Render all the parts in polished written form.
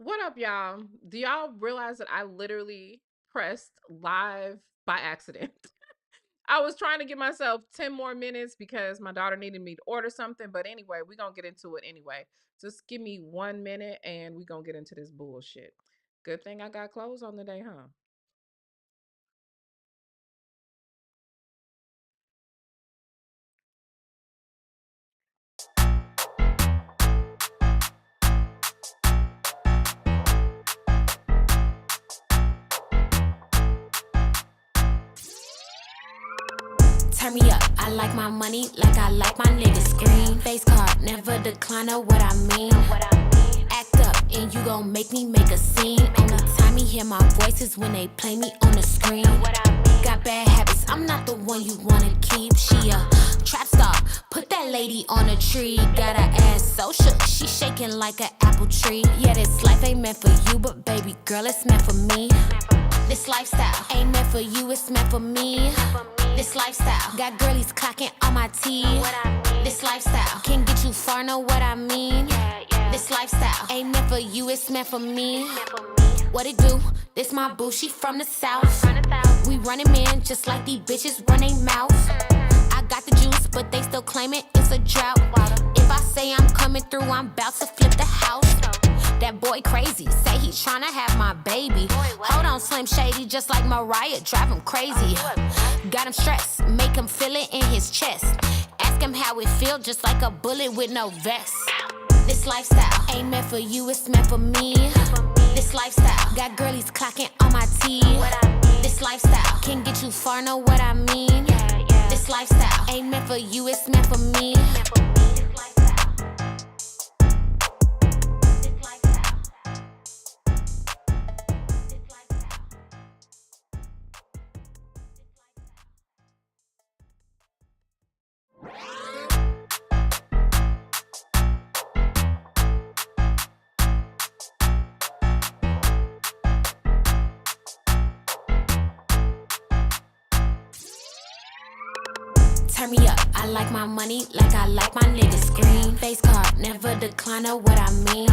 What up, y'all? Do y'all realize that I literally pressed live by accident? I was trying to give myself 10 more minutes because my daughter needed me to order something. But anyway, we're going to get into it anyway. Just give me 1 minute and we're going to get into this bullshit. Good thing I got clothes on today, huh? Turn me up, I like my money like I like my niggas. Green face card, never decline, know what I mean. Act up and you gon' make me make a scene. Only time you hear my voice is when they play me on the screen. Got bad habits, I'm not the one you wanna keep. She a trap star, put that lady on a tree. Got her ass so shook, she shaking like an apple tree. Yeah, this life ain't meant for you, but baby girl, it's meant for me. This lifestyle ain't meant for you, it's meant for me. This lifestyle got girlies clocking on my teeth. This lifestyle can get you far, know what I mean. This lifestyle ain't meant for you, it's meant for me. What it do? This my boo, she from the south. We running man just like these bitches run they mouth. I got the juice, but they still claim it, it's a drought. If I say I'm coming through, I'm about to flip the house. That boy crazy, say he tryna have my baby. Hold on, Slim Shady, just like Mariah, drive him crazy. Got him stressed, make him feel it in his chest. Ask him how it feel, just like a bullet with no vest. This lifestyle ain't meant for you, it's meant for me. This lifestyle got girlies clocking on my teeth. This lifestyle can get you far, know what I mean. This lifestyle ain't meant for you, it's meant for me. Turn me up, I like my money like I like my niggas. Green face card, never decline, know what I mean.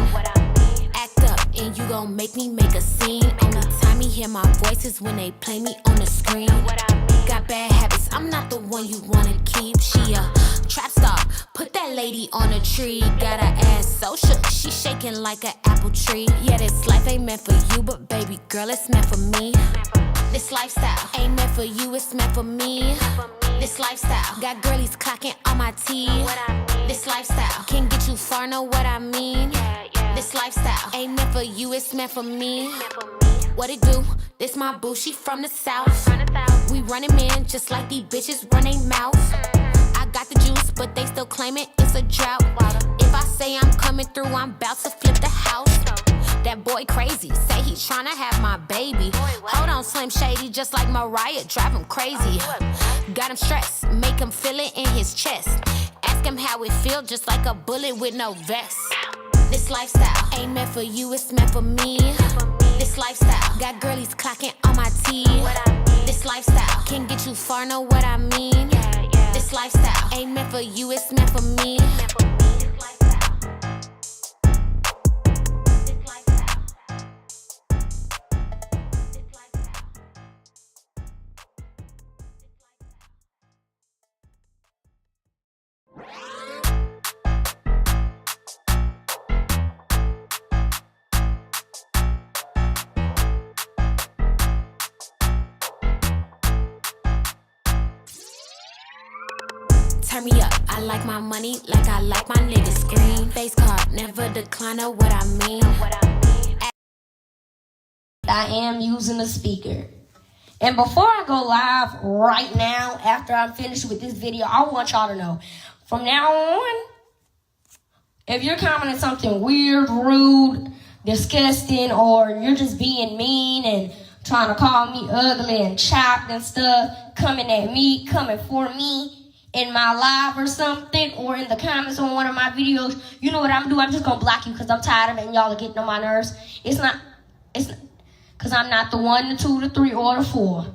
Act up and you gon' make me make a scene. Only time you hear my voice is when they play me on the screen. Got bad habits, I'm not the one you wanna keep. She a trap star, put that lady on a tree. Got her ass so shook, she shaking like an apple tree. Yeah, this life ain't meant for you, but baby girl, it's meant for me. This lifestyle ain't meant for you, it's meant for me. This lifestyle got girlies clocking on my teeth. This lifestyle can get you far, know what I mean. This lifestyle ain't meant for you, it's meant for me. What it do? This my boo, she from the south. We running man just like these bitches run they mouth. I got the juice, but they still claim it, it's a drought. If I say I'm coming through, I'm about to flip the house. That boy crazy, say he tryna have my baby. Hold on, Slim Shady, just like Mariah, drive him crazy. Got him stressed, make him feel it in his chest. Ask him how it feel, just like a bullet with no vest. This lifestyle ain't meant for you, it's meant for me. This lifestyle got girlies clocking on my teeth. This lifestyle can get you far, know what I mean. This lifestyle ain't meant for you, it's meant for me. Turn me up, I like my money like I like my niggas. Green face card, never decline, know what I mean. I am using a speaker. And before I go live right now, after I'm finished with this video, I want y'all to know, from now on, if you're commenting something weird, rude, disgusting, or you're just being mean and trying to call me ugly and chopped and stuff, coming at me, coming for me, in my live or something, or in the comments on one of my videos, you know what I'm gonna do? I'm just gonna block you because I'm tired of it and y'all are getting on my nerves. It's not, because I'm not the 1, the 2, the 3, or the 4.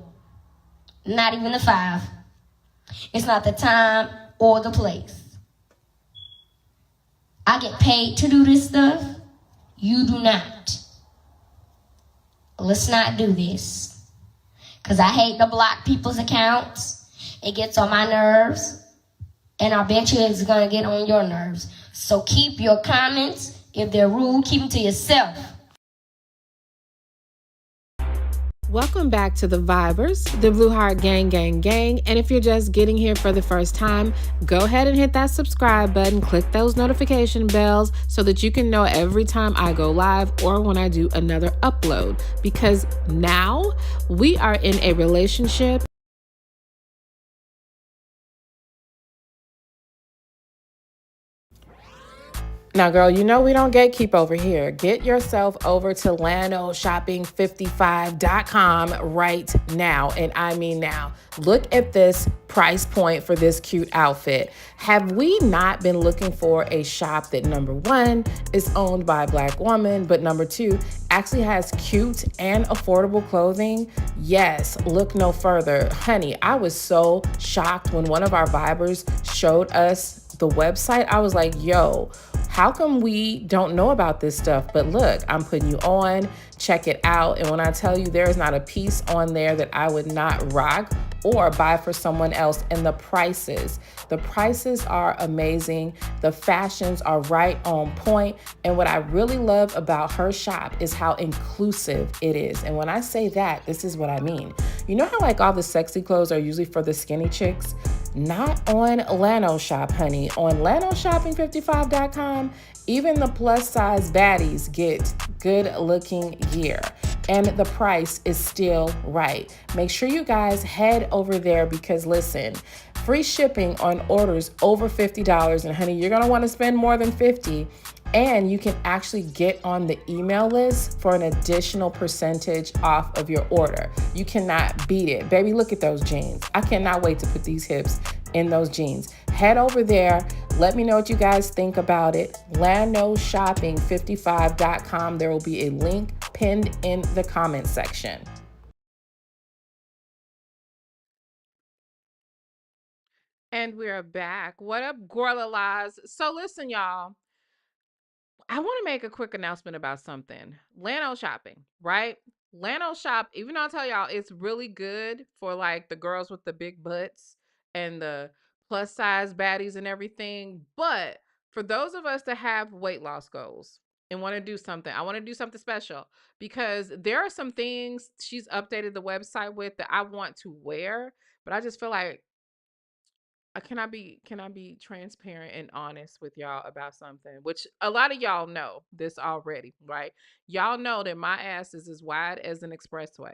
Not even the 5. It's not the time or the place. I get paid to do this stuff. You do not. Let's not do this. Because I hate to block people's accounts. It gets on my nerves. And I bet you it's going to get on your nerves. So keep your comments. If they're rude, keep them to yourself. Welcome back to the Vibers, the Blue Heart Gang, Gang, Gang. And if you're just getting here for the first time, go ahead and hit that subscribe button, click those notification bells so that you can know every time I go live or when I do another upload. Because now we are in a relationship. Now, girl, you know we don't gatekeep over here. Get yourself over to LanoShopping55.com right now. And I mean now. Look at this price point for this cute outfit. Have we not been looking for a shop that, number one, is owned by a Black woman, but number two, actually has cute and affordable clothing? Yes, look no further. Honey, I was so shocked when one of our Vibers showed us the website. I was like, yo, how come we don't know about this stuff? But look, I'm putting you on, check it out. And when I tell you there is not a piece on there that I would not rock or buy for someone else. And the prices are amazing. The fashions are right on point. And what I really love about her shop is how inclusive it is. And when I say that, this is what I mean. You know how like all the sexy clothes are usually for the skinny chicks? Not on Lano Shop, honey. On LanoShopping55.com, even the plus size baddies get good looking gear. And the price is still right. Make sure you guys head over there because listen, free shipping on orders over $50. And honey, you're gonna wanna spend more than $50. And you can actually get on the email list for an additional percentage off of your order. You cannot beat it. Baby, look at those jeans. I cannot wait to put these hips in those jeans. Head over there. Let me know what you guys think about it. LanoShopping55.com. There will be a link pinned in the comment section. And we're back. What up, Gorilla Lies? So listen, y'all. I want to make a quick announcement about something. Lano shopping, right? Lano shop, even though I tell y'all it's really good for like the girls with the big butts and the plus size baddies and everything. But for those of us that have weight loss goals and want to do something, I want to do something special because there are some things she's updated the website with that I want to wear, but I just feel like can I be transparent and honest with y'all about something? Which a lot of y'all know this already, right? Y'all know that my ass is as wide as an expressway,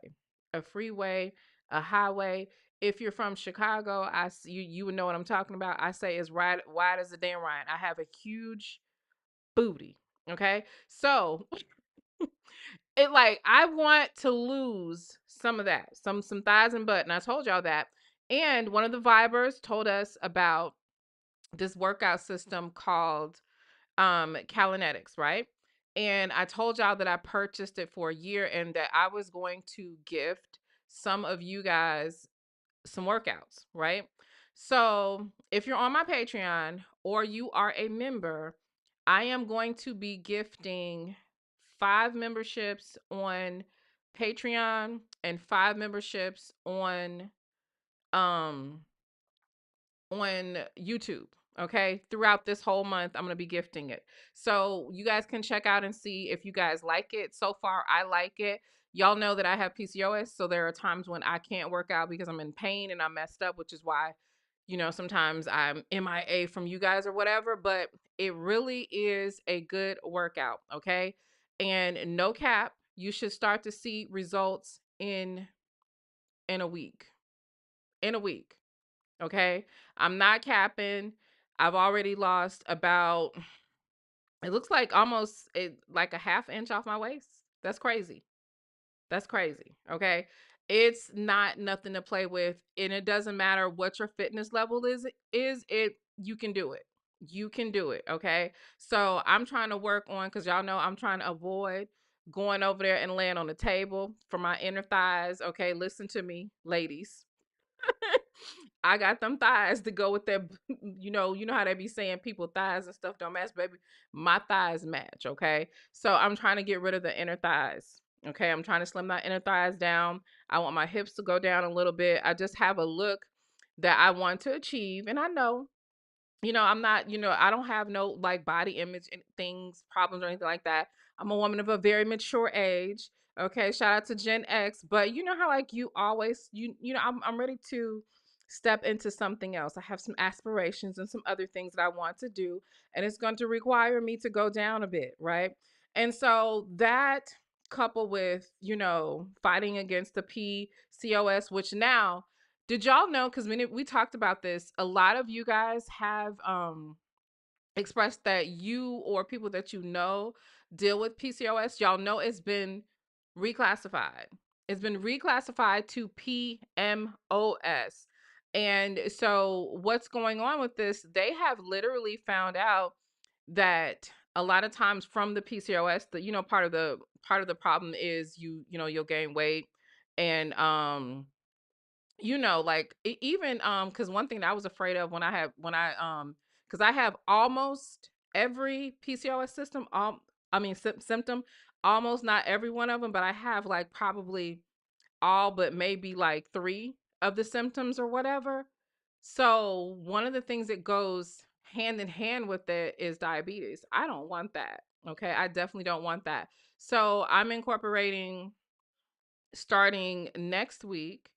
a freeway, a highway. If you're from Chicago, you would know what I'm talking about. I say as wide as a damn Ryan. I have a huge booty. Okay, so it like I want to lose some of that, some thighs and butt, and I told y'all that. And one of the Vibers told us about this workout system called Calinetics, right? And I told y'all that I purchased it for a year and that I was going to gift some of you guys some workouts, right? So if you're on my Patreon or you are a member, I am going to be gifting 5 memberships on Patreon and 5 memberships um on YouTube. Okay. Throughout this whole month, I'm going to be gifting it. So you guys can check out and see if you guys like it. So far, I like it. Y'all know that I have PCOS. So there are times when I can't work out because I'm in pain and I'm messed up, which is why, sometimes I'm MIA from you guys or whatever. But it really is a good workout. Okay. And no cap, you should start to see results in a week. In a week. Okay. I'm not capping. I've already lost about, it looks like almost like a half inch off my waist. That's crazy. That's crazy. Okay. It's not nothing to play with. And it doesn't matter what your fitness level you can do it. You can do it. Okay. So I'm trying to work on, because y'all know I'm trying to avoid going over there and laying on the table for my inner thighs. Okay. Listen to me, ladies. I got them thighs to go with that. You know how they be saying people thighs and stuff don't match, baby. My thighs match, okay? So I'm trying to get rid of the inner thighs. Okay, I'm trying to slim my inner thighs down. I want my hips to go down a little bit. I just have a look that I want to achieve. And I know, I'm not, I don't have no like body image and things, problems or anything like that. I'm a woman of a very mature age. Okay, shout out to Gen X. But you know how like you always I'm ready to step into something else. I have some aspirations and some other things that I want to do, and it's going to require me to go down a bit, right? And so that coupled with, fighting against the PCOS, which now did y'all know? Because we talked about this, a lot of you guys have expressed that you or people that you know deal with PCOS. Y'all know it's been reclassified. It's been reclassified to PMOS. And so what's going on with this? They have literally found out that a lot of times from the PCOS, the part of the problem is you'll gain weight and like even because one thing that I was afraid of because I have almost every PCOS system, symptom, almost not every one of them, but I have like probably all but maybe like three of the symptoms or whatever. So one of the things that goes hand in hand with it is diabetes. I don't want that. Okay, I definitely don't want that. So I'm incorporating starting next week.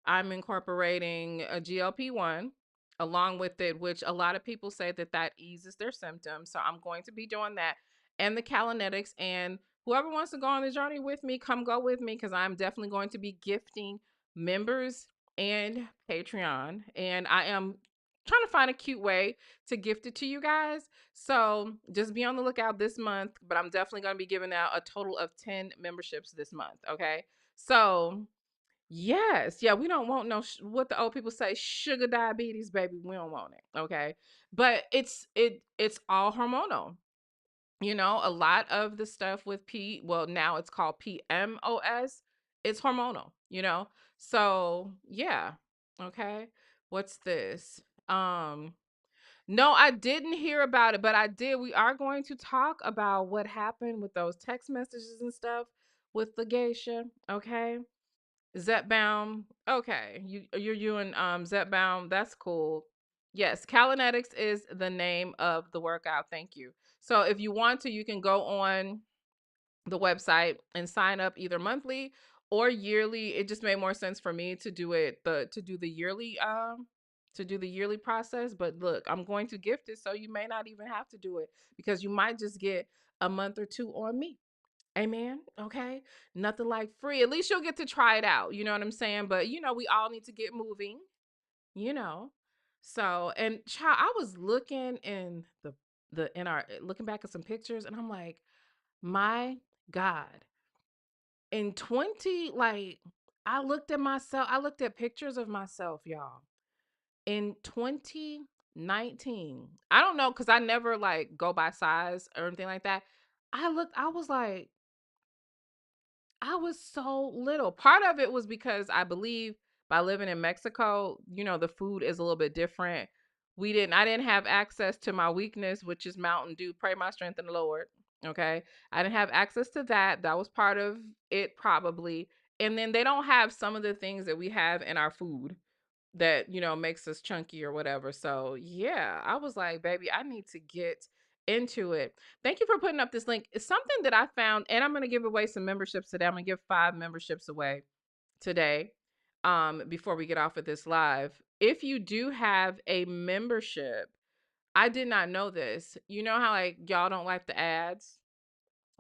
I'm incorporating a GLP-1 along with it, which a lot of people say that eases their symptoms. So I'm going to be doing that and the Calinetics. And whoever wants to go on the journey with me, come go with me because I'm definitely going to be gifting members and Patreon. And I am trying to find a cute way to gift it to you guys. So just be on the lookout this month. But I'm definitely going to be giving out a total of 10 memberships this month. Okay. So yes, yeah, we don't want no what the old people say, sugar diabetes, baby. We don't want it, okay? But it's all hormonal. A lot of the stuff with well, now it's called PMOS. It's hormonal, So, yeah. Okay. What's this? Um no, I didn't hear about it, but I did. We are going to talk about what happened with those text messages and stuff with the geisha, okay? Zepbound. Okay. You're and Zepbound. That's cool. Yes, Calinetics is the name of the workout. Thank you. So if you want to, you can go on the website and sign up either monthly or yearly. It just made more sense for me to do it to do the yearly process. But look, I'm going to gift it so you may not even have to do it because you might just get a month or two on me. Amen. Okay. Nothing like free. At least you'll get to try it out. You know what I'm saying? But we all need to get moving, you know. So, and child, I was looking in the in our looking back at some pictures and I'm like, my God. In 20, like I looked at pictures of myself, y'all. In 2019. I don't know, because I never like go by size or anything like that. I was like, I was so little. Part of it was because I believe by living in Mexico, the food is a little bit different. I didn't have access to my weakness, which is Mountain Dew. Pray my strength in the Lord. Okay. I didn't have access to that. That was part of it, probably. And then they don't have some of the things that we have in our food that makes us chunky or whatever. So yeah, I was like, baby, I need to get into it. Thank you for putting up this link. It's something that I found, and I'm going to give away some memberships today. I'm going to give 5 memberships away today, before we get off of this live. If you do have a membership, I did not know this. You know how like y'all don't like the ads,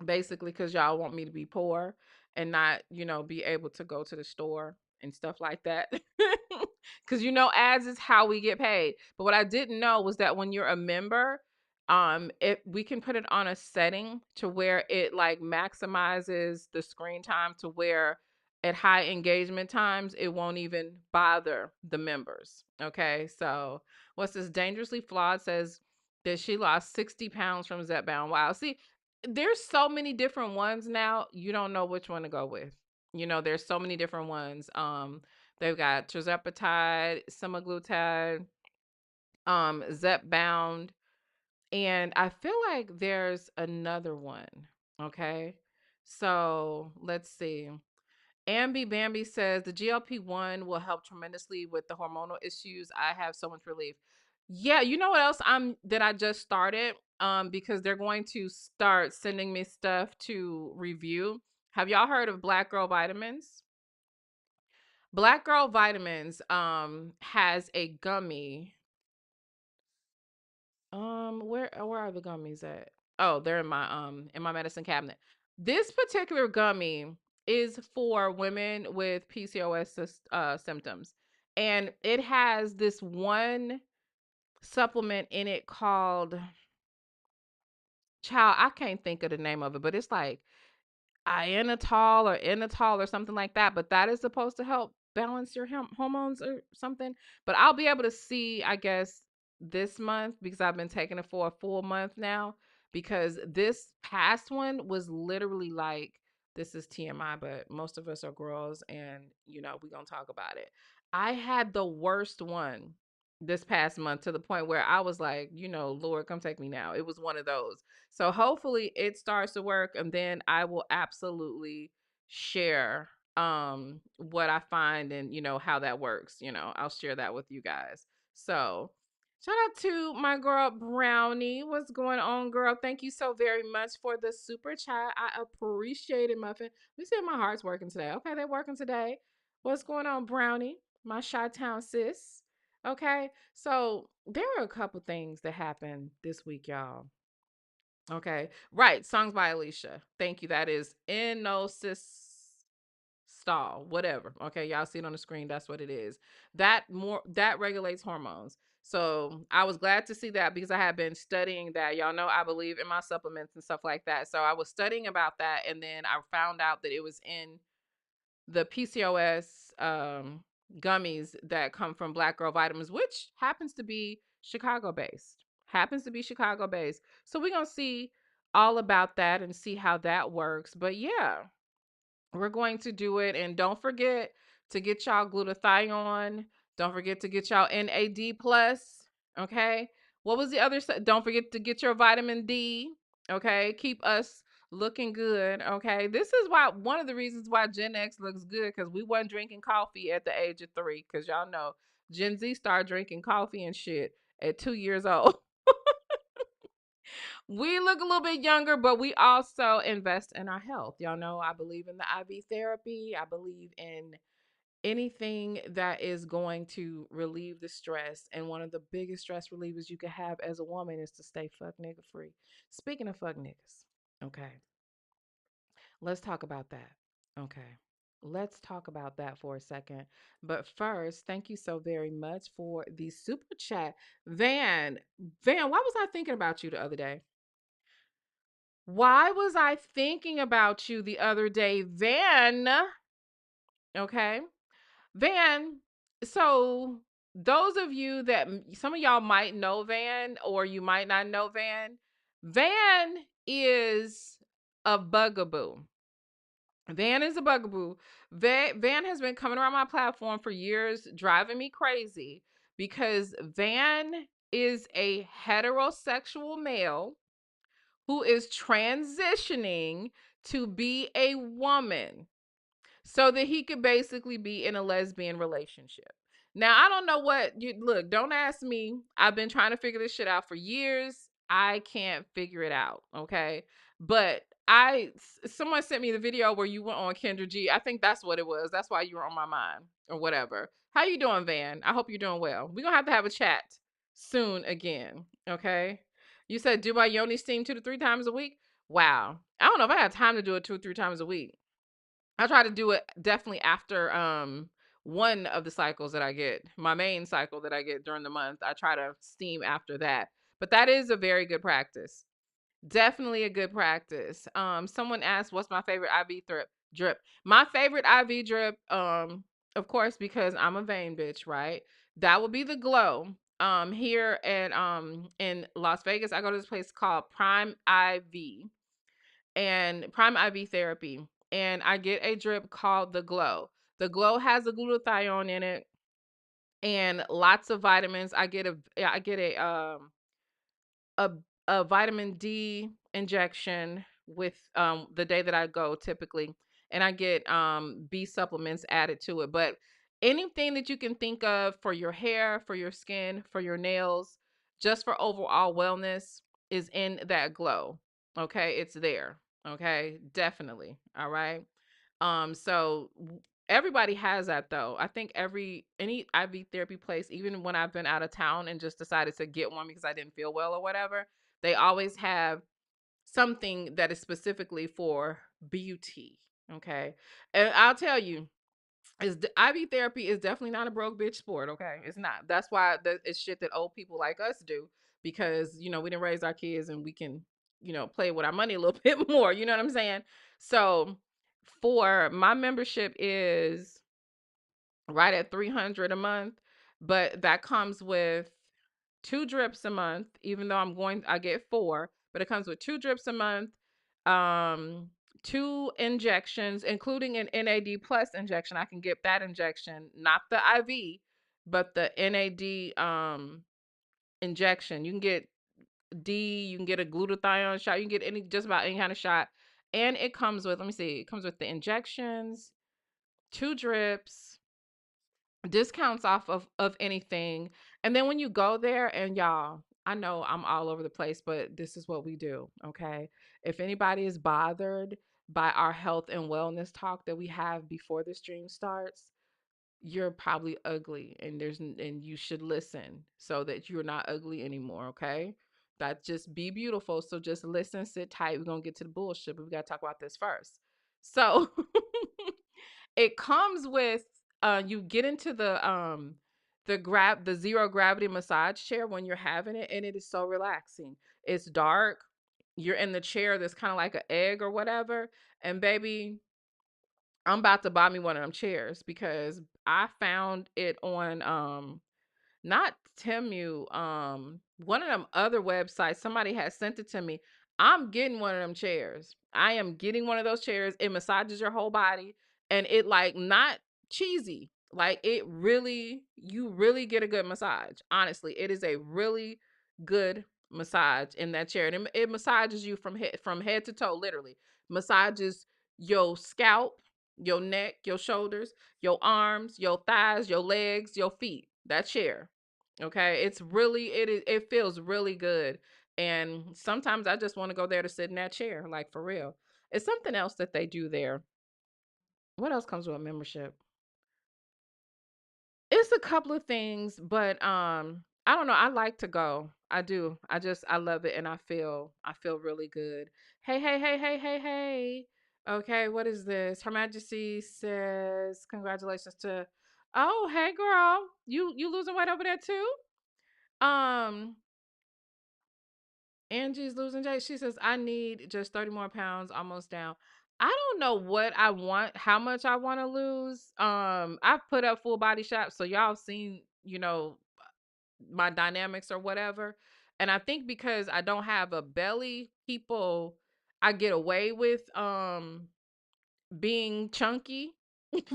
basically because y'all want me to be poor and not be able to go to the store and stuff like that. Because ads is how we get paid. But what I didn't know was that when you're a member, we can put it on a setting to where it like maximizes the screen time to where at high engagement times it won't even bother the members. Okay, so what's this? Dangerously Flawed says that she lost 60 pounds from Zepbound. Wow. See, there's so many different ones now. You don't know which one to go with. There's so many different ones. They've got tirzepatide, semaglutide, Zepbound, and I feel like there's another one. Okay. So let's see. Ambi Bambi says the GLP-1 will help tremendously with the hormonal issues. I have so much relief. Yeah, you know what else I just started? Because they're going to start sending me stuff to review. Have y'all heard of Black Girl Vitamins? Black Girl Vitamins has a gummy. Where are the gummies at? Oh, they're in my medicine cabinet. This particular gummy is for women with PCOS symptoms. And it has this one supplement in it called, child, I can't think of the name of it, but it's like Ionitol or Initol or something like that, but that is supposed to help balance your hormones or something. But I'll be able to see, I guess, this month because I've been taking it for a full month now. Because this past one was literally like, this is TMI, but most of us are girls and, we're going to talk about it. I had the worst one this past month to the point where I was like, Lord, come take me now. It was one of those. So hopefully it starts to work and then I will absolutely share what I find and how that works. I'll share that with you guys. So shout out to my girl Brownie. What's going on, girl? Thank you so very much for the super chat. I appreciate it, Muffin. Let me see if my heart's working today. Okay, they're working today. What's going on, Brownie? My Chi-Town sis. Okay, so there are a couple things that happened this week, y'all. Okay. Right. Songs by Alicia. Thank you. That is Inositol, whatever. Okay. Y'all see it on the screen. That's what it is. That regulates hormones. So I was glad to see that because I had been studying that. Y'all know I believe in my supplements and stuff like that. So I was studying about that. And then I found out that it was in the PCOS gummies that come from Black Girl Vitamins, which happens to be Chicago based. Happens to be Chicago based. So we're going to see all about that and see how that works. But yeah, we're going to do it. And don't forget to get y'all glutathione. Don't forget to get y'all NAD plus. Okay. What was the other? Don't forget to get your vitamin D. Okay. Keep us looking good. Okay. This is why one of the reasons why Gen X looks good because we wasn't drinking coffee at the age of 3. Because y'all know Gen Z started drinking coffee and shit at 2 years old. We look a little bit younger, but we also invest in our health. Y'all know I believe in the IV therapy. I believe in anything that is going to relieve the stress. And one of the biggest stress relievers you can have as a woman is to stay fuck nigga free. Speaking of fuck niggas, okay, let's talk about that. Okay. Let's talk about that for a second. But first, thank you so very much for the super chat. Van, why was I thinking about you the other day? Why was I thinking about you the other day, Van? Okay. Van, so those of you that some of y'all might know Van or you might not know Van, Van is a bugaboo. Van is a bugaboo. Van has been coming around my platform for years, driving me crazy because Van is a heterosexual male who is transitioning to be a woman so that he could basically be in a lesbian relationship. Now, I don't know what you look, don't ask me. I've been trying to figure this shit out for years. I can't figure it out, okay? But someone sent me the video where you went on Kendra G. I think that's what it was. That's why you were on my mind or whatever. How you doing, Van? I hope you're doing well. We're going to have a chat soon again, okay? You said do my yoni steam 2 to 3 times a week. Wow. I don't know if I have time to do it 2 or 3 times a week. I try to do it definitely after one of the cycles that I get, my main cycle that I get during the month. I try to steam after that. But that is a very good practice. Definitely a good practice. Someone asked what's my favorite IV drip. My favorite IV drip, of course, because I'm a vain bitch, right? That would be the Glow. Here at in Las Vegas, I go to this place called Prime IV and Prime IV Therapy, and I get a drip called the Glow. The Glow has a glutathione in it and lots of vitamins. I get a vitamin D injection. with the day that I go typically, and I get B supplements added to it. But anything that you can think of for your hair, for your skin, for your nails, just for overall wellness is in that glow. Okay, it's there. Okay, definitely. All right. Everybody has that though. I think any IV therapy place, even when I've been out of town and just decided to get one because I didn't feel well or whatever, they always have something that is specifically for beauty. Okay. And I'll tell you, IV therapy is definitely not a broke bitch sport. Okay. It's not. That's why it's shit that old people like us do because, we didn't raise our kids and we can, play with our money a little bit more. You know what I'm saying? So for my membership is right at 300 a month, but that comes with two drips a month, even though I get four, but it comes with two drips a month, um, two injections, including an NAD plus injection. I can get that injection, not the IV, but the NAD injection. You can get D, you can get a glutathione shot, you can get just about any kind of shot. And it comes with, let me see, it comes with the injections, two drips, discounts off of anything. And then when you go there, and y'all, I know I'm all over the place, but this is what we do. Okay. If anybody is bothered by our health and wellness talk that we have before the stream starts, you're probably ugly, and you should listen so that you're not ugly anymore. Okay. That just be beautiful. So just listen, sit tight. We're gonna get to the bullshit, but we gotta talk about this first. So it comes with you get into the zero gravity massage chair when you're having it, and it is so relaxing. It's dark. You're in the chair that's kind of like an egg or whatever. And baby, I'm about to buy me one of them chairs because I found it on not Temu, one of them other websites. Somebody had sent it to me. I'm getting one of them chairs. I am getting one of those chairs. It massages your whole body, and it like not cheesy. Like you really get a good massage. Honestly, it is a really good massage in that chair, and it massages you from head to toe. Literally massages your scalp, your neck, your shoulders, your arms, your thighs, your legs, your feet. That chair. Okay, it feels really good. And sometimes I just want to go there to sit in that chair, like for real. It's something else that they do there. What else comes with a membership? It's a couple of things, but I don't know. I like to go. I do. I love it, and I feel really good. Hey, hey, hey, hey, hey, hey. Okay, what is this? Her Majesty says congratulations to. Oh, hey girl. You losing weight over there too? Um Angie's losing weight. She says, I need just 30 more pounds, almost down. I don't know what I want, how much I want to lose. I've put up full body shots, so y'all seen, my dynamics or whatever. And I think because I don't have a belly, I get away with being chunky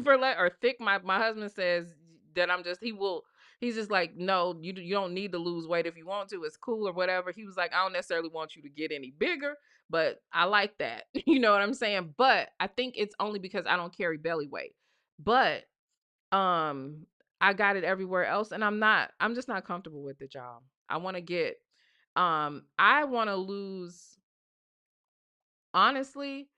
or thick. My husband says that he's just like, no, you don't need to lose weight. If you want to, it's cool or whatever. He was like, I don't necessarily want you to get any bigger, but I like that. You know what I'm saying? But I think it's only because I don't carry belly weight. But um I got it everywhere else, and I'm just not comfortable with it, y'all. I want to lose, honestly,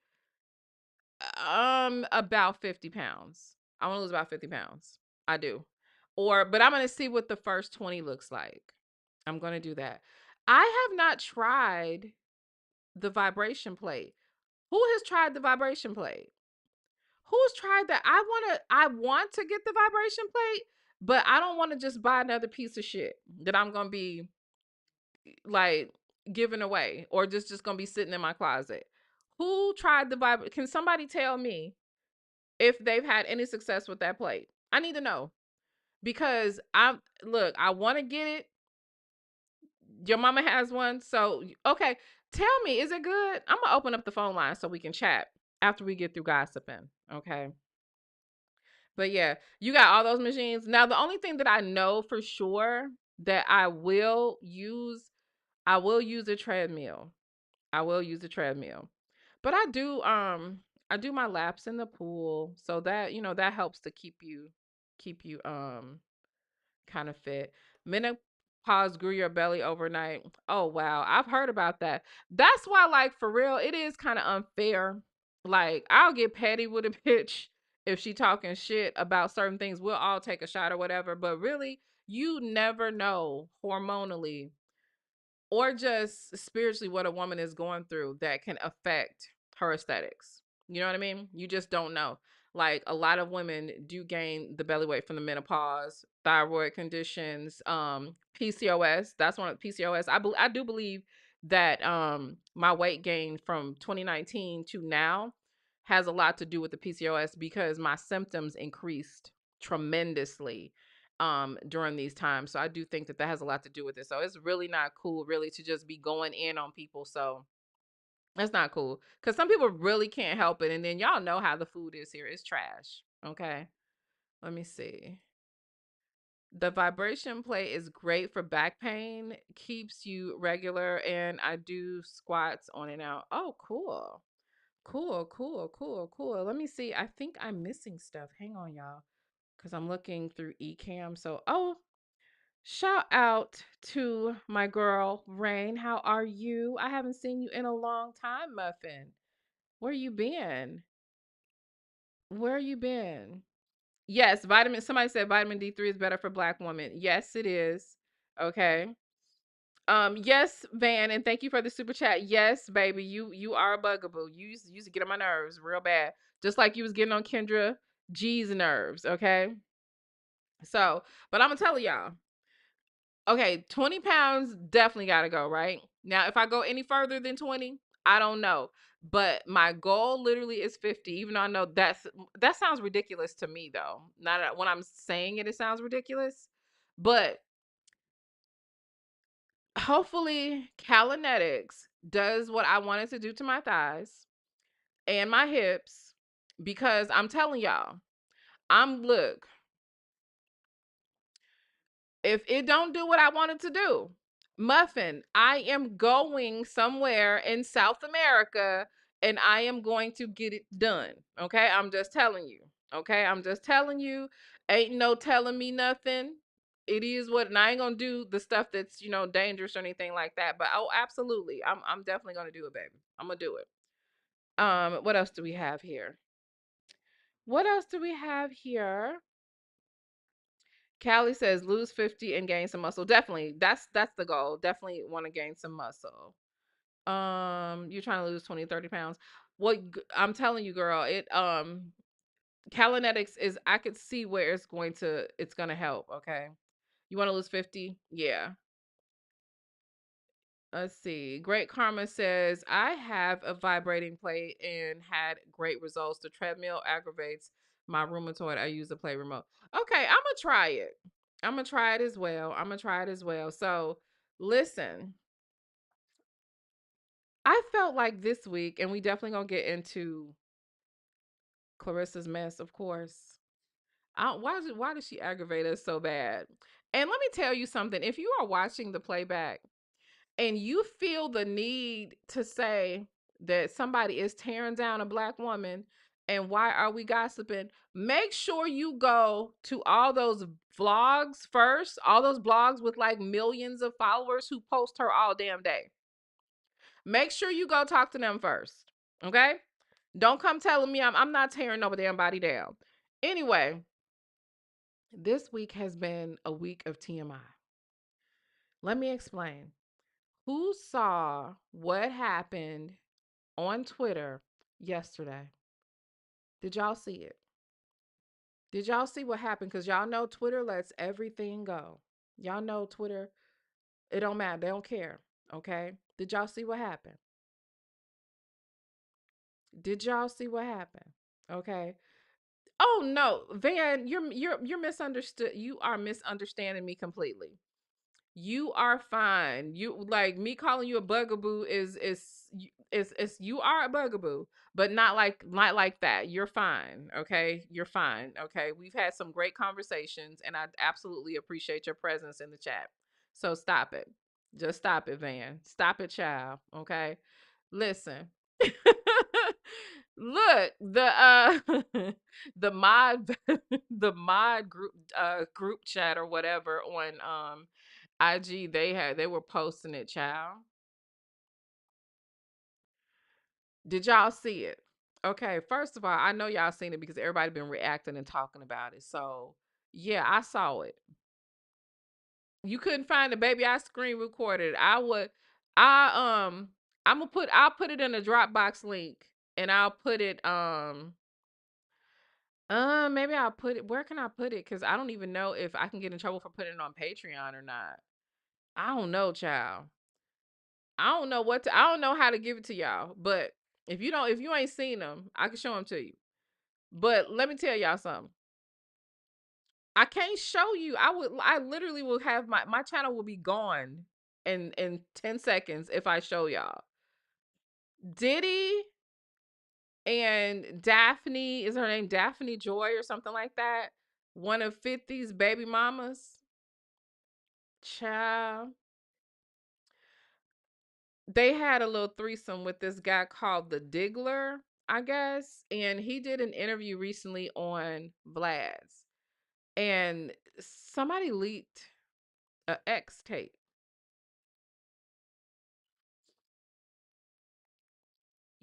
about 50 pounds. I want to lose about 50 pounds. I do. But I'm going to see what the first 20 looks like. I'm going to do that. I have not tried the vibration plate. Who has tried the vibration plate? Who's tried that? I want to get the vibration plate, but I don't want to just buy another piece of shit that I'm going to be like giving away, or just going to be sitting in my closet. Who tried the vibration? Can somebody tell me if they've had any success with that plate? I need to know because I want to get it. Your mama has one. So, okay, tell me, is it good? I'm going to open up the phone line so we can chat after we get through gossiping. Okay. But yeah, you got all those machines. Now, the only thing that I know for sure that I will use a treadmill. I will use a treadmill. But I do my laps in the pool, so that that helps to keep you kind of fit. Menopause grew your belly overnight. Oh wow, I've heard about that. That's why, like, for real, it is kind of unfair. Like, I'll get petty with a bitch if she talking shit about certain things. We'll all take a shot or whatever. But really, you never know hormonally or just spiritually what a woman is going through that can affect her aesthetics. You know what I mean? You just don't know. Like, a lot of women do gain the belly weight from the menopause, thyroid conditions, PCOS. That's one of the PCOS. I do believe that my weight gain from 2019 to now has a lot to do with the PCOS because my symptoms increased tremendously during these times. So I do think that that has a lot to do with it. So it's really not cool really to just be going in on people. So that's not cool because some people really can't help it. And then y'all know how the food is here. It's trash. Okay. Let me see. The vibration plate is great for back pain, keeps you regular, and I do squats on and out. Oh, cool. Cool, cool, cool, cool. Let me see. I think I'm missing stuff. Hang on, y'all. Because I'm looking through eCam. So, oh, shout out to my girl, Rain. How are you? I haven't seen you in a long time, Muffin. Where you been? Where you been? Yes, somebody said vitamin D3 is better for black women. Yes, it is. Okay. Yes, Van, and thank you for the super chat. Yes, baby, you are a bugaboo. You used to get on my nerves real bad. Just like you was getting on Kendra G's nerves, okay? So, but I'm gonna tell y'all. Okay, 20 pounds definitely got to go, right? Now, if I go any further than 20, I don't know. But my goal literally is 50, even though I know that sounds ridiculous to me though. Not when I'm saying it, it sounds ridiculous. But hopefully Calinetics does what I wanted to do to my thighs and my hips because I'm telling y'all, look, if it don't do what I want it to do, Muffin, I am going somewhere in South America and I am going to get it done. Okay? I'm just telling you. Okay? I'm just telling you. Ain't no telling me nothing. It is what, and I ain't gonna do the stuff that's dangerous or anything like that. But oh, absolutely, I'm definitely gonna do it, baby. I'm gonna do it. What else do we have here? What else do we have here? Callie says lose 50 and gain some muscle. Definitely. That's the goal. Definitely want to gain some muscle. You're trying to lose 20, 30 pounds. I'm telling you, girl, Calinetics is, I could see where it's gonna help, okay? You want to lose 50? Yeah. Let's see. Great Karma says, I have a vibrating plate and had great results. The treadmill aggravates my rheumatoid. I use a play remote. Okay, I'm gonna try it. I'm gonna try it as well. I'm gonna try it as well. So listen, I felt like this week, and we definitely gonna get into Clarissa's mess, of course. Why did she aggravate us so bad? And let me tell you something. If you are watching the playback and you feel the need to say that somebody is tearing down a black woman and why are we gossiping, make sure you go to all those vlogs first, all those blogs with like millions of followers who post her all damn day. Make sure you go talk to them first. Okay? Don't come telling me I'm not tearing no damn body down. Anyway, this week has been a week of TMI. Let me explain. Who saw what happened on Twitter yesterday? Did y'all see it? Did y'all see what happened? Because y'all know Twitter lets everything go. Y'all know Twitter, it don't matter. They don't care. Okay? Did y'all see what happened? Did y'all see what happened? Okay. Oh no, Van, you're misunderstood. You are misunderstanding me completely. You are fine. You, like, me calling you a bugaboo is you are a bugaboo, but not like that. You're fine, okay? You're fine, okay? We've had some great conversations and I absolutely appreciate your presence in the chat. So stop it. Just stop it, Van. Stop it, child, okay? Listen. Look, the mod the mod group chat or whatever on IG, they were posting it, child. Did y'all see it? Okay, first of all, I know y'all seen it because everybody been reacting and talking about it. So yeah, I saw it. You couldn't find the baby. I screen recorded. I I'll put it in a Dropbox link and I'll put it maybe I'll put it, where can I put it? Because I don't even know if I can get in trouble for putting it on Patreon or not. I don't know, child. I don't know how to give it to y'all. But if you ain't seen them, I can show them to you. But let me tell y'all something. I can't show you. I literally will have my channel will be gone in 10 seconds if I show y'all. Diddy and Daphne, is her name Daphne Joy or something like that? One of 50's baby mamas. Child. They had a little threesome with this guy called the Diggler, I guess. And he did an interview recently on Vlad's. And somebody leaked a X tape.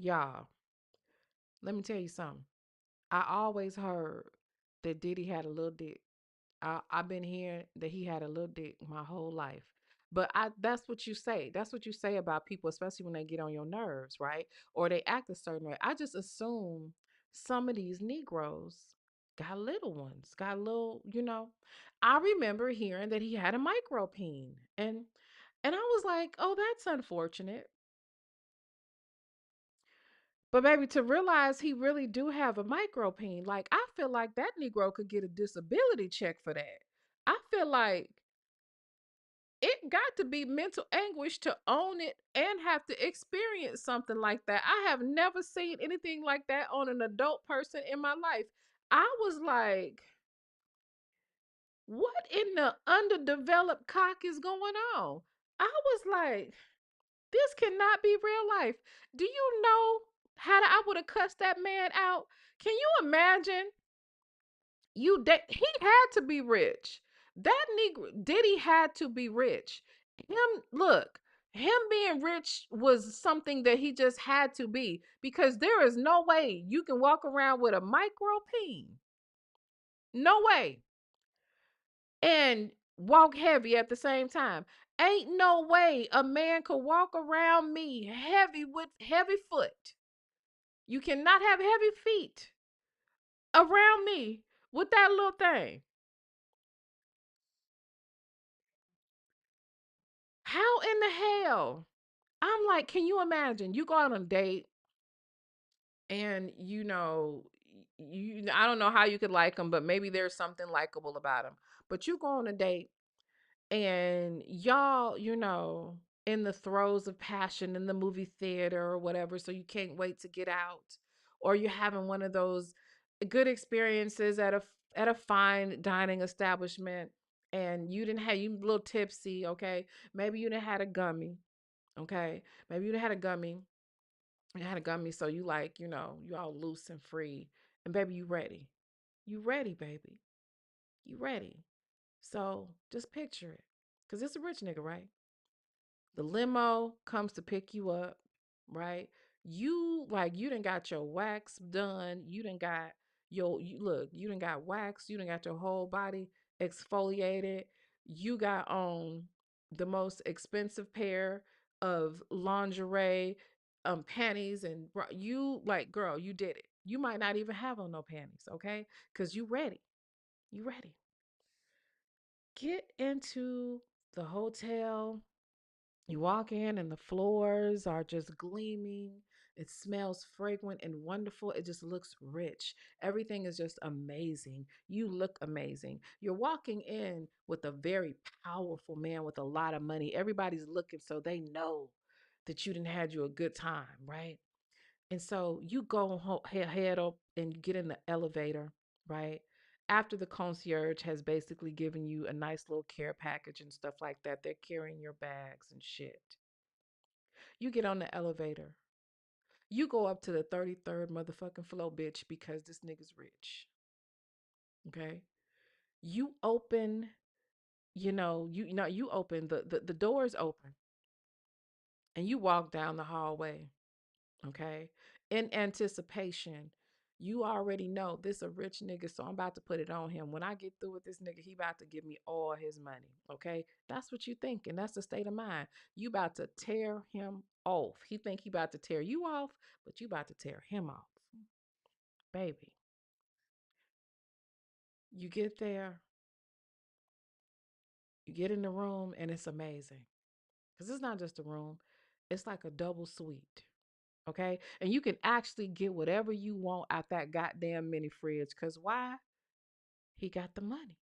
Y'all, let me tell you something. I always heard that Diddy had a little dick. I've been hearing that he had a little dick my whole life. But that's what you say. That's what you say about people, especially when they get on your nerves, right? Or they act a certain way. I just assume some of these Negroes got little ones, got little, I remember hearing that he had a micro peen. And I was like, oh, that's unfortunate. But baby, to realize he really do have a micro peen, like I feel like that Negro could get a disability check for that. I feel like it got to be mental anguish to own it and have to experience something like that. I have never seen anything like that on an adult person in my life. I was like, what in the underdeveloped cock is going on? I was like, this cannot be real life. Do you know I would have cussed that man out? Can you imagine? He had to be rich. That Negro Diddy had to be rich. Look, him being rich was something that he just had to be because there is no way you can walk around with a micro peen. No way. And walk heavy at the same time. Ain't no way a man could walk around me heavy with heavy foot. You cannot have heavy feet around me with that little thing. How in the hell? I'm like, can you imagine? You go on a date and I don't know how you could like him, but maybe there's something likable about him. But you go on a date and y'all, in the throes of passion in the movie theater or whatever, so you can't wait to get out, or you're having one of those good experiences at a fine dining establishment, and you a little tipsy, okay? Maybe you didn't had a gummy, okay? Maybe you done had a gummy. You had a gummy, so you like, you all loose and free, and baby, you ready? You ready, baby? You ready? So just picture it, cause it's a rich nigga, right? The limo comes to pick you up, right? You done got your wax done. You done got you done got wax. You done got your whole body exfoliated. You got on the most expensive pair of lingerie, panties, and you like, girl, you did it. You might not even have on no panties, okay? Cause you ready. You ready. Get into the hotel. You walk in and the floors are just gleaming. It smells fragrant and wonderful. It just looks rich. Everything is just amazing. You look amazing. You're walking in with a very powerful man with a lot of money. Everybody's looking so they know that you didn't had you a good time, right? And so you go head up and get in the elevator, right? After the concierge has basically given you a nice little care package and stuff like that, they're carrying your bags and shit. You get on the elevator. You go up to the 33rd motherfucking floor, bitch, because this nigga's rich. Okay. You open, you open the doors open and you walk down the hallway. Okay. In anticipation. You already know this a rich nigga, so I'm about to put it on him. When I get through with this nigga, he about to give me all his money. Okay. That's what you think. And that's the state of mind. You about to tear him off. He think he about to tear you off, but you about to tear him off. Baby. You get there, you get in the room, and it's amazing. Because it's not just a room, it's like a double suite. Okay. And you can actually get whatever you want out that goddamn mini fridge. Because why? He got the money.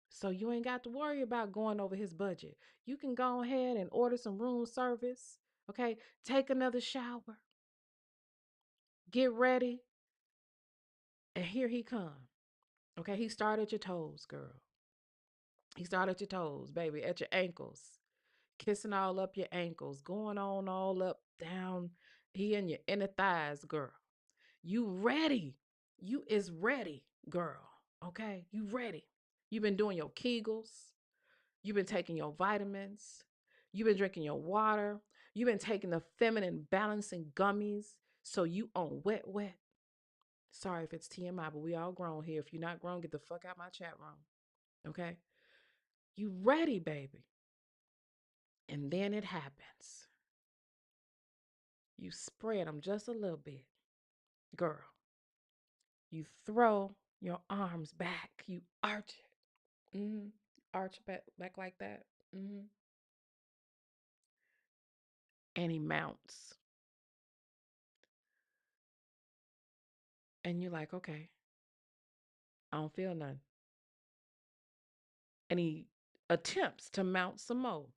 So you ain't got to worry about going over his budget. You can go ahead and order some room service. Okay. Take another shower. Get ready. And here he come. Okay. He started at your toes, girl. He started at your toes, baby, at your ankles. Kissing all up your ankles, going on all up, down. He in your inner thighs, girl. You ready. You is ready, girl. Okay. You ready. You've been doing your Kegels. You've been taking your vitamins. You've been drinking your water. You've been taking the feminine balancing gummies. So you on wet, wet. Sorry if it's TMI, but we all grown here. If you're not grown, get the fuck out my chat room. Okay. You ready, baby. And then it happens. You spread them just a little bit. Girl, you throw your arms back. You arch it. Arch back like that. And he mounts. And you're like, okay, I don't feel nothing. And he attempts to mount some more.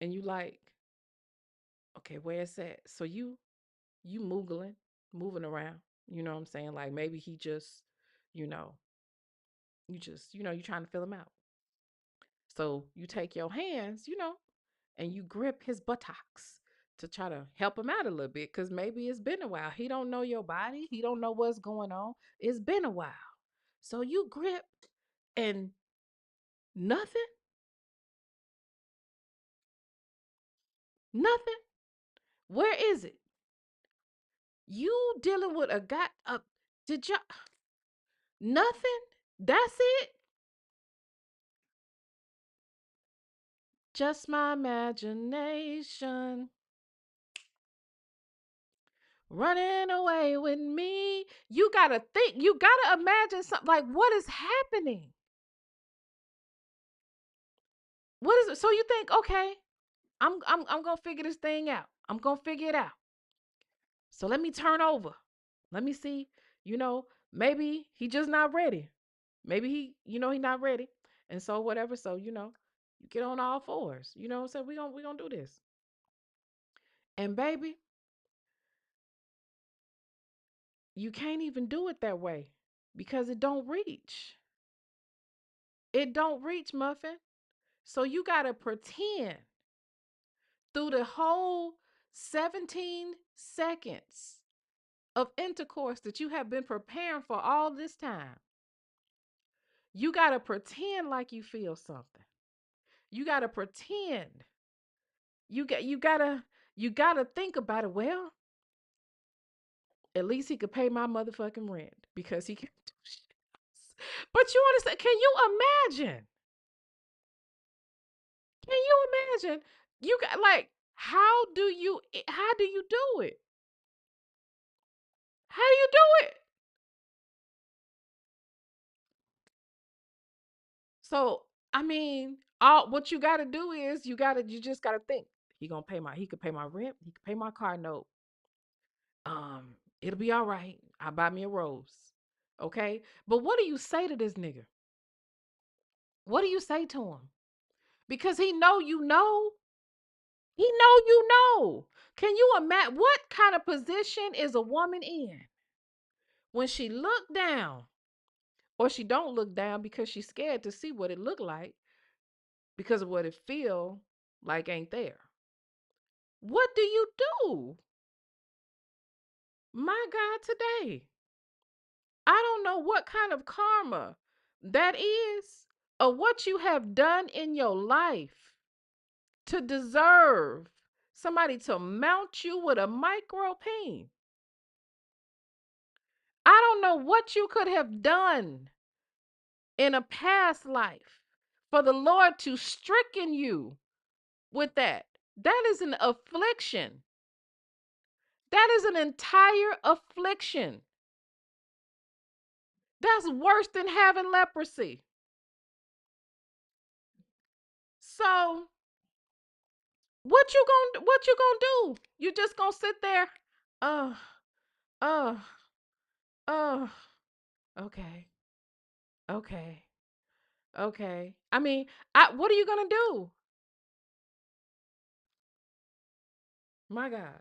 And you like, okay, where it's at? So you moving around. You know what I'm saying? Like maybe he just, you know, you're trying to fill him out. So you take your hands, and you grip his buttocks to try to help him out a little bit because maybe it's been a while. He don't know your body. He don't know what's going on. It's been a while. So you grip and nothing, nothing. Where is it? You dealing with a guy up. Did you nothing? That's it? Just my imagination running away with me. You gotta think, you gotta imagine something like what is happening? What is it? So you think, okay, I'm gonna figure this thing out. I'm gonna figure it out. So let me turn over. Let me see. Maybe he just not ready. Maybe he not ready. And so whatever. So, you get on all fours. So we gonna do this. And baby, you can't even do it that way because it don't reach. It don't reach, Muffin. So you gotta pretend through the whole 17 seconds of intercourse that you have been preparing for all this time. You got to pretend like you feel something. You got to pretend. You got to think about it. Well, at least he could pay my motherfucking rent because he can do shit. But you understand, can you imagine? Can you imagine? You got like how do you do it? How do you do it? So, I mean, all what you got to do is you just got to think. He could pay my rent, he could pay my car note. It'll be all right. I'll buy me a rose. Okay? But what do you say to this nigga? What do you say to him? Because he know you know. He know you know. Can you imagine what kind of position is a woman in when she look down or she don't look down because she's scared to see what it look like because of what it feel like ain't there? What do you do? My God, today. I don't know what kind of karma that is or what you have done in your life to deserve somebody to mount you with a micro peen. I don't know what you could have done in a past life for the Lord to stricken you with that. That is an affliction. That is an entire affliction. That's worse than having leprosy. So what you gonna do? You just gonna sit there? Oh, oh, oh, okay, okay, okay. I mean, what are you gonna do? My God.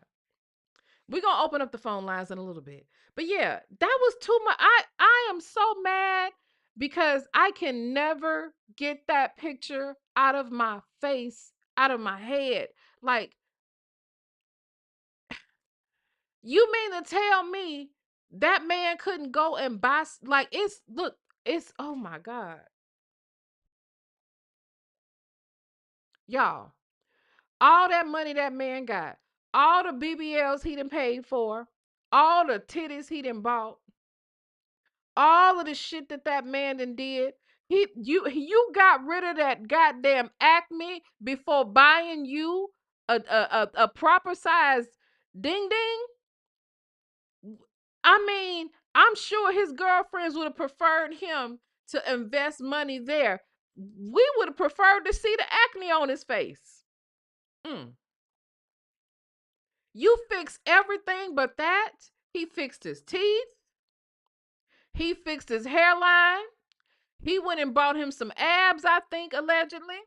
We're gonna open up the phone lines in a little bit. But yeah, that was too much. I am so mad because I can never get that picture out of my face, out of my head. Like, you mean to tell me that man couldn't go and buy like it's look, it's oh my God. Y'all, all that money that man got, all the BBLs he done paid for, all the titties he done bought, all of the shit that man done did. You got rid of that goddamn acne before buying you a proper size ding ding. I mean, I'm sure his girlfriends would have preferred him to invest money there. We would have preferred to see the acne on his face. Mm. You fixed everything but that. He fixed his teeth. He fixed his hairline. He went and bought him some abs, I think, allegedly.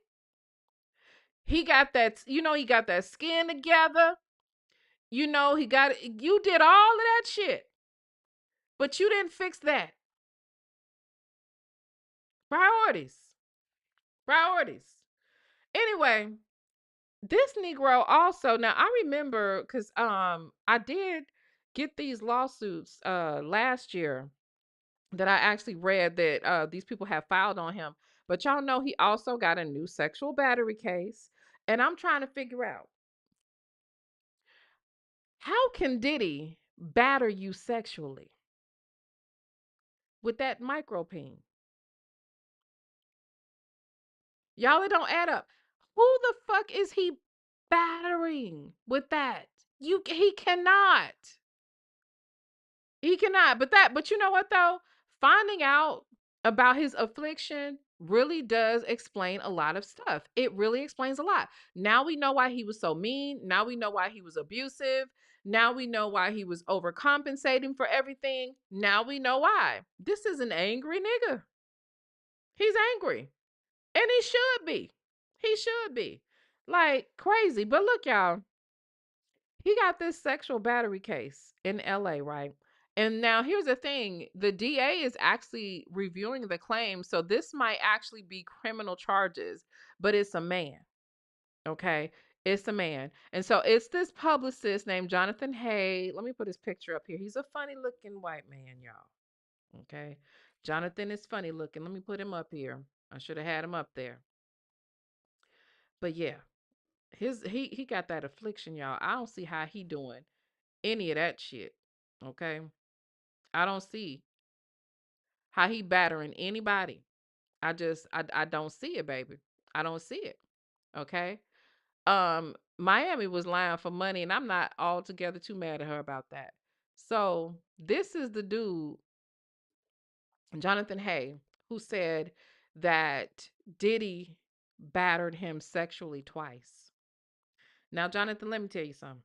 He got that, he got that skin together. You did all of that shit, but you didn't fix that. Priorities. Priorities. Anyway, this Negro also, now I remember because I did get these lawsuits last year that I actually read that these people have filed on him. But y'all know he also got a new sexual battery case. And I'm trying to figure out, how can Diddy batter you sexually with that micropene? Y'all, it don't add up. Who the fuck is he battering with that? He cannot. He cannot. But you know what though? Finding out about his affliction really does explain a lot of stuff. It really explains a lot. Now we know why he was so mean. Now we know why he was abusive. Now we know why he was overcompensating for everything. Now we know why. This is an angry nigga. He's angry. And he should be. He should be. Like crazy. But look, y'all, he got this sexual battery case in LA, right? And now here's the thing, the DA is actually reviewing the claim. So this might actually be criminal charges, but it's a man. Okay. It's a man. And so it's this publicist named Jonathan Hay. Let me put his picture up here. He's a funny looking white man, y'all. Okay. Jonathan is funny looking. Let me put him up here. I should have had him up there. But yeah, he got that affliction, y'all. I don't see how he doing any of that shit. Okay. I don't see how he battering anybody. I don't see it, baby. I don't see it. Okay. Miami was lying for money, and I'm not altogether too mad at her about that. So this is the dude, Jonathan Hay, who said that Diddy battered him sexually twice. Now, Jonathan, let me tell you something.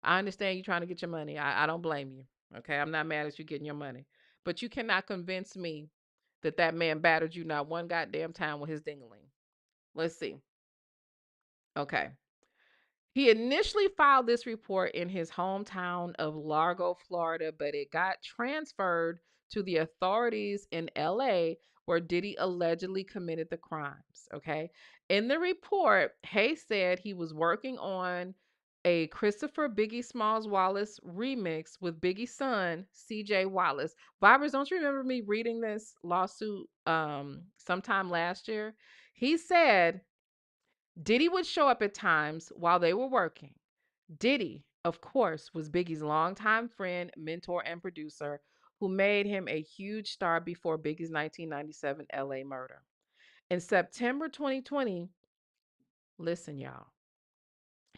I understand you trying to get your money. I don't blame you. Okay. I'm not mad at you getting your money. But you cannot convince me that that man battered you not one goddamn time with his dingling. Let's see. Okay. He initially filed this report in his hometown of Largo, Florida, but it got transferred to the authorities in LA where Diddy allegedly committed the crimes. Okay. In the report, Hayes said he was working on a Christopher Biggie Smalls Wallace remix with Biggie's son, CJ Wallace. Vibers, don't you remember me reading this lawsuit sometime last year? He said Diddy would show up at times while they were working. Diddy, of course, was Biggie's longtime friend, mentor, and producer who made him a huge star before Biggie's 1997 LA murder. In September 2020, listen, y'all,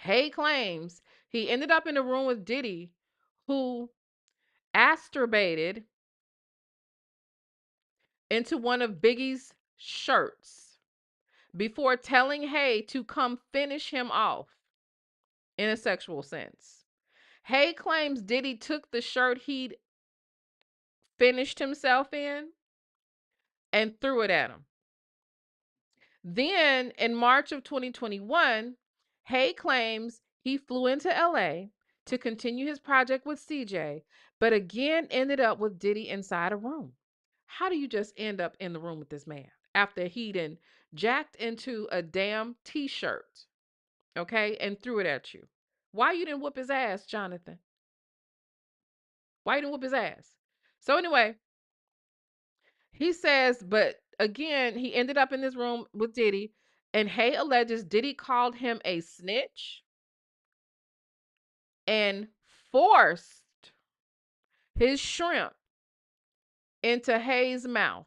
Hay claims he ended up in a room with Diddy, who masturbated into one of Biggie's shirts before telling Hay to come finish him off in a sexual sense. Hay claims Diddy took the shirt he'd finished himself in and threw it at him. Then in March of 2021, Hay claims he flew into LA to continue his project with CJ, but again ended up with Diddy inside a room. How do you just end up in the room with this man after he'd jacked into a damn t-shirt, okay, and threw it at you? Why you didn't whoop his ass, Jonathan? Why you didn't whoop his ass? So anyway, he says, but again, he ended up in this room with Diddy, and Hay alleges Diddy called him a snitch and forced his shrimp into Hay's mouth.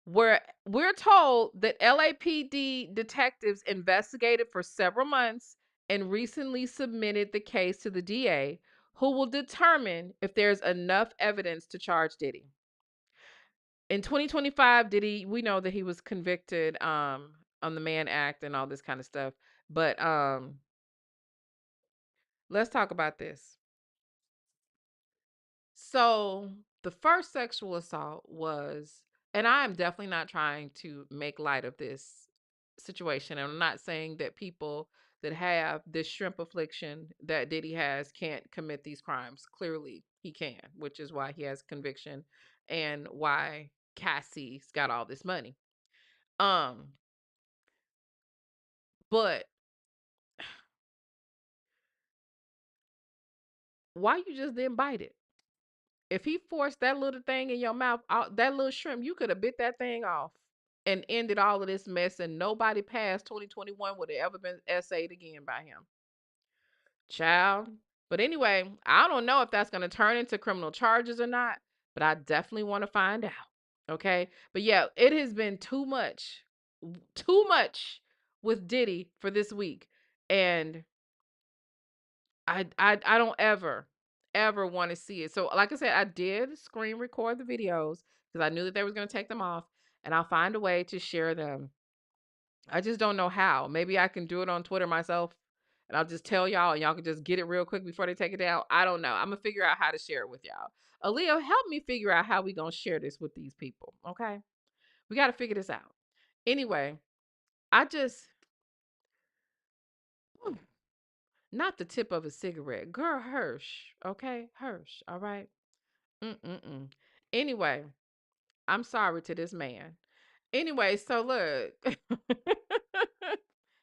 Where we're told that LAPD detectives investigated for several months and recently submitted the case to the DA, who will determine if there's enough evidence to charge Diddy. In 2025, Diddy, we know that he was convicted on the Mann Act and all this kind of stuff. But let's talk about this. So the first sexual assault was, and I am definitely not trying to make light of this situation. I'm not saying that people that have this shrimp affliction that Diddy has can't commit these crimes. Clearly, he can, which is why he has conviction and why Cassie's got all this money. Um, but why you just didn't bite it? If he forced that little thing in your mouth, that little shrimp, you could have bit that thing off and ended all of this mess, and nobody past 2021 would have ever been essayed again by him. Child. But anyway, I don't know if that's going to turn into criminal charges or not, but I definitely want to find out. Okay. But yeah, it has been too much with Diddy for this week. And I don't ever want to see it. So like I said, I did screen record the videos because I knew that they was going to take them off, and I'll find a way to share them. I just don't know how. Maybe I can do it on Twitter myself, and I'll just tell y'all and y'all can just get it real quick before they take it down. I don't know. I'm going to figure out how to share it with y'all. Aaliyah, help me figure out how we going to share this with these people. Okay. We got to figure this out. Anyway, I just, not the tip of a cigarette. Girl, Hirsch. Okay. Hirsch. All right. Mm-mm-mm. Anyway, I'm sorry to this man. Anyway, so look.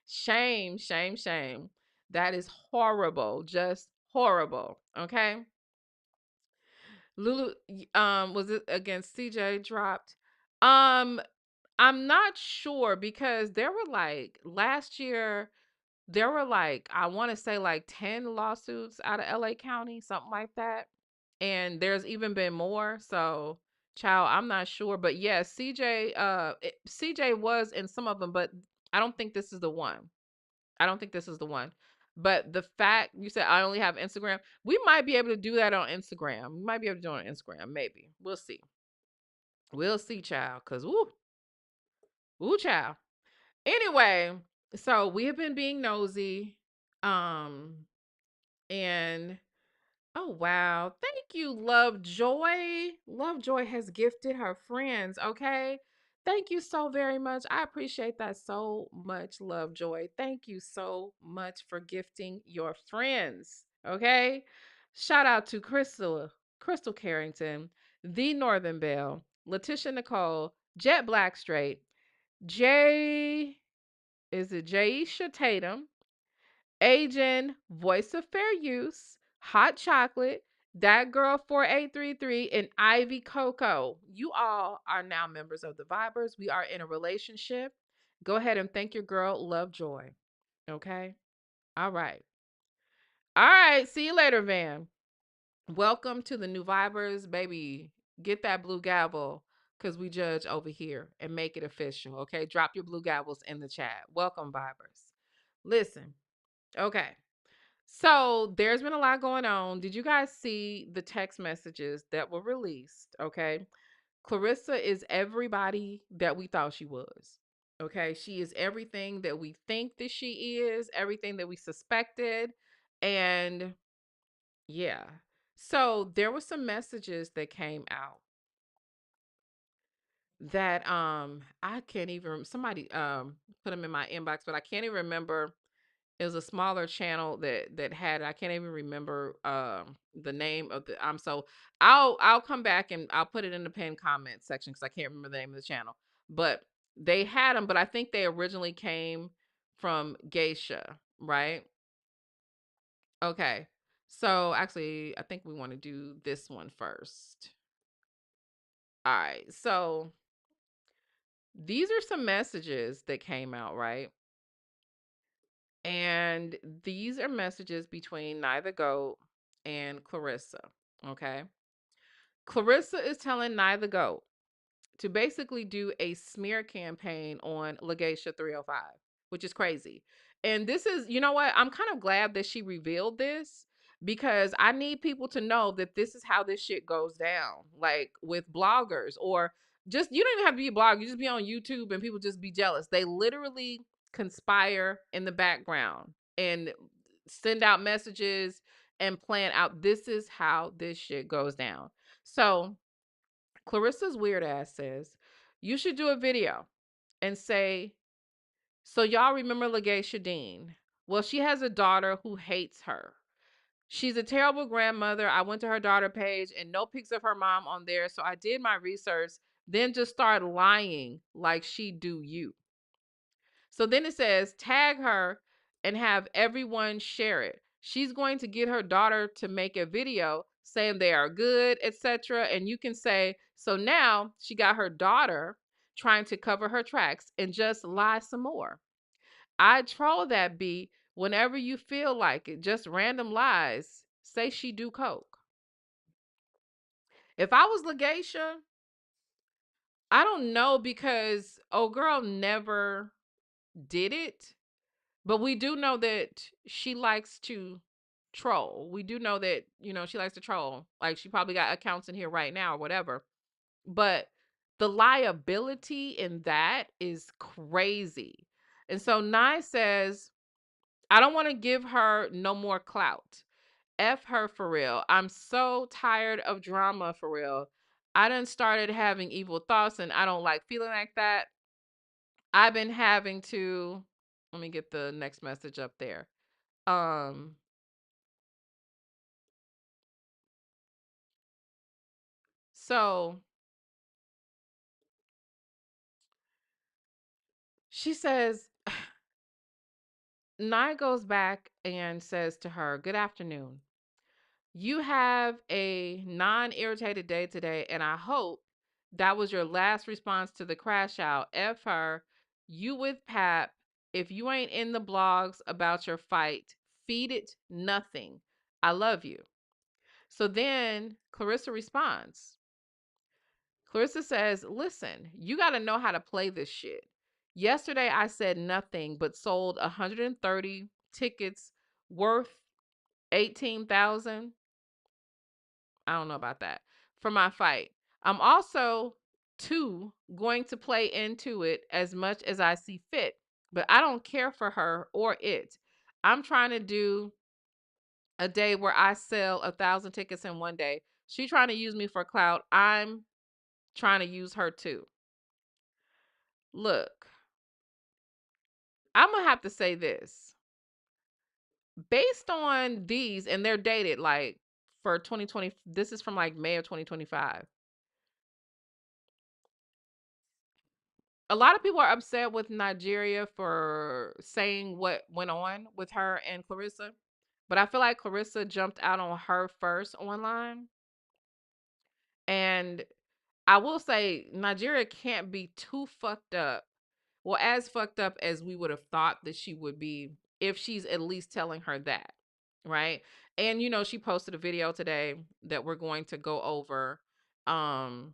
Shame, shame, shame. That is horrible. Just horrible. Okay. Lulu, was it against CJ dropped? Um, I'm not sure because there were like last year, there were like, I want to say like 10 lawsuits out of LA County, something like that. And there's even been more. So, child, I'm not sure. But yes, CJ was in some of them, but I don't think this is the one. I don't think this is the one. But the fact you said I only have Instagram, we might be able to do that on Instagram. We might be able to do it on Instagram, maybe. We'll see. We'll see, child. Cause ooh, child. Anyway, so we have been being nosy. Um, and oh wow. Thank you, Lovejoy. Lovejoy has gifted her friends, okay? Thank you so very much. I appreciate that so much, Lovejoy. Thank you so much for gifting your friends, okay? Shout out to Crystal Carrington, The Northern Belle, Letitia Nicole, Jet Blackstrait, Jay, is it Jaisha Tatum, Agent, Voice of Fair Use, Hot Chocolate, That Girl 4833, and Ivy Coco. You all are now members of the Vibers. We are in a relationship. Go ahead and thank your girl, Love Joy. Okay? All right. All right. See you later, Van. Welcome to the new Vibers, baby. Get that blue gavel because we judge over here and make it official. Okay? Drop your blue gavels in the chat. Welcome, Vibers. Listen. Okay. So there's been a lot going on. Did you guys see the text messages that were released? Okay. Claressa is everybody that we thought she was. Okay. She is everything that we think that she is, everything that we suspected. And yeah. So there were some messages that came out that I can't even somebody put them in my inbox, but I can't even remember. It was a smaller channel that had it. I can't even remember the name of the so I'll come back and I'll put it in the pinned comment section because I can't remember the name of the channel. But they had them, but I think they originally came from Geisha, right? Okay. So actually I think we want to do this one first. All right. So these are some messages that came out, right? And these are messages between Neither Goat and Claressa. Okay. Claressa is telling Neither Goat to basically do a smear campaign on Legacia 305, which is crazy. And this is, you know what? I'm kind of glad that she revealed this because I need people to know that this is how this shit goes down. Like with bloggers or just, you don't even have to be a blogger. You just be on YouTube and people just be jealous. They literally conspire in the background and send out messages and plan out this is how this shit goes down. So Claressa's weird ass says, you should do a video and say, so y'all remember Legacia Dean? Well, she has a daughter who hates her. She's a terrible grandmother. I went to her daughter page and no pics of her mom on there. So I did my research, then just started lying like she do you. So then it says, tag her and have everyone share it. She's going to get her daughter to make a video saying they are good, etc. And you can say, so now she got her daughter trying to cover her tracks and just lie some more. I troll that B whenever you feel like it, just random lies. Say she do coke. If I was Legacia, I don't know because oh girl never did it. But we do know that she likes to troll. We do know that, she likes to troll. Like she probably got accounts in here right now or whatever. But the liability in that is crazy. And so Nye says, I don't want to give her no more clout. F her for real. I'm so tired of drama for real. I done started having evil thoughts and I don't like feeling like that. I've been having to, let me get the next message up there. Um, so she says, Nia goes back and says to her, good afternoon. You have a non irritated day today, and I hope that was your last response to the crash out. F her, you with Pap. If you ain't in the blogs about your fight, feed it nothing. I love you. So then Claressa responds. Claressa says, listen, you got to know how to play this shit. Yesterday, I said nothing but sold 130 tickets worth 18,000. I don't know about that for my fight. I'm also going to play into it as much as I see fit, but I don't care for her or it. I'm trying to do a day where I sell 1,000 tickets in one day. She trying to use me for clout. I'm trying to use her too. Look, I'm gonna have to say this. Based on these, and they're dated like for 2020, this is from like May of 2025. a lot of people are upset with Nigeria for saying what went on with her and Clarissa. But I feel like Clarissa jumped out on her first online. And I will say Nigeria can't be too fucked up. Well, as fucked up as we would have thought that she would be if she's at least telling her that. Right. And she posted a video today that we're going to go over. Um,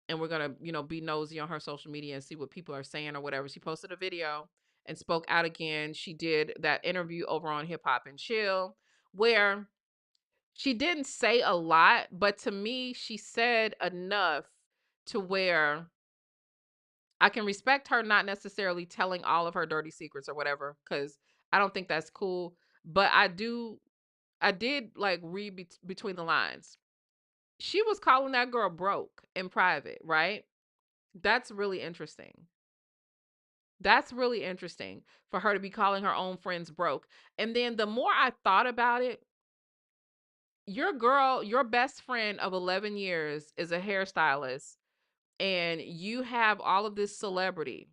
and we're gonna, be nosy on her social media and see what people are saying or whatever. She posted a video and spoke out again. She did that interview over on Hip Hop and Chill, where she didn't say a lot, but to me, she said enough to where I can respect her not necessarily telling all of her dirty secrets or whatever, because I don't think that's cool. But I did like read between the lines. She was calling that girl broke in private, right? That's really interesting. That's really interesting for her to be calling her own friends broke. And then the more I thought about it, your best friend of 11 years is a hairstylist, and you have all of this celebrity.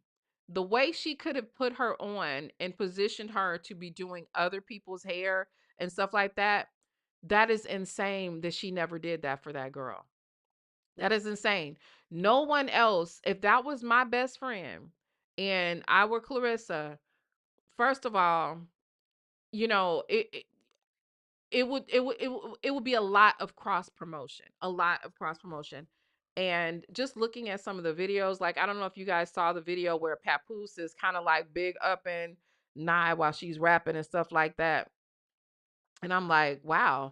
The way she could have put her on and positioned her to be doing other people's hair and stuff like that, that is insane that she never did that for that girl. That is insane. No one else, if that was my best friend and I were Clarissa, first of all, you know, it would be a lot of cross promotion, a lot of cross promotion. And just looking at some of the videos, like I don't know if you guys saw the video where Papoose is kind of like big up and Nye while she's rapping and stuff like that. And I'm like, wow,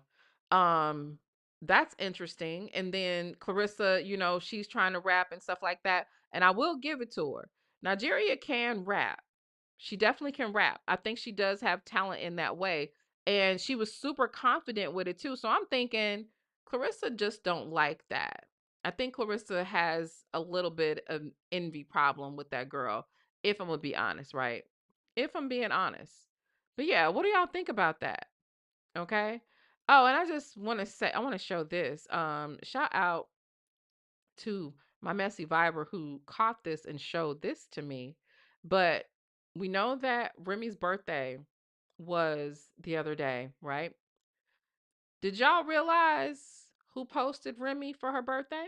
um, that's interesting. And then Clarissa, she's trying to rap and stuff like that. And I will give it to her. Nigeria can rap. She definitely can rap. I think she does have talent in that way. And she was super confident with it too. So I'm thinking Clarissa just don't like that. I think Clarissa has a little bit of envy problem with that girl, if I'm gonna be honest, right? If I'm being honest. But yeah, what do y'all think about that? Okay. Oh, and I just want to say, I want to show this. Shout out to my messy viber who caught this and showed this to me. But we know that Remy's birthday was the other day, right? Did y'all realize who posted Remy for her birthday?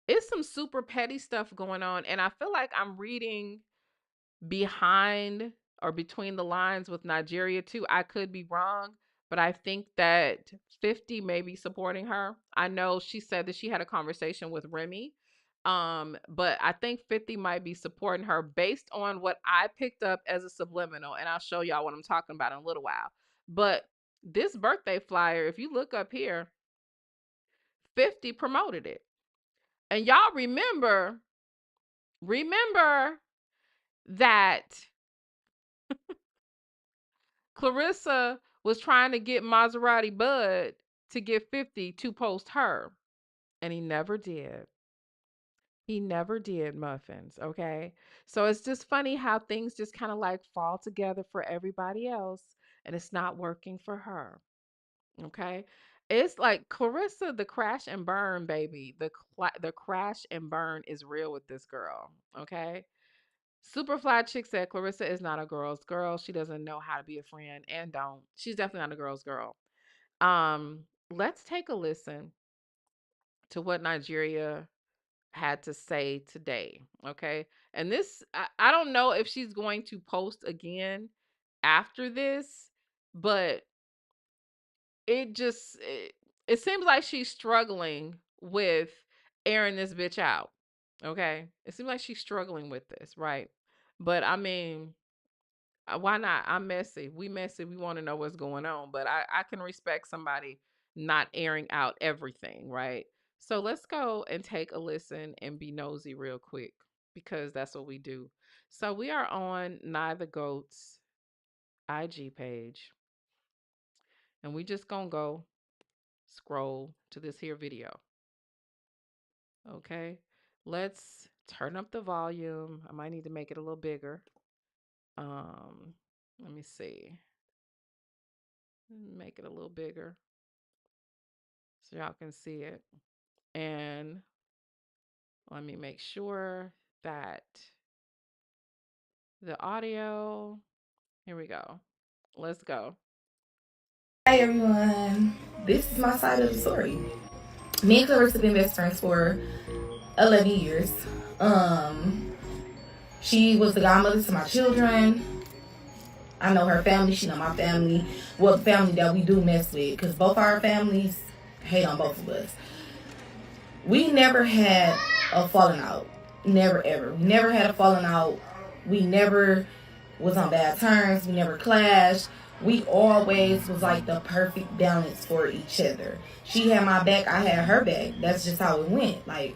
It's some super petty stuff going on, and I feel like I'm reading behind or between the lines with Nigeria too. I could be wrong, but I think that 50 may be supporting her. I know she said that she had a conversation with Remy. But I think 50 might be supporting her based on what I picked up as a subliminal, and I'll show y'all what I'm talking about in a little while. But this birthday flyer, if you look up here, 50 promoted it. And y'all remember that Clarissa was trying to get Maserati Bud to get 50 to post her, and he never did. He never did, Muffins, okay? So it's just funny how things just kind of like fall together for everybody else, and it's not working for her, okay? It's like Clarissa, the crash and burn, baby. The crash and burn is real with this girl, okay? Superfly Chick said Clarissa is not a girl's girl. She doesn't know how to be a friend and don't. She's definitely not a girl's girl. Let's take a listen to what Nigeria had to say today. Okay. And this, I don't know if she's going to post again after this, but it seems like she's struggling with airing this bitch out. Okay. It seems like she's struggling with this, right? But I mean, why not? I'm messy. We messy. We want to know what's going on. But I can respect somebody not airing out everything, right? So let's go and take a listen and be nosy real quick because that's what we do. So we are on Neither Goats IG page, and we just gonna go scroll to this here video. Okay. Let's turn up the volume. I might need to make it a little bigger. Um, Let me see. Make it a little bigger so y'all can see it. And Let me make sure that the audio. Here we go. Let's go. Hi everyone, this is my side of the story. Me and Clarissa have been best friends for 11 years. She was the godmother to my children. I know her family, she know my family. Well, the family that we do mess with, because both our families hate on both of us. We never had a falling out. Never ever. We never had a falling out. We never was on bad terms. We never clashed. We always was like the perfect balance for each other. She had my back, I had her back. That's just how it went. Like,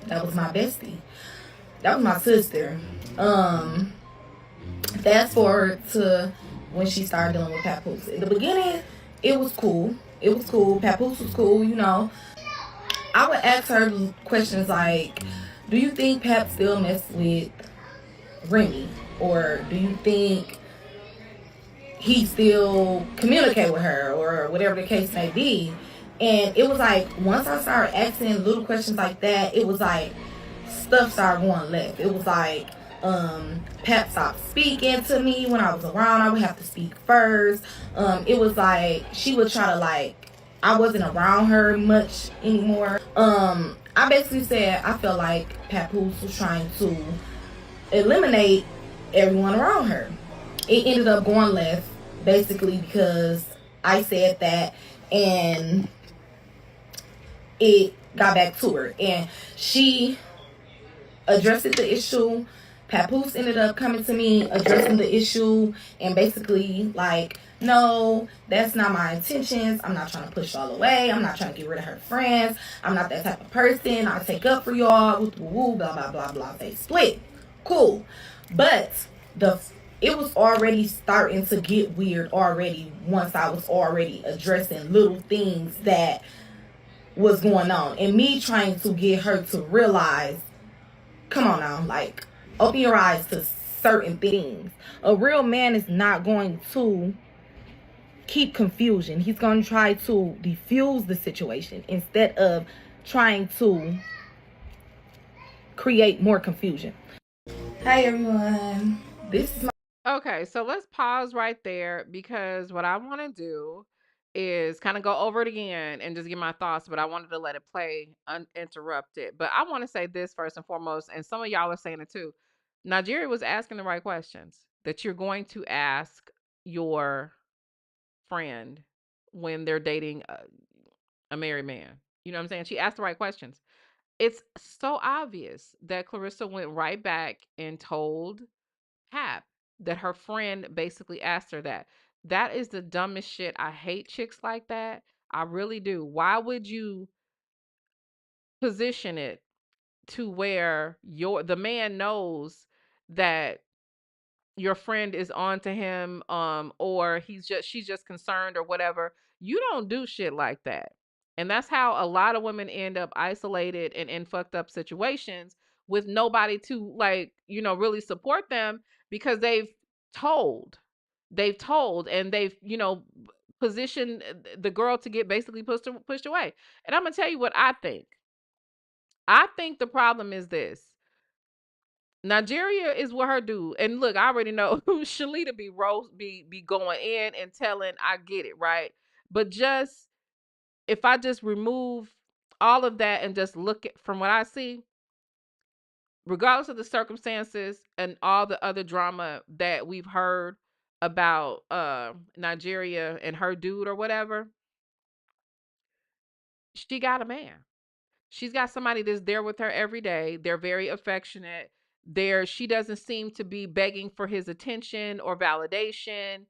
that was my bestie. That was my sister. Fast forward to when she started dealing with Papoose. In the beginning, it was cool. It was cool. Papoose was cool, you know. I would ask her questions like, do you think Pap still mess with Remy? Or do you think he still communicate with her, or whatever the case may be? And it was like, once I started asking little questions like that, it was like stuff started going left. It was like, Pap stopped speaking to me when I was around. I would have to speak first. It was like she would try to, like, I wasn't around her much anymore. I basically said I felt like Papoose was trying to eliminate everyone around her. It ended up going left, basically because I said that, and it got back to her, and she addressed the issue. Papoose ended up coming to me, addressing the issue, and basically like, no, that's not my intentions. I'm not trying to push y'all away. I'm not trying to get rid of her friends. I'm not that type of person. I take up for y'all. Woo, woo, woo, blah blah blah blah. They split. Cool, but it was already starting to get weird already once I was already addressing little things that was going on, and me trying to get her to realize, come on now, like, open your eyes to certain things. A real man is not going to keep confusion. He's going to try to diffuse the situation instead of trying to create more confusion. Hi everyone, this is my Okay, so let's pause right there because what I want to do is kind of go over it again and just get my thoughts, but I wanted to let it play uninterrupted. But I want to say this first and foremost, and some of y'all are saying it too. Nigeria was asking the right questions that you're going to ask your friend when they're dating a married man. You know what I'm saying? She asked the right questions. It's so obvious that Clarissa went right back and told Hap that her friend basically asked her that. That is the dumbest shit. I hate chicks like that. I really do. Why would you position it to where the man knows that your friend is on to him, or she's just concerned or whatever? You don't do shit like that. And that's how a lot of women end up isolated and in fucked up situations with nobody to, like, really support them because told they've told and they've positioned the girl to get basically pushed away. And I'm gonna tell you what I think the problem is this. Nigeria is what her dude. And look, I already know Shalita be going in and telling, I get it, right? But just, if I just remove all of that and just look at from what I see, regardless of the circumstances and all the other drama that we've heard about Nigeria and her dude or whatever, she got a man. She's got somebody that's there with her every day. They're very affectionate. She doesn't seem to be begging for his attention or validation.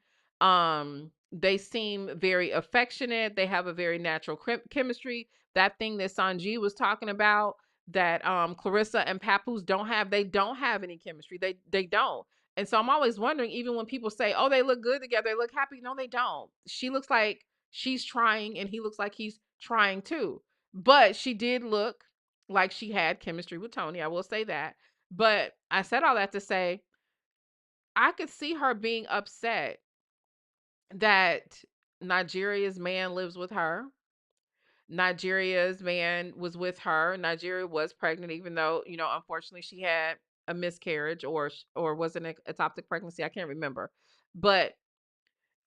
They seem very affectionate. They have a very natural chemistry. That thing that Sanji was talking about, that Clarissa and Papoose they don't have any chemistry. They don't. And so I'm always wondering, even when people say, "Oh, they look good together, they look happy." No, they don't. She looks like she's trying and he looks like he's trying too. But she did look like she had chemistry with Tony. I will say that. But I said all that to say I could see her being upset that Nigeria's man lives with her, Nigeria's man was with her. Nigeria was pregnant, even though, unfortunately she had a miscarriage, or was it an ectopic pregnancy? I can't remember. But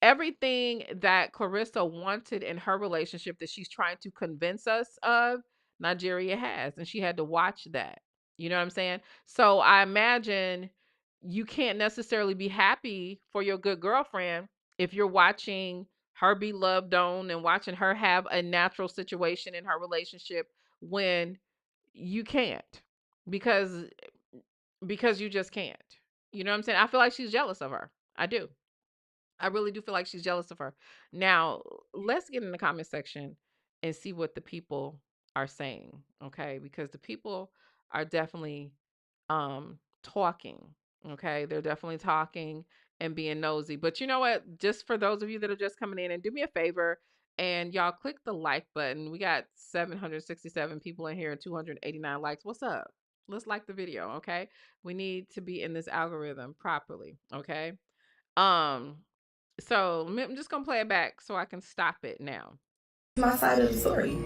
everything that Claressa wanted in her relationship that she's trying to convince us of, Nigeria has, and she had to watch that. You know what I'm saying? So I imagine you can't necessarily be happy for your good girlfriend if you're watching her be loved on and watching her have a natural situation in her relationship when you can't, because you just can't. You know what I'm saying? I feel like she's jealous of her. I do. I really do feel like she's jealous of her. Now, let's get in the comment section and see what the people are saying, okay? Because the people are definitely talking, okay? They're definitely talking and being nosy. But you know what? Just for those of you that are just coming in, and do me a favor and y'all click the like button. We got 767 people in here and 289 likes. What's up? Let's like the video, okay? We need to be in this algorithm properly, okay? Um so I'm just gonna play it back so I can stop it now. My side of the story.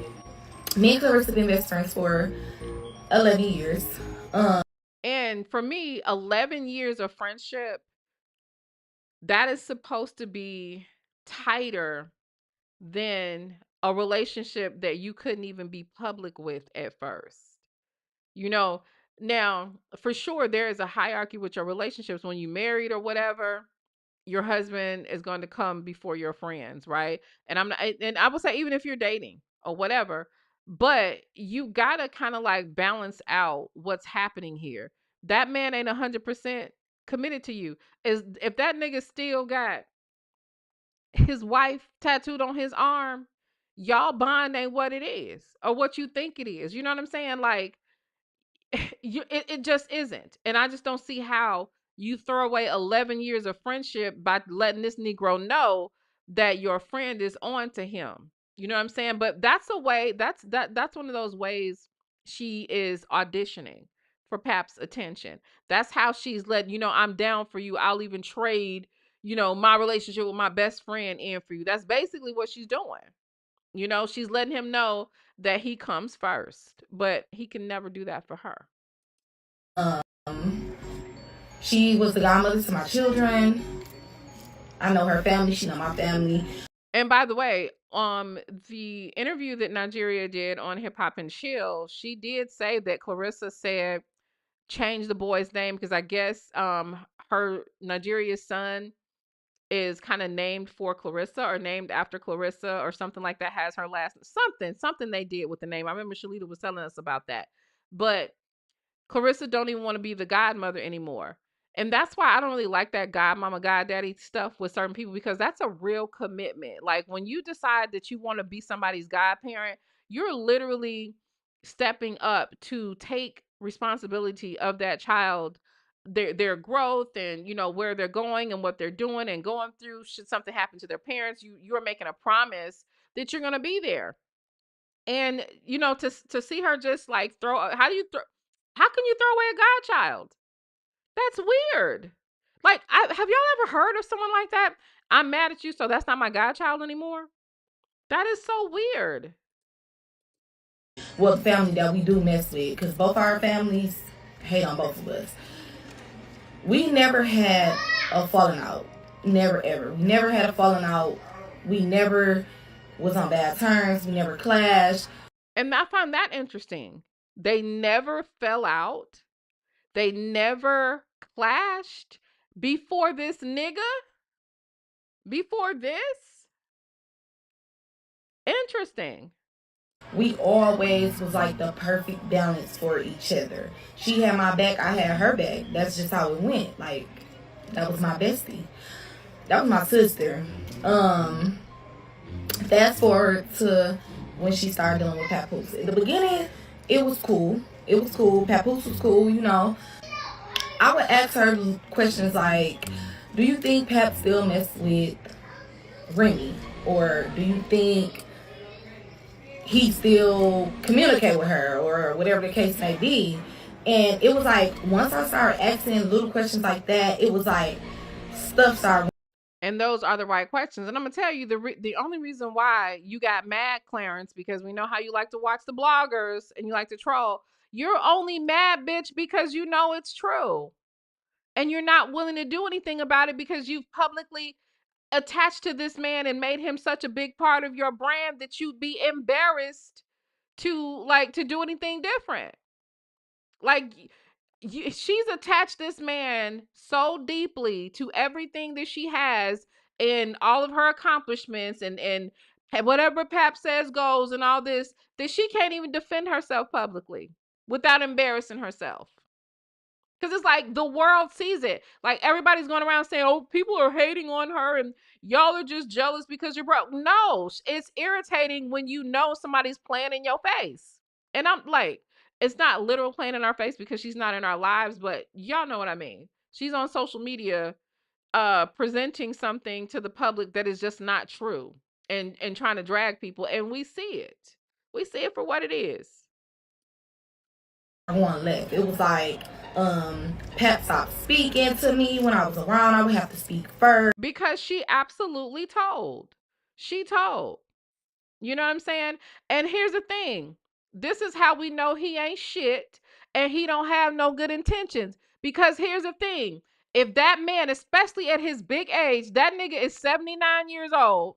Me and Claressa have been best friends for 11 years. And for me, 11 years of friendship, that is supposed to be tighter than a relationship that you couldn't even be public with at first. You know, now for sure there is a hierarchy with your relationships when you married or whatever. Your husband is going to come before your friends, right? And I would say even if you're dating or whatever, but you gotta kind of like balance out what's happening here. That man ain't 100% committed to you. Is if that nigga still got his wife tattooed on his arm, y'all bond ain't what it is or what you think it is. You know what I'm saying? Like it just isn't. And I just don't see how you throw away 11 years of friendship by letting this Negro know that your friend is on to him. You know what I'm saying? But that's a way, that's one of those ways she is auditioning for Pap's attention. That's how she's letting I'm down for you. I'll even trade, my relationship with my best friend in for you. That's basically what she's doing. She's letting him know that he comes first, but he can never do that for her. She was the godmother to my children. I know her family. She know my family. And by the way, the interview that Nigeria did on Hip Hop and Chill, she did say that Claressa said change the boy's name because I guess her Nigeria's son is kind of named for Claressa or named after Claressa or something like that, has her last something they did with the name. I remember Shalita was telling us about that. But Claressa don't even want to be the godmother anymore. And that's why I don't really like that godmama, goddaddy stuff with certain people, because that's a real commitment. Like when you decide that you want to be somebody's godparent, you're literally stepping up to take responsibility of that child, their growth, and where they're going and what they're doing and going through. Should something happen to their parents, you're making a promise that you're going to be there. And to see her just like how can you throw away a godchild? That's weird. Like, have y'all ever heard of someone like that? I'm mad at you, so that's not my godchild anymore. That is so weird. Well, the family that we do mess with, because both our families hate on both of us. We never had a falling out. Never, ever. We never had a falling out. We never was on bad terms. We never clashed. And I find that interesting. They never fell out. They never clashed before this nigga. Before this? Interesting. We always was like the perfect balance for each other. She had my back, I had her back. That's just how it went. Like, that was my bestie. That was my sister. Fast forward to when she started dealing with Papoose. In the beginning, it was cool. It was cool. Papoose was cool, I would ask her questions like, do you think Pap still mess with Remy? Or do you think he still communicate with her, or whatever the case may be? And it was like, once I started asking little questions like that, it was like stuff started And those are the right questions. And I'm gonna tell you the only reason why you got mad, Clarence, because we know how you like to watch the bloggers and you like to troll. You're only mad, bitch, because you know it's true. And you're not willing to do anything about it because you've publicly attached to this man and made him such a big part of your brand that you'd be embarrassed to do anything different. Like, she's attached this man so deeply to everything that she has and all of her accomplishments and whatever Pap says goes and all this, that she can't even defend herself publicly without embarrassing herself. Because it's like the world sees it. Like, everybody's going around saying, oh, people are hating on her and y'all are just jealous because you're broke. No, it's irritating when you know somebody's playing in your face. And I'm like, it's not literal playing in our face because she's not in our lives, but y'all know what I mean. She's on social media presenting something to the public that is just not true and trying to drag people, and we see it. We see it for what it is. One left. It was like Pep stopped speaking to me when I was around. I would have to speak first. Because she absolutely told. She told. You know what I'm saying? And here's the thing. This is how we know he ain't shit and he don't have no good intentions. Because here's the thing. If that man, especially at his big age, that nigga is 79 years old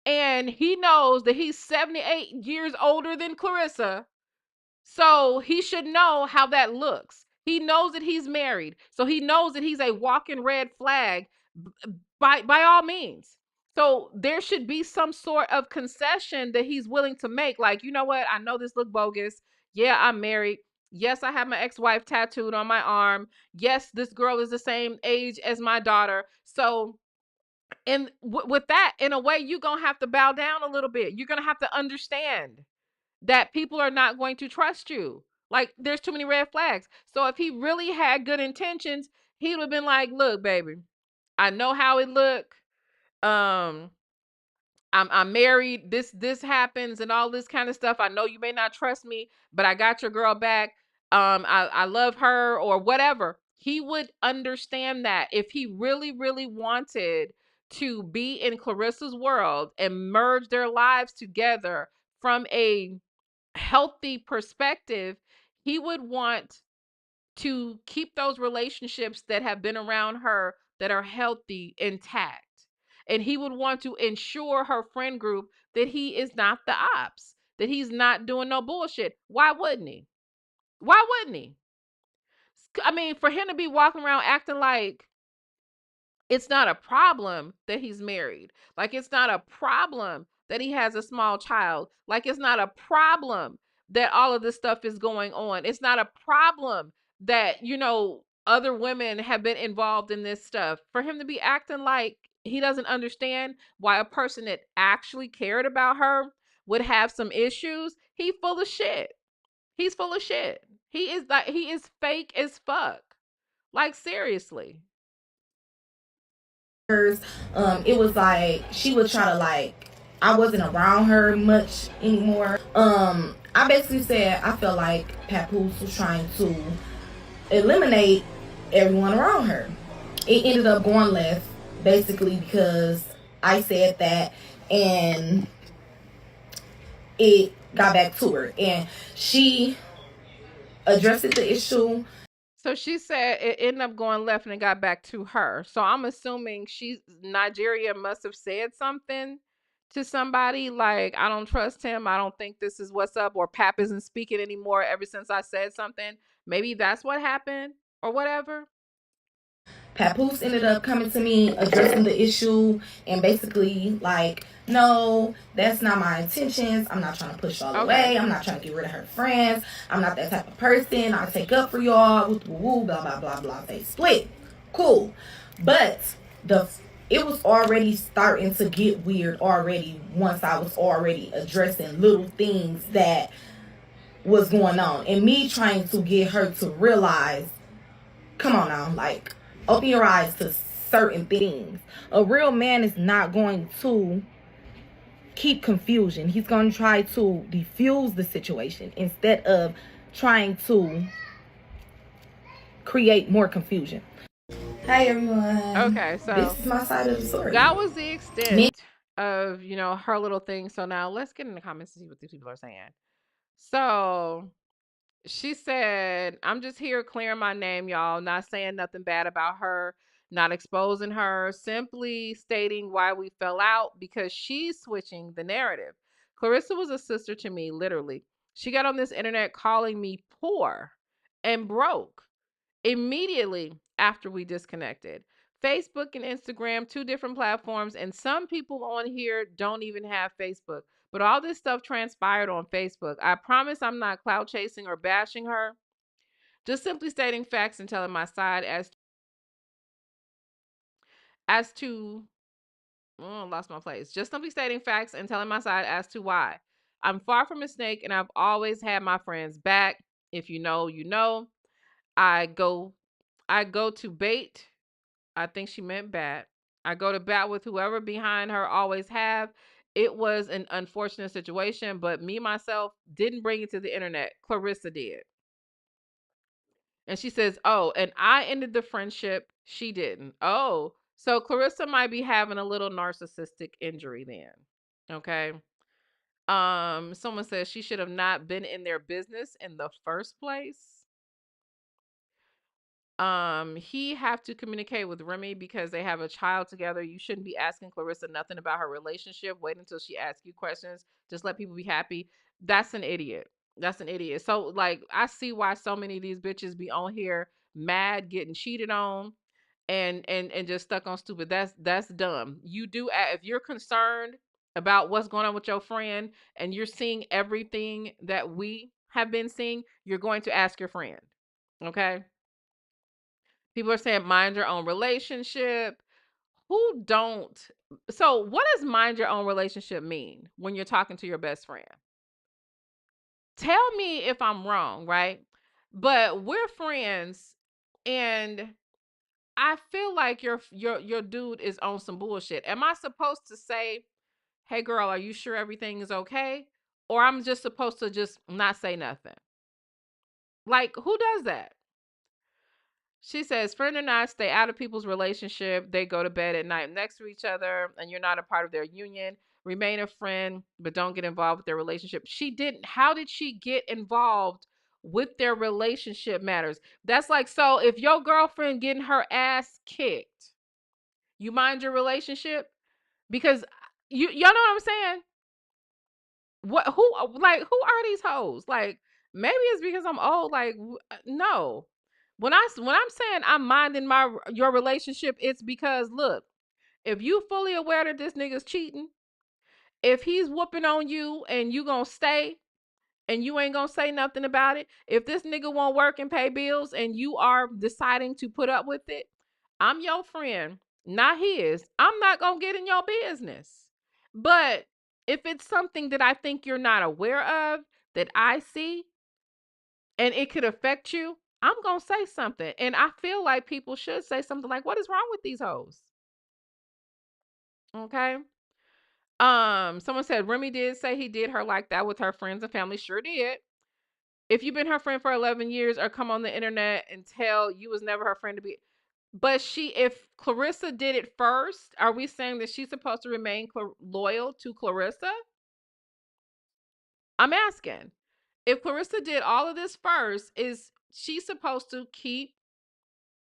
and he knows that he's 78 years older than Claressa, so he should know how that looks. He knows that he's married. So he knows that he's a walking red flag by all means. So there should be some sort of concession that he's willing to make. Like, you know what? I know this look bogus. Yeah, I'm married. Yes, I have my ex-wife tattooed on my arm. Yes, this girl is the same age as my daughter. So, and with that, in a way, you're going to have to bow down a little bit. You're going to have to understand that people are not going to trust you. Like, there's too many red flags. So if he really had good intentions, he would have been like, look, baby, I know how it look. Um, I'm married. This happens and all this kind of stuff. I know you may not trust me, but I got your girl back. I love her or whatever. He would understand that if he really, really wanted to be in Claressa's world and merge their lives together from a healthy perspective, he would want to keep those relationships that have been around her that are healthy intact. And he would want to ensure her friend group that he is not the ops, that he's not doing no bullshit. Why wouldn't he? Why wouldn't he? I mean, for him to be walking around acting like it's not a problem that he's married. Like, it's not a problem that he has a small child. Like, it's not a problem that all of this stuff is going on. It's not a problem that, other women have been involved in this stuff. For him to be acting like he doesn't understand why a person that actually cared about her would have some issues, he full of shit. He's full of shit. He is fake as fuck. Like, seriously. It was like she would try to, like, I wasn't around her much anymore. I basically said I felt like Papoose was trying to eliminate everyone around her. It ended up going left basically because I said that, and it got back to her and she addressed the issue. So she said it ended up going left and it got back to her. So I'm assuming Nigeria must have said something to somebody like, I don't trust him. I don't think this is what's up. Or Pap isn't speaking anymore ever since I said something. Maybe that's what happened or whatever. Papoose ended up coming to me, addressing the issue, and basically like, no, that's not my intentions. I'm not trying to push y'all away. I'm not trying to get rid of her friends. I'm not that type of person. I'll take up for y'all. Woo, woo, blah, blah, blah, blah. They split. Cool. But it was already starting to get weird already once I was already addressing little things that was going on. And me trying to get her to realize, come on now, like, open your eyes to certain things. A real man is not going to keep confusion. He's going to try to diffuse the situation instead of trying to create more confusion. Hi everyone. Okay, This so is my side of the story. that was the Me. extent of, her little thing. So now let's get in the comments to see what these people are saying. So she said, I'm just here clearing my name, y'all, not saying nothing bad about her, not exposing her, simply stating why we fell out because she's switching the narrative. Clarissa was a sister to me, literally. She got on this internet calling me poor and broke immediately after we disconnected. Facebook and Instagram, two different platforms, and some people on here don't even have Facebook. But all this stuff transpired on Facebook. I promise I'm not clout chasing or bashing her, just simply stating facts and telling my side as to lost my place. Just simply stating facts and telling my side as to why. I'm far from a snake and I've always had my friends back. If you know, you know. I go I go to bait. I think she meant bat. I go to bat with whoever behind her always have. It was an unfortunate situation, but me myself didn't bring it to the internet. Clarissa did. And she says, "Oh, and I ended the friendship. She didn't." Oh, so Clarissa might be having a little narcissistic injury then. Okay. Someone says she should have not been in their business in the first place. He have to communicate with Remy because they have a child together. You shouldn't be asking Clarissa nothing about her relationship. Wait until she asks you questions. Just let people be happy. That's an idiot. That's an idiot. So like I see why so many of these bitches be on here mad, getting cheated on, and just stuck on stupid. That's dumb. You do if you're concerned about what's going on with your friend and you're seeing everything that we have been seeing, you're going to ask your friend. Okay? People are saying mind your own relationship. Who don't? So, what does mind your own relationship mean when you're talking to your best friend? Tell me if I'm wrong, right? But we're friends and I feel like your dude is on some bullshit. Am I supposed to say, "Hey girl, are you sure everything is okay?" Or I'm just supposed to just not say nothing? Like, who does that? She says, friend or not, stay out of people's relationship. They go to bed at night next to each other, and you're not a part of their union. Remain a friend, but don't get involved with their relationship. She didn't. How did she get involved with their relationship matters? That's like, so if your girlfriend getting her ass kicked, you mind your relationship? Because y'all know what I'm saying? What who are these hoes? Like maybe it's because I'm old. Like no, when I'm saying I'm minding your relationship, it's because look, if you fully aware that this nigga's cheating, if he's whooping on you and you gonna stay and you ain't gonna say nothing about it, if this nigga won't work and pay bills and you are deciding to put up with it, I'm your friend, not his. I'm not gonna get in your business. But if it's something that I think you're not aware of, that I see, and it could affect you, I'm gonna say something. And I feel like people should say something like, what is wrong with these hoes? Okay. Someone said Remy did say he did her like that with her friends and family. Sure did. If you've been her friend for 11 years or come on the internet and tell you was never her friend to be, but if Clarissa did it first, are we saying that she's supposed to remain loyal to Clarissa? I'm asking. If Clarissa did all of this first, is she supposed to keep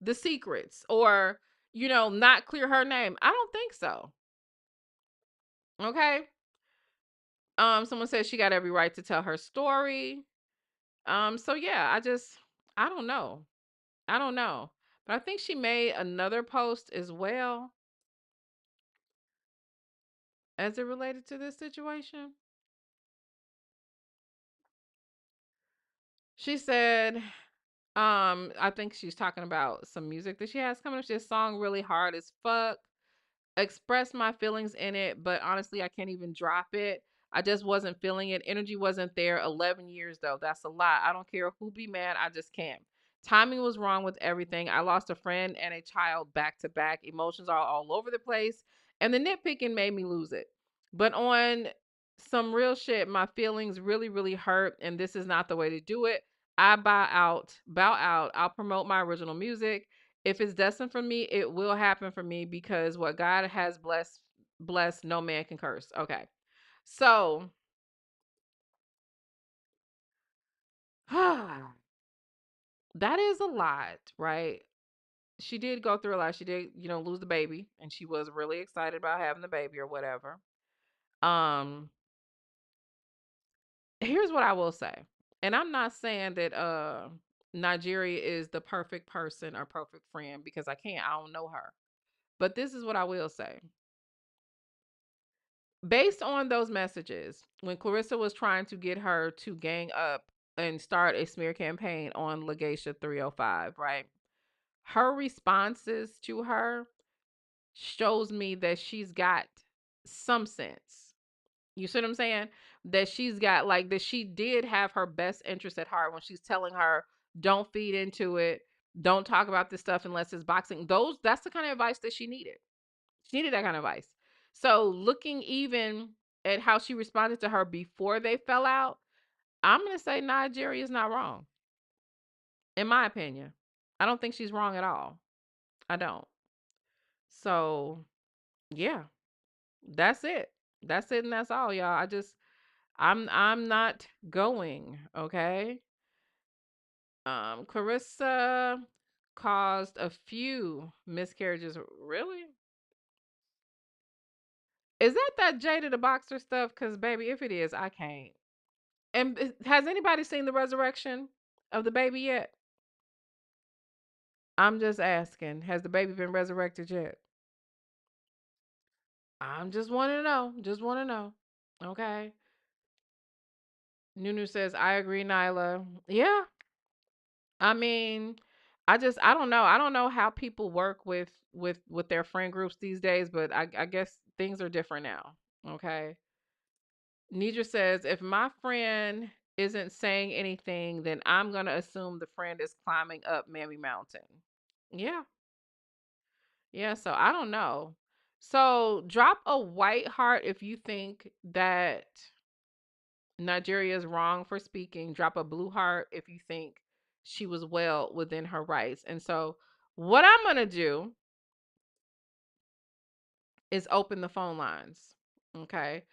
the secrets or, not clear her name? I don't think so. Okay. Someone says she got every right to tell her story. So yeah, I don't know. I don't know. But I think she made another post as well as it related to this situation. She said, I think she's talking about some music that she has coming up. This song really hard as fuck. Express my feelings in it, but honestly, I can't even drop it. I just wasn't feeling it. Energy wasn't there. 11 years though. That's a lot. I don't care who be mad. I just can't. Timing was wrong with everything. I lost a friend and a child back to back. Emotions are all over the place. And the nitpicking made me lose it. But on some real shit, my feelings really, really hurt. And this is not the way to do it. I bow out. I'll promote my original music. If it's destined for me, it will happen for me because what God has blessed, no man can curse. Okay. So that is a lot, right? She did go through a lot. She did, lose the baby, and she was really excited about having the baby or whatever. Um, Here's what I will say. And I'm not saying that Nigeria is the perfect person or perfect friend because I don't know her. But this is what I will say. Based on those messages, when Claressa was trying to get her to gang up and start a smear campaign on Legacia 305, right? Her responses to her shows me that she's got some sense. You see what I'm saying? That she's got like that she did have her best interest at heart when she's telling her, don't feed into it, don't talk about this stuff unless it's boxing. That's the kind of advice that she needed. She needed that kind of advice. So looking even at how she responded to her before they fell out, I'm gonna say Nigeria is not wrong. In my opinion. I don't think she's wrong at all. I don't. So yeah, that's it. That's it and that's all, y'all. I'm not going, okay? Clarissa caused a few miscarriages. Really? Is that Jada the boxer stuff? Cause baby, if it is, I can't. And has anybody seen the resurrection of the baby yet? I'm just asking. Has the baby been resurrected yet? I'm just want to know. Just want to know. Okay. Nunu says, I agree, Nyla. Yeah, I mean, I don't know. I don't know how people work with their friend groups these days, but I guess things are different now. Okay. Nidra says, if my friend isn't saying anything, then I'm gonna assume the friend is climbing up Mammy Mountain. Yeah. Yeah, so I don't know. So drop a white heart if you think that Nigeria is wrong for speaking. Drop a blue heart if you think she was well within her rights. And so, what I'm going to do is open the phone lines. Okay.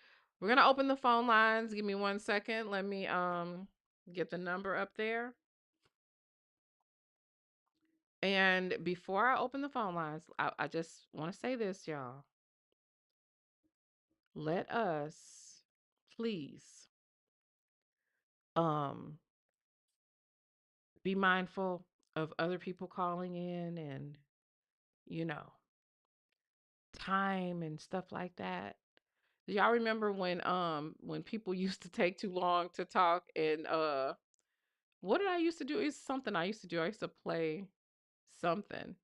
We're going to open the phone lines. Give me 1 second. Let me get the number up there. And before I open the phone lines, I just want to say this, y'all. Let us please um be mindful of other people calling in and you know time and stuff like that. Do y'all remember when people used to take too long to talk and what did I used to do? It's something I used to do. I used to play something.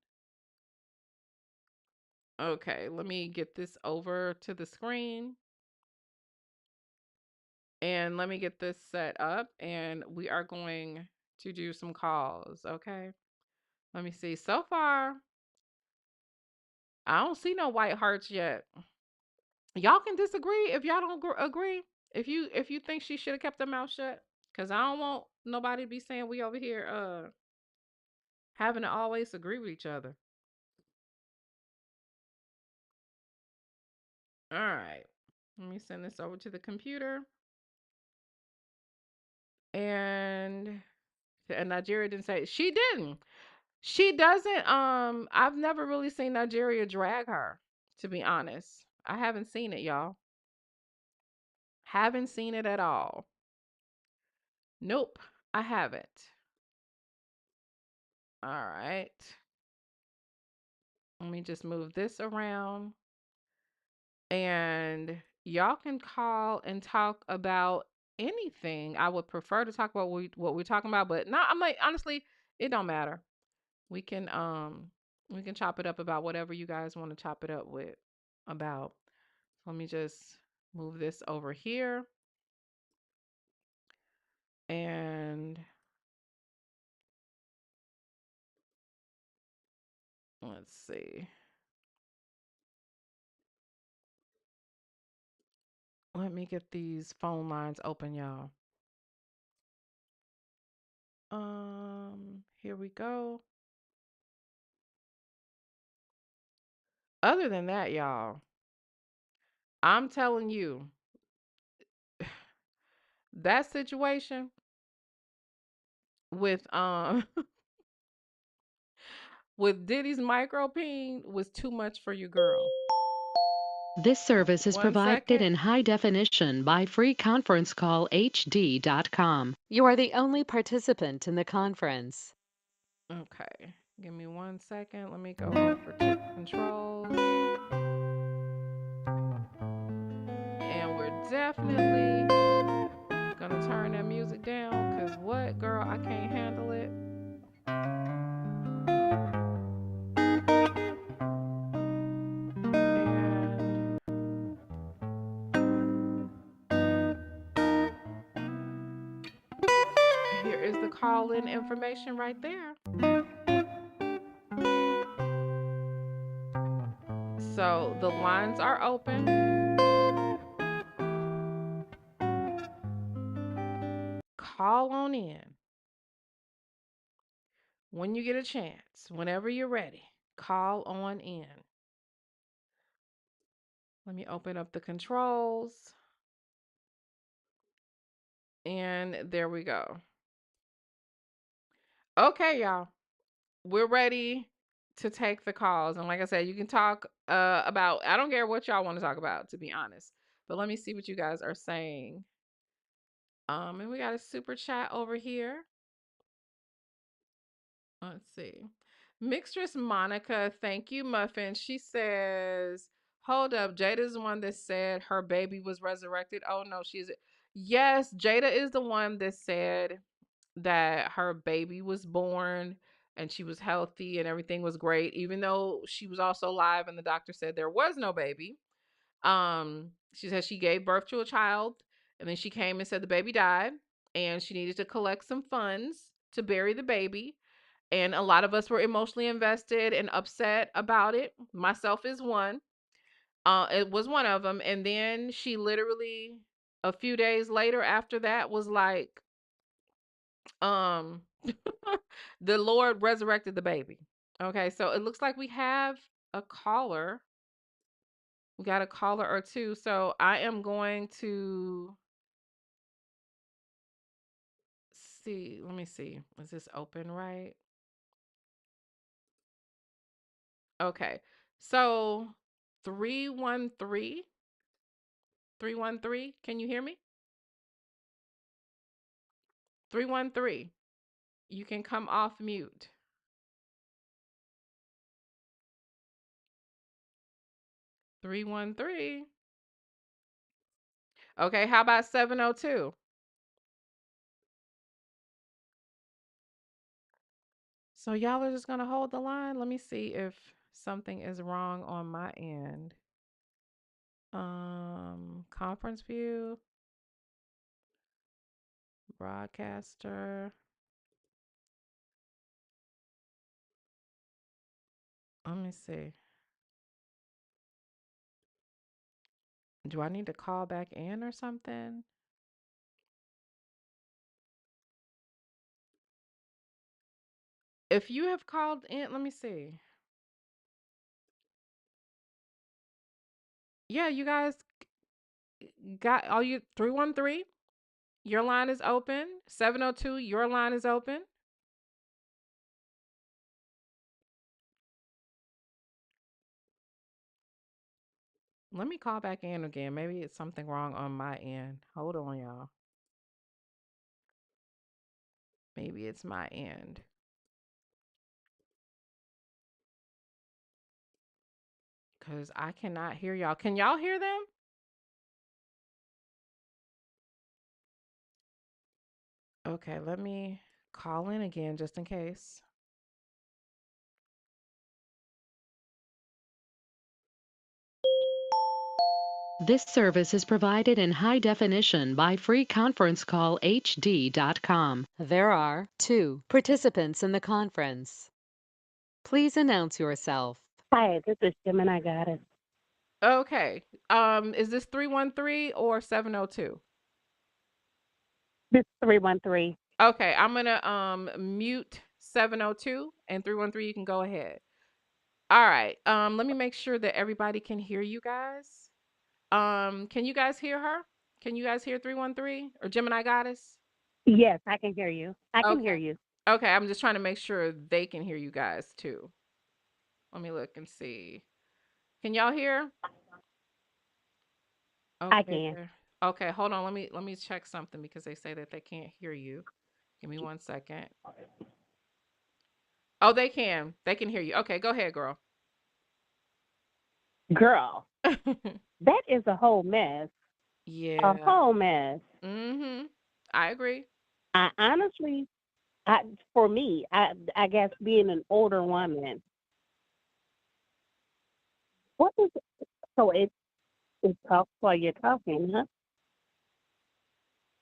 Okay, let me get this over to the screen and let me get this set up and we are going to do some calls, okay? Let me see. So far, I don't see no white hearts yet. Y'all can disagree if y'all don't agree. If you think she should have kept her mouth shut, cause I don't want nobody to be saying we over here having to always agree with each other. All right, let me send this over to the computer. And Nigeria didn't say she didn't. She doesn't. I've never really seen Nigeria drag her. To be honest, I haven't seen it, y'all. Haven't seen it at all. Nope, I haven't. All right. Let me just move this around and y'all can call and talk about anything. I would prefer to talk about what we're talking about, but not I'm like honestly, it don't matter. We can we can chop it up about whatever you guys want to chop it up with about. Let me just move this over here and let's see. Let me get these phone lines open, y'all. Here we go. Other than that, y'all, I'm telling you, that situation with with Diddy's micro peen was too much for you, girl. This service is One provided second. in high definition by freeconferencecallhd.com. You are the only participant in the conference. Okay. Give me 1 second. Let me go over to controls. And we're definitely gonna turn that music down. Cause what, girl? I can't handle it. And here is the call in information right there. So the lines are open. Call on in when you get a chance, whenever you're ready. Call on in. Let me open up the controls. And there we go. Okay, y'all. We're ready to take the calls. And like I said, you can talk about, I don't care what y'all want to talk about, to be honest. But let me see what you guys are saying. And we got a super chat over here. Let's see. Mixtress Monica, thank you, Muffin. She says, hold up, Jada's the one that said her baby was resurrected. Oh no, she's yes, Jada is the one that said that her baby was born and she was healthy and everything was great, even though she was also live and the doctor said there was no baby. She said she gave birth to a child and then she came and said the baby died and she needed to collect some funds to bury the baby. And a lot of us were emotionally invested and upset about it. Myself is one. It was one of them. And then she literally a few days later after that was like, um the Lord resurrected the baby. Okay, so it looks like we have a caller. We got a caller or two. So I am going to see. Let me see. Is this open right? Okay. So 313 313. Can you hear me? 313. You can come off mute. 313. Okay, how about 702? So y'all are just going to hold the line. Let me see if something is wrong on my end. Conference view, broadcaster. Let me see. Do I need to call back in or something? If you have called in, let me see. Yeah, you guys got all you 313. Your line is open. 702, your line is open. Let me call back in again. Maybe it's something wrong on my end. Hold on, y'all. Maybe it's my end. Because I cannot hear y'all. Can y'all hear them? Okay, let me call in again just in case. This service is provided in high definition by freeconferencecallhd.com. There are 2 participants in the conference. Please announce yourself. Hi, this is Gemini Goddess. Okay. Is this 313 or 702? This is 313. Okay, I'm gonna mute 702 and 313. You can go ahead. All right. Let me make sure that everybody can hear you guys. Can you guys hear her? Can you guys hear 313 or Gemini Goddess? Yes, I can hear you. I can hear Okay. you. Okay, I'm just trying to make sure they can hear you guys too. Let me look and see. Can y'all hear? I Okay, can. there. Okay, hold on. Let me check something because they say that they can't hear you. Give me 1 second. Oh, they can. They can hear you. Okay, go ahead, girl. Girl, that is a whole mess. A Yeah. whole mess. Mhm. I agree. I honestly, I for me, I guess being an older woman, what is so it's tough while you're talking, huh?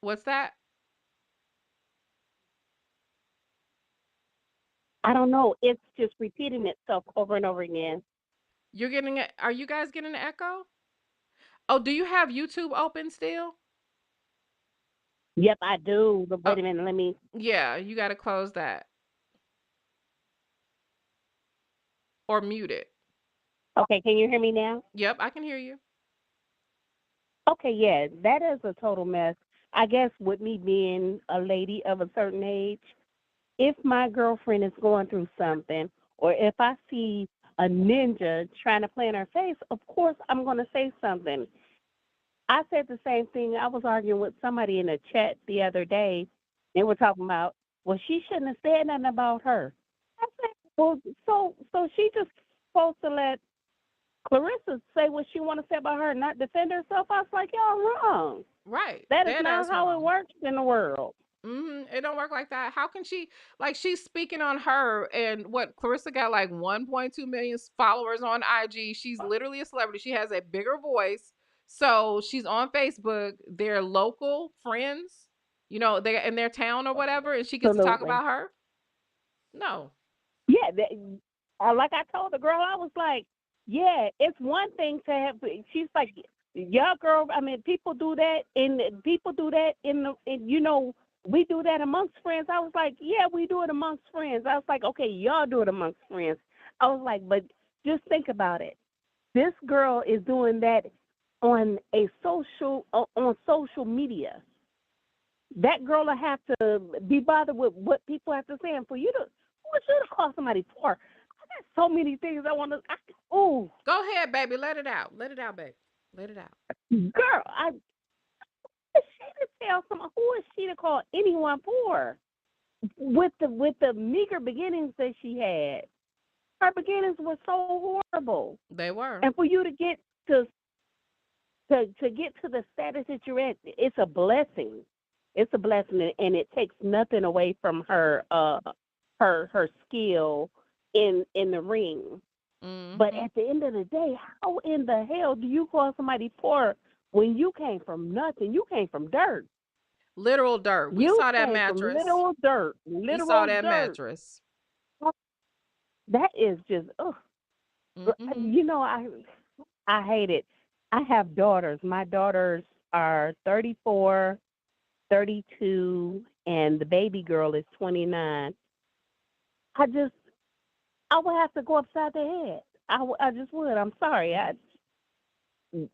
What's that? I don't know. It's just repeating itself over and over again. You're getting it. Are you guys getting an echo? Oh, do you have YouTube open still? Yep, I do. But Oh, wait a minute, let me. yeah, you got to close that or mute it. Okay, can you hear me now? Yep, I can hear you. Okay, yeah, that is a total mess. I guess with me being a lady of a certain age, if my girlfriend is going through something, or if I see a ninja trying to play in her face, of course I'm going to say something. I said the same thing. I was arguing with somebody in a chat the other day. They were talking about, well, she shouldn't have said nothing about her. I said, well, so she just supposed to let Clarissa say what she want to say about her, and not defend herself. I was like, y'all wrong. Right. That is Dead not ass how it wrong. works in the world. It don't work like that. How can she like she's speaking on her and what Clarissa got like 1.2 million followers on IG. She's literally a celebrity. She has a bigger voice. So she's on Facebook. They're local friends, they're in their town or whatever, and she gets to talk Absolutely. about her. No. Yeah, like I told the girl, I was like, yeah, it's one thing to have. She's like, yeah, girl. I mean, people do that, and people do that we do that amongst friends. I was like, yeah, we do it amongst friends. I was like, okay, y'all do it amongst friends. I was like, but just think about it. This girl is doing that on social media. That girl will have to be bothered with what people have to say, and for you to, who should have called somebody poor? I got so many things I want to. Oh, Go ahead, baby. Let it out. Let it out, baby. Let it out. girl, is she to tell someone, who is she to call anyone poor with the meager beginnings that she had? Her beginnings were so horrible, They were. and for you to get to get to the status that you're at, it's a blessing. It's a blessing, and it takes nothing away from her skill in the ring. But Mhm. at the end of the day, how in the hell do you call somebody poor when you came from nothing? You came from dirt. Literal dirt. We You saw that came from mattress. literal dirt. We saw Literal that dirt. mattress. That is just ugh. Mhm. I hate it. I have daughters. My daughters are 34, 32, and the baby girl is 29. I just, I would have to go upside the head. I just would. I'm sorry.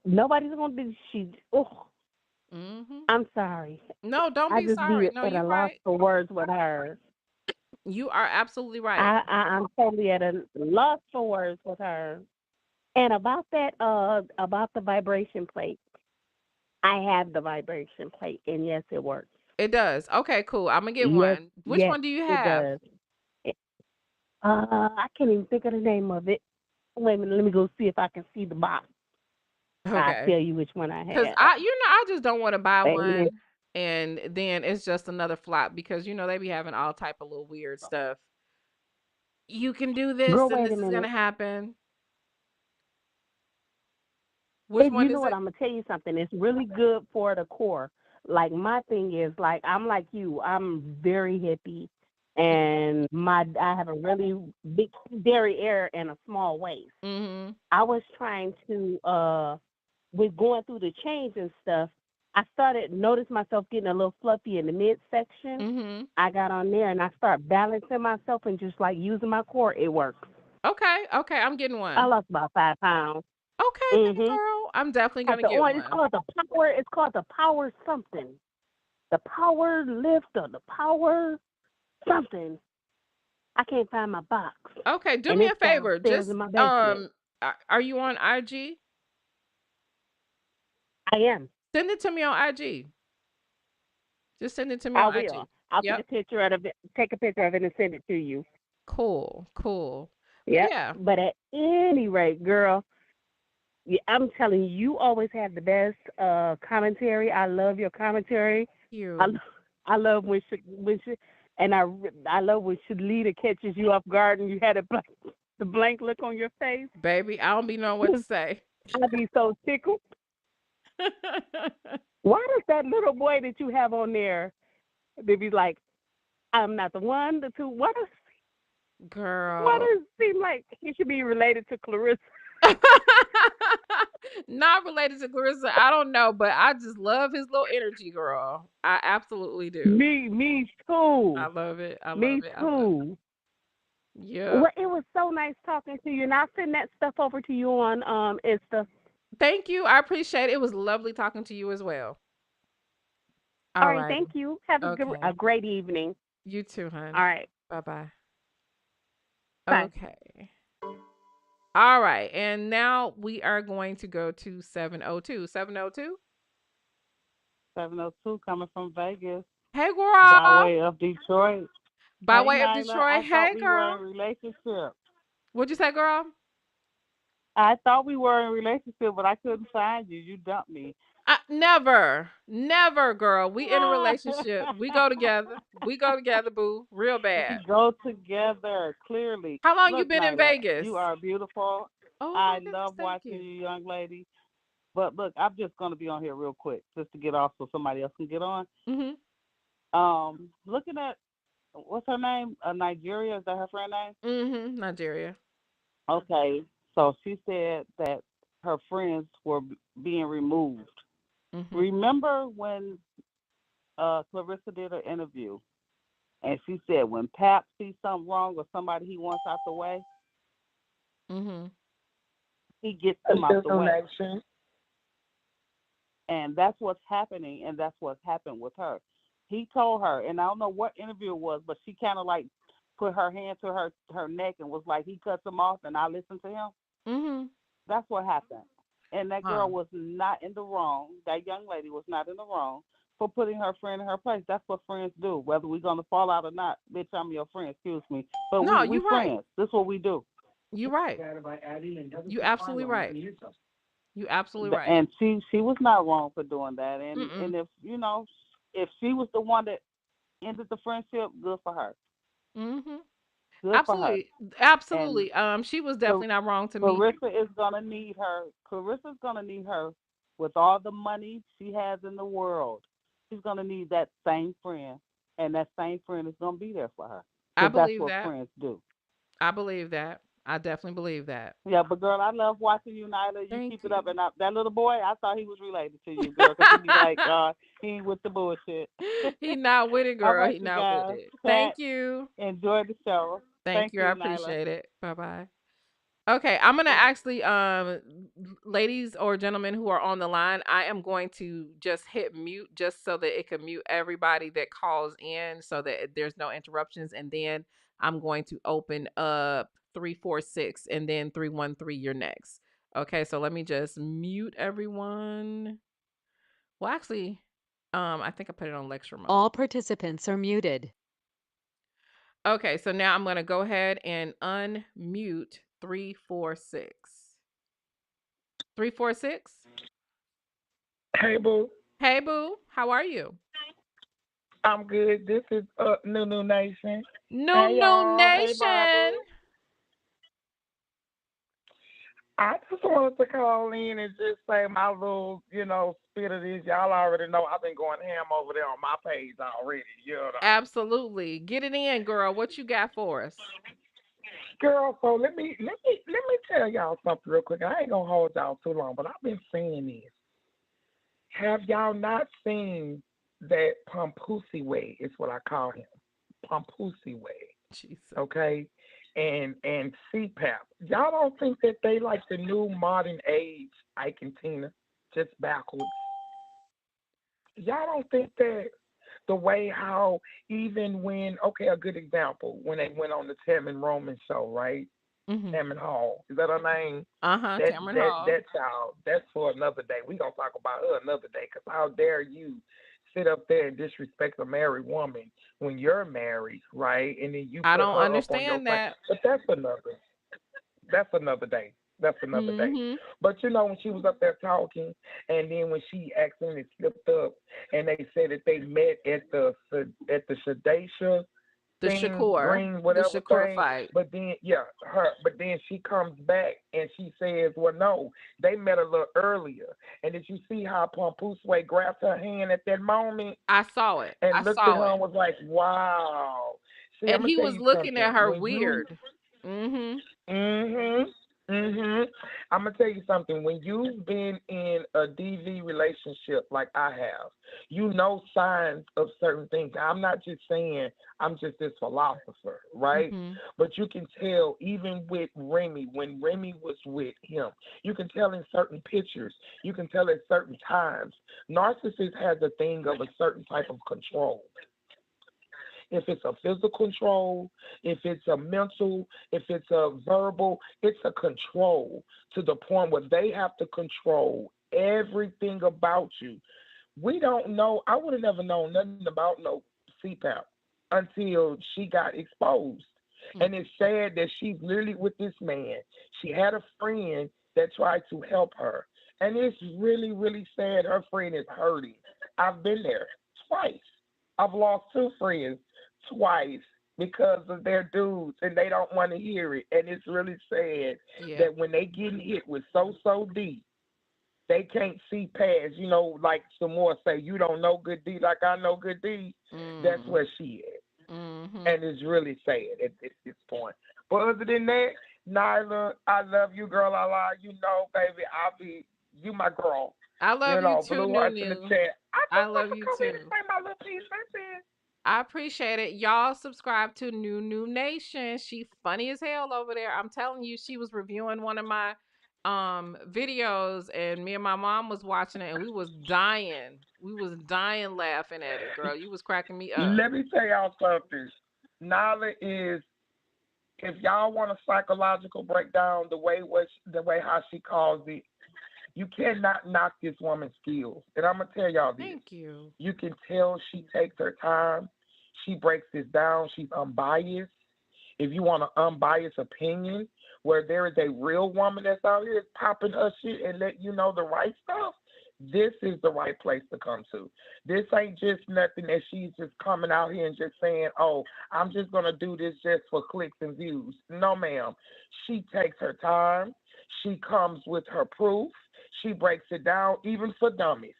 Nobody's gonna be. Oh, Mhm. I'm sorry. No, don't I be just be sorry. No, at a you loss right. for words with her. You are absolutely right. I'm totally at a loss for words with her. And about the vibration plate, I have the vibration plate, and yes, it works. It does. Okay, cool. I'm gonna get Yes, one. Which yes, one do you it have? does. I can't even think of the name of it. Wait a minute, let me go see if I can see the box. I'll Okay. tell you which one I Cause have. I just don't want to buy Wait a minute. one and then it's just another flop because they be having all type of little weird stuff. You can do Girl, this and wait a this is gonna minute. happen. Which one You know is what? it? I'm gonna tell you something. It's really good for the core. Like my thing is like I'm like you. I'm very hippie, and I have a really big derriere and a small waist. Mhm. I was trying to with going through the change and stuff. I started notice myself getting a little fluffy in the midsection. Mhm. I got on there and I start balancing myself and just like using my core. It works. Okay, okay, I'm getting I one. lost about 5 pounds. Okay, then, Mhm. girl, I'm definitely Like gonna the get orange, it's one. called the power. It's called the power something. The power lift or the power something. I can't find my box, Okay, do and me a it's favor. downstairs Just in my basement. are you on IG? I am. Send it to me on IG. Just send it to me I on will. IG. I'll take a Yep. picture of it. Take a picture of it and send it to you. Cool, cool. But Yep. yeah, But at any rate, girl, yeah, I'm telling you, you always have the best commentary. I love your commentary. I, you, I love when she, and I love when Shalita catches you off guard and you had the blank look on your face. baby. I don't be knowing what to say. I'd be so tickled. Why does that little boy that you have on there, they be like, I'm not the one, the two. Why Girl. does it seem like he should be related to Clarissa? Not related to Clarissa. I don't know, but I just love his little energy, girl. I absolutely do. Me I too. love it. I Me love it. I love it. too. Yep. Well, it was so nice talking to you, and I'll send that stuff over to you on Insta. Thank you. I appreciate it. It was lovely talking to you as well. All All right, righty. thank you. Have a Okay. great evening. You too, All hun. right, Bye bye. bye. Okay. All right. And now we are going to go to 702. 702? 702 coming from Vegas Hey, by girl. way of Detroit. By Hey, way of Nyla, Detroit. I thought Hey, we were girl. in a relationship. What'd you say, girl? I thought we were in a relationship, but I couldn't find you. You dumped me. Never, never, girl. We in a relationship. We go together. We go together, boo. Real bad. We go together, clearly. How long you Look, been in Nyla, Vegas? you are beautiful. Oh my I goodness, love thank watching you. you, young lady. But look, I'm just going to be on here real quick just to get off so somebody else can get on. Mhm. Looking at, what's her name? Nigeria, is that her friend name? Mhm. Nigeria. Okay, so she said that her friends were being removed. Mhm. Remember when Clarissa did her interview and she said when Pap sees something wrong or somebody he wants out the way, Mhm. he gets them out the way. And that's what's happening, and that's what's happened with her. He told her, and I don't know what interview it was, but she kind of like put her hand to her neck and was like, he cuts him off, and I listen to him. Mhm. That's what happened. And that Huh. girl was not in the wrong. That young lady was not in the wrong for putting her friend in her place. That's what friends do. Whether we're gonna fall out or not, bitch, I'm your friend. Excuse me, but No, we you right. friends. This is what we do. You right. You absolutely right. You absolutely right. And she was not wrong for doing that. And Mm-mm. if you know, if she was the one that ended the friendship, good for her. Mhm. Good for her. Absolutely. And Absolutely. She was definitely not wrong to meet. Clarissa is gonna need her. Clarissa's gonna need her with all the money she has in the world. She's gonna need that same friend, and that same friend is gonna be there for her I because that's believe what that. friends do. I believe that. I definitely believe that. Yeah, but girl, I love watching you, Nyla. You Thank keep it up, you. and that little boy, I thought he was related to you, girl, because he be like, he ain't with the bullshit. He not with it, All girl. right, He you not with guys, it. Thank chat, you. enjoy the show. Thank Thank you. I you, Nyla. appreciate it. Bye bye. Okay, I'm gonna actually, ladies or gentlemen who are on the line, I am going to just hit mute just so that it can mute everybody that calls in, so that there's no interruptions, and then I'm going to open up 346 and then 313. You're next. Okay, so let me just mute everyone. Well, actually, I think I put it on lecture mode. All participants are muted. Okay, so now I'm gonna go ahead and unmute 346. 346. Hey, boo. Hey, boo. How are you? I'm good. This is New Nation. New Hey, New y'all. Hey, Nation. Barbara. I just wanted to call in and just say my little, spit of this. Y'all already know I've been going ham over there on my page already. Absolutely. Get it in, girl. What you got for us? Girl, so let me tell y'all something real quick. I ain't gonna hold y'all too long, but I've been saying this. Have y'all not seen that Pampusi way? Is what I call him. Pampusi way. Jesus. Okay? and CPAP. Y'all don't think that they like the new modern age Ike and Tina, just backwards? Y'all don't think that the way how even when okay, a good example when they went on the Tim and Roman show, right? Mhm. Tamron Hall. Is that her name? Uh-huh, That Tamron that Hall. that child. That's for another day. We gonna talk about her another day. Cause how dare you sit up there and disrespect a married woman when you're married, right? And then you I put don't her up on your understand side. that. But that's another day. That's another day. Mhm. But you know when she was up there talking, and then when she accidentally slipped up, and they said that they met at the Shadasha The thing, Shakur. green, The whatever Shakur thing. fight. But then, yeah, her. But then she comes back and she says, "Well, no, they met a little earlier." And did you see how Pompusway grabbed her hand at that moment I saw it. I and looked at saw her it. and was like, "Wow." See, I'm And gonna he tell was you looking something. at her When you weird. Mhm. Mhm. Mhm. I'm gonna tell you something. When you've been in a DV relationship like I have, you know signs of certain things. I'm not just saying I'm just this philosopher, right? Mhm. But you can tell even with Remy, when Remy was with him, you can tell in certain pictures, you can tell at certain times. Narcissist has a thing of a certain type of control. If it's a physical control, if it's a mental, if it's a verbal, it's a control to the point where they have to control everything about you. We don't know. I would have never known nothing about no CPAP until she got exposed. Mm. And it's sad that she's literally with this man. She had a friend that tried to help her. And it's really, really sad. Her friend is hurting. I've been there twice. I've lost two friends twice because of their dudes and they don't want to hear it. And it's really sad Yeah. that when they get hit with so deep, they can't see past, like some more say, you don't know good D like I know good D. That's Mm. where she is. Mhm. And it's really sad at this point. But other than that, Nyla, I love you, girl. I love you, know, baby. I'll be you, my girl. I love you too, Blue New hearts in the New. chat. I I just want love to you come in and too. say my little piece. That's it. I appreciate it. Y'all subscribe to New Nation. She funny as hell over there. I'm telling you, she was reviewing one of my videos and me and my mom was watching it and we was dying. We was dying laughing at it, girl. You was cracking me up. Let me tell y'all something. Nyla is, if y'all want a psychological breakdown, the way how she calls it, you cannot knock this woman's skills. And I'm gonna tell y'all this. Thank you. You can tell she takes her time. She breaks this down. She's unbiased. If you want an unbiased opinion, where there is a real woman that's out here popping her shit and let you know the right stuff, this is the right place to come to. This ain't just nothing that she's just coming out here and just saying, oh, I'm just going to do this just for clicks and views. No, ma'am. She takes her time. She comes with her proof. She breaks it down, even for dummies.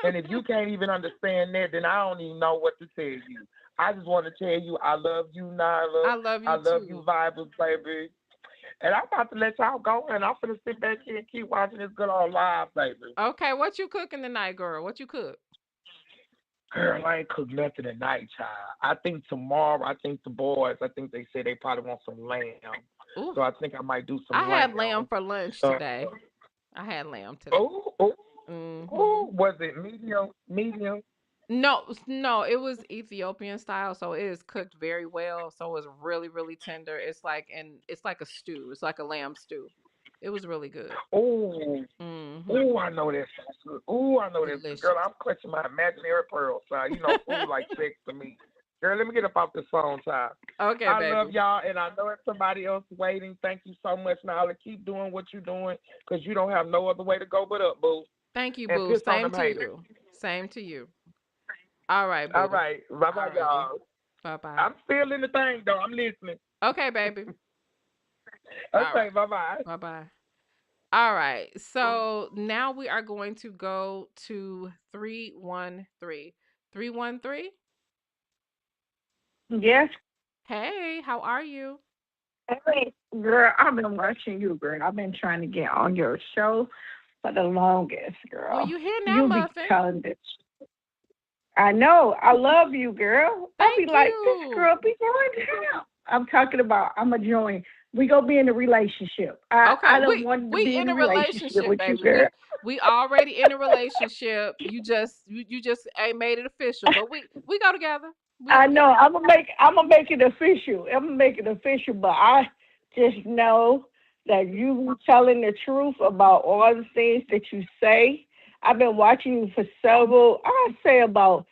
And if you can't even understand that, then I don't even know what to tell you. I just want to tell you I love you, Nyla. I love I you love you, too. Vibers, baby. And I'm about to let y'all go, and I'm going to sit back here and keep watching this good old live, baby. Okay, what you cooking tonight, girl? What you cook? Girl, I ain't cooked nothing tonight, child. I think tomorrow, I think the boys, I think they said they probably want some lamb. Ooh, So I think I might do some I had lamb lamb. for lunch Uh, today. I had lamb today. oh, oh, Mhm. oh, was it medium? Medium? No, no, it was Ethiopian style, so it is cooked very well. So it's really, really tender. It's like a stew. It's like a lamb stew. It was really good. Oh, Mhm. oh, I know that sounds good. Oh, I know that's good. Girl, Delicious. I'm clutching my imaginary pearls, child. You know, food like sex to me. Girl, let me get up off this phone, child. Okay, I love baby. y'all, and I know it's somebody else waiting. Thank you so much, Nala. Keep doing what you're doing, because you don't have no other way to go but up, boo. Thank you, And boo. piss on Same them to haters. you. Same to you. All right, All boo. right. Bye-bye, Alrighty. y'all. Bye bye. I'm still in the thing, though. I'm listening. Okay, baby. All Okay, right. bye-bye. Bye bye. All right. So now we are going to go to 313. 313? Yes. Hey, how are you? Hey, girl, I've been watching you, girl. I've been trying to get on your show for the longest, Well, girl. you here now, You be Muffin. telling this. I know. I love you, girl. I be Thank like, this you. girl be going down. I'm talking about I'm a join. We gonna be in a relationship. Okay, I don't want to we be in in a a relationship relationship, with you, baby. girl. We already in a relationship. You just ain't made it official, but we go together. We I know. together. I'm gonna make it official. I'm gonna make it official, but I just know that you telling the truth about all the things that you say. I've been watching you for several. I say about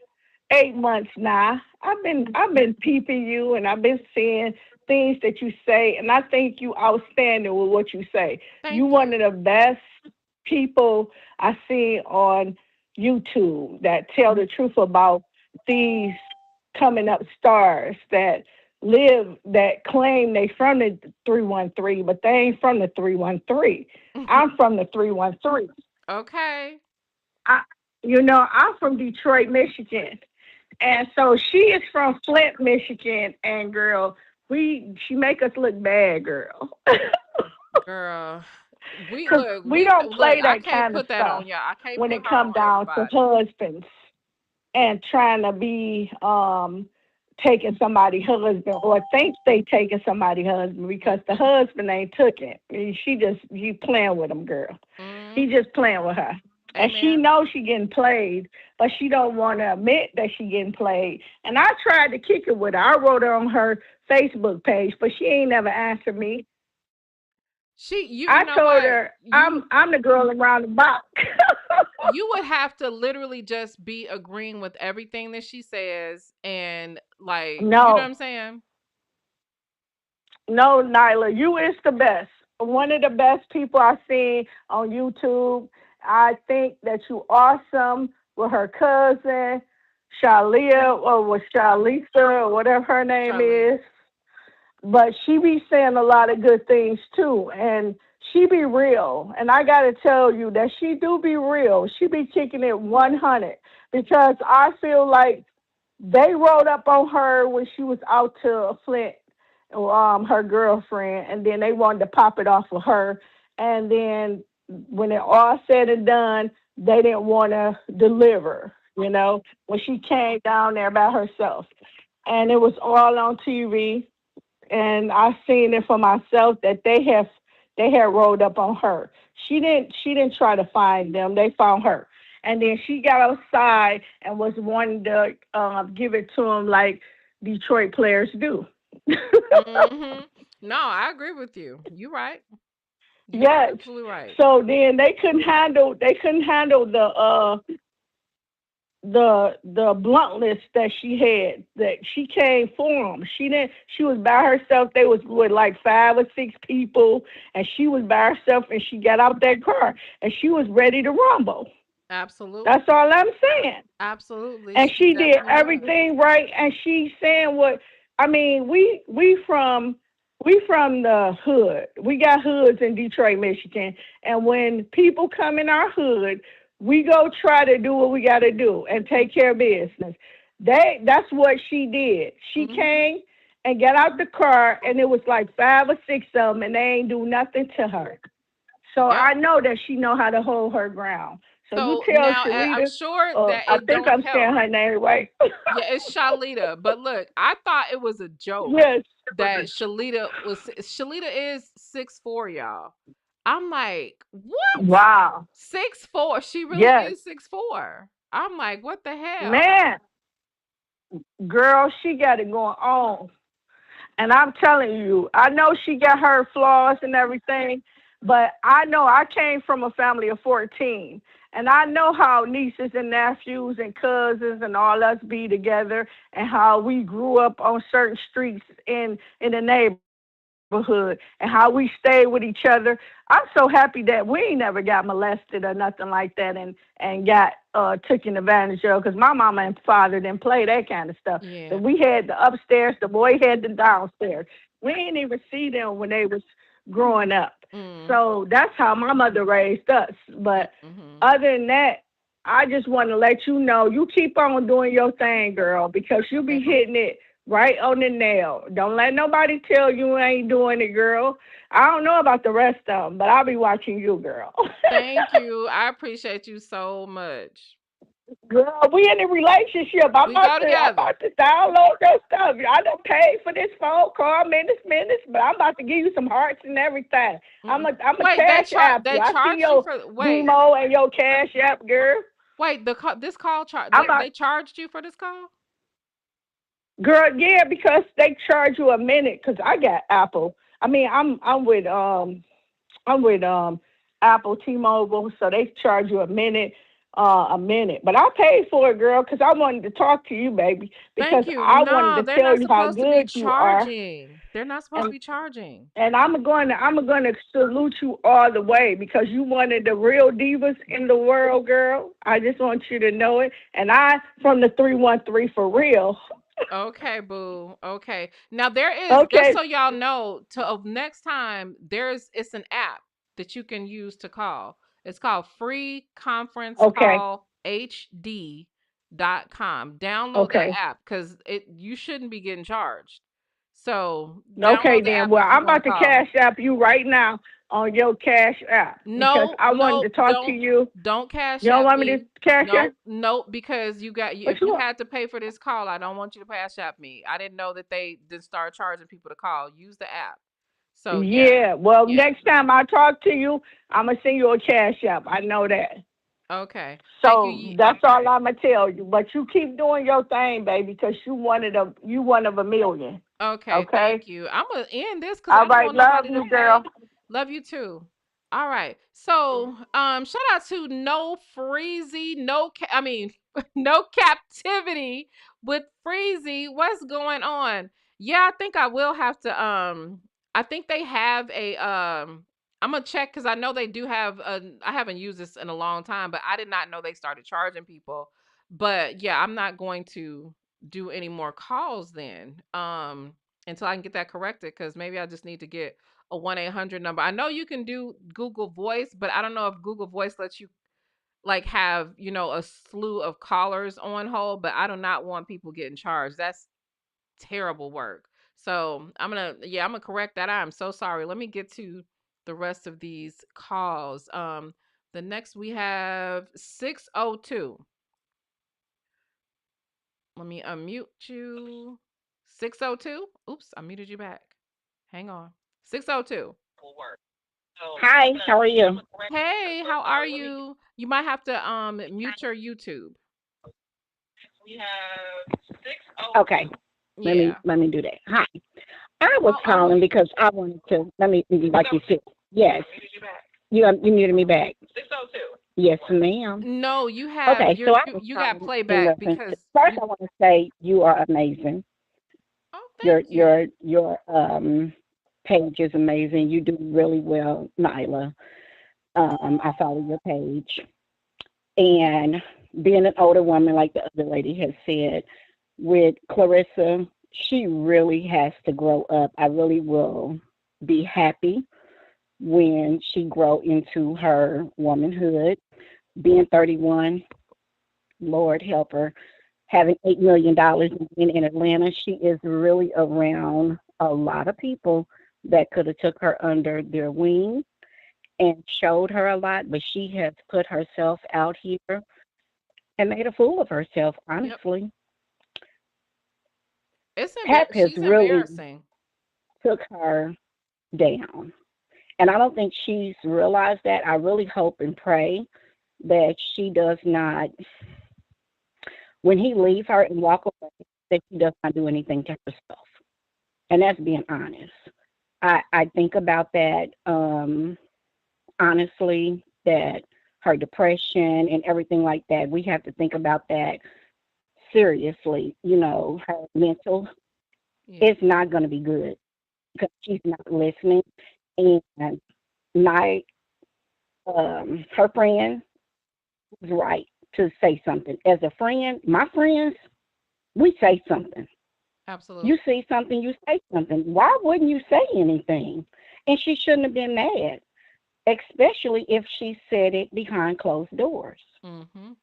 8 months now. I've been peeping you, and I've been seeing things that you say, and I think you outstanding with what you say. You Thank one you. of the best people I see on YouTube that tell the truth about these coming up stars that claim they from the 313, but they ain't from the 313. I'm from the 313. Okay. I, I'm from Detroit, Michigan. And so she is from Flint, Michigan, and girl, she make us look bad, girl. Girl, we Because look, we we don't look, play I that can't kind of put that stuff on y'all. I can't when put it her come on down to everybody. husbands and trying to be taking somebody's husband or think they taking somebody's husband because the husband ain't took it. She just you playing with him, girl. He Mm, just playing with her. And she amen. knows she getting played, but she don't want to admit that she getting played. And I tried to kick it with her. I wrote her on her Facebook page, but she ain't never answered me. You I know told what? her I'm the girl around the block. You would have to literally just be agreeing with everything that she says and like, you know what No, I'm saying? no, Nyla, you is the best. One of the best people I've seen on YouTube. I think that you awesome with her cousin, Shalia, or with Shalisa, or whatever her name Charlie. is. But she be saying a lot of good things too, and she be real. And I gotta tell you that she do be real. She be kicking it 100 because I feel like they rolled up on her when she was out to Flint, her girlfriend, and then they wanted to pop it off with her. And then when it all said and done, they didn't want to deliver. When she came down there by herself, and it was all on TV, and I seen it for myself that they had rolled up on her. She didn't try to find them. They found her. And then she got outside and was wanting to give it to them like Detroit players do. Mhm. No, I agree with you. You right. You are Yes. absolutely right. So then they couldn't handle the bluntness that she had, that she came for them. She was by herself. They was with like 5 or 6 people, and she was by herself, and she got out that car and she was ready to rumble. That's Absolutely. all I'm saying. Absolutely. And She she did definitely was. everything right, and she saying what I mean. We from the hood. We got hoods in Detroit, Michigan, and when people come in our hood, we go try to do what we got to do and take care of business. That's what she did. She Mhm. came and got out the car, and it was like 5 or 6 of them, and they ain't do nothing to her. So Yep. I know that she know how to hold her ground. So you So tell now I'm Sharita, sure that I it think don't I'm saying help. her name right. Yeah, it's Shalita. But look, I thought it was a joke Yes. that Shalita is 6'4", y'all. I'm like, what? Wow. 6'4"? She really Yes. is 6'4". I'm like, what the hell? Man, girl, she got it going on. And I'm telling you, I know she got her flaws and everything, but I know I came from a family of 14. And I know how nieces and nephews and cousins and all us be together, and how we grew up on certain streets in the neighborhood, and how we stayed with each other. I'm so happy that we ain't never got molested or nothing like that, and got taken advantage of, because my mama and father didn't play that kind of stuff. So Yeah. we had the upstairs, the boy had the downstairs. We didn't even see them when they was growing up. Mm. So that's how my mother raised us. But Mhm. other than that, I just want to let you know, you keep on doing your thing, girl, because you be Thank hitting it right on the nail. Don't let nobody tell you ain't doing it, girl. I don't know about the rest of them, but I'll be watching you, girl. thank you. I appreciate you so much. Girl, we in a relationship. We go I'm together. about to download your stuff. I done paid for this phone call, minutes, but I'm about to give you some hearts and everything. Mm-mm. I'm a Wait, cash app you. they I see charged you your for wait. Vimo and your cash app, girl. Wait, this call I'm a they charged you for this call? girl, yeah, because they charge you a minute. Cause I got Apple. I mean, I'm with Apple T-Mobile, so they charge you a minute. But I paid for it, girl, because I wanted to talk to you, baby, because Thank you. I wanted No, to they're tell not you how supposed to be good you are, charging. They're not supposed to and be charging. I'm going to salute you all the way because you one of the real divas in the world, girl. I just want you to know it, and I from the 313 for real. Okay, boo. Okay. Now there is, just Okay, so y'all know, to of next time, it's an app that you can use to call. It's called Free Conference okay, Call HD.com. Download that okay. app because it you shouldn't be getting charged. So Okay, download the then. app Well, if you I'm want to about to call. cash app you right now on your cash app because No, I wanted no, to talk to you. don't cash You don't at want me to me. cash app? No, no, because What if you you want? had to pay for this call, I don't want you to cash at me. I didn't know that they did start charging people to call. Use the app. So yeah, Yeah. Well, yeah. next time I talk to you, I'm gonna send you a cash app. I know that. Okay. Thank you. So that's all I'm gonna tell you. But you keep doing your thing, baby, because you one of a million. Okay, Okay. thank you. I'm gonna end this because All I don't right. want Love nobody to you, pay. girl. Love you too. All right. So, shout out to No Freezy, I mean, No Captivity with Freezy. What's going on? Yeah, I think I will have to. I think they have a. I'm gonna check because I know they do have. I haven't used this in a long time, but I did not know they started charging people. But yeah, I'm not going to do any more calls then. Until I can get that corrected because maybe I just need to get a 1-800 number. I know you can do Google Voice, but I don't know if Google Voice lets you like have, a slew of callers on hold, but I do not want people getting charged. That's terrible work. So, I'm going to correct that. I'm so sorry. Let me get to the rest of these calls. The next we have 602. Let me unmute you. 602. Oops, I muted you back. Hang on. 602. Hi, how are you? Hey, how are you? You might have to mute your YouTube. Okay, Yeah. let me do that. Hi, I was Oh, calling because I wanted to. Let me like you said. Yes, you muted me back. Yes, ma'am. no, you have Okay, so I was you got calling in playback reference to. because First, you. I want to say you are amazing. Oh, thank you. Your page is amazing. You do really well, Nyla. I follow your page, and being an older woman, like the other lady has said, with Clarissa, she really has to grow up. I really will be happy when she grow into her womanhood. Being 31, Lord help her, having $8 million and being in Atlanta, she is really around a lot of people that could have took her under their wing and showed her a lot, but she has put herself out here and made a fool of herself, Yep. honestly. Pep has She's really embarrassing. took her down. And I don't think she's realized that. I really hope and pray that she does not, when he leave her and walk away, that she does not do anything to herself. And that's being honest. I think about that honestly, that her depression and everything like that, we have to think about that seriously. Her mental Yeah. is not going to be good because she's not listening. And my her friend was right to say something. As a friend, my friends, we say something. You Absolutely. see something, you say something. Why wouldn't you say anything? And she shouldn't have been mad, especially if she said it behind closed doors. Mhm.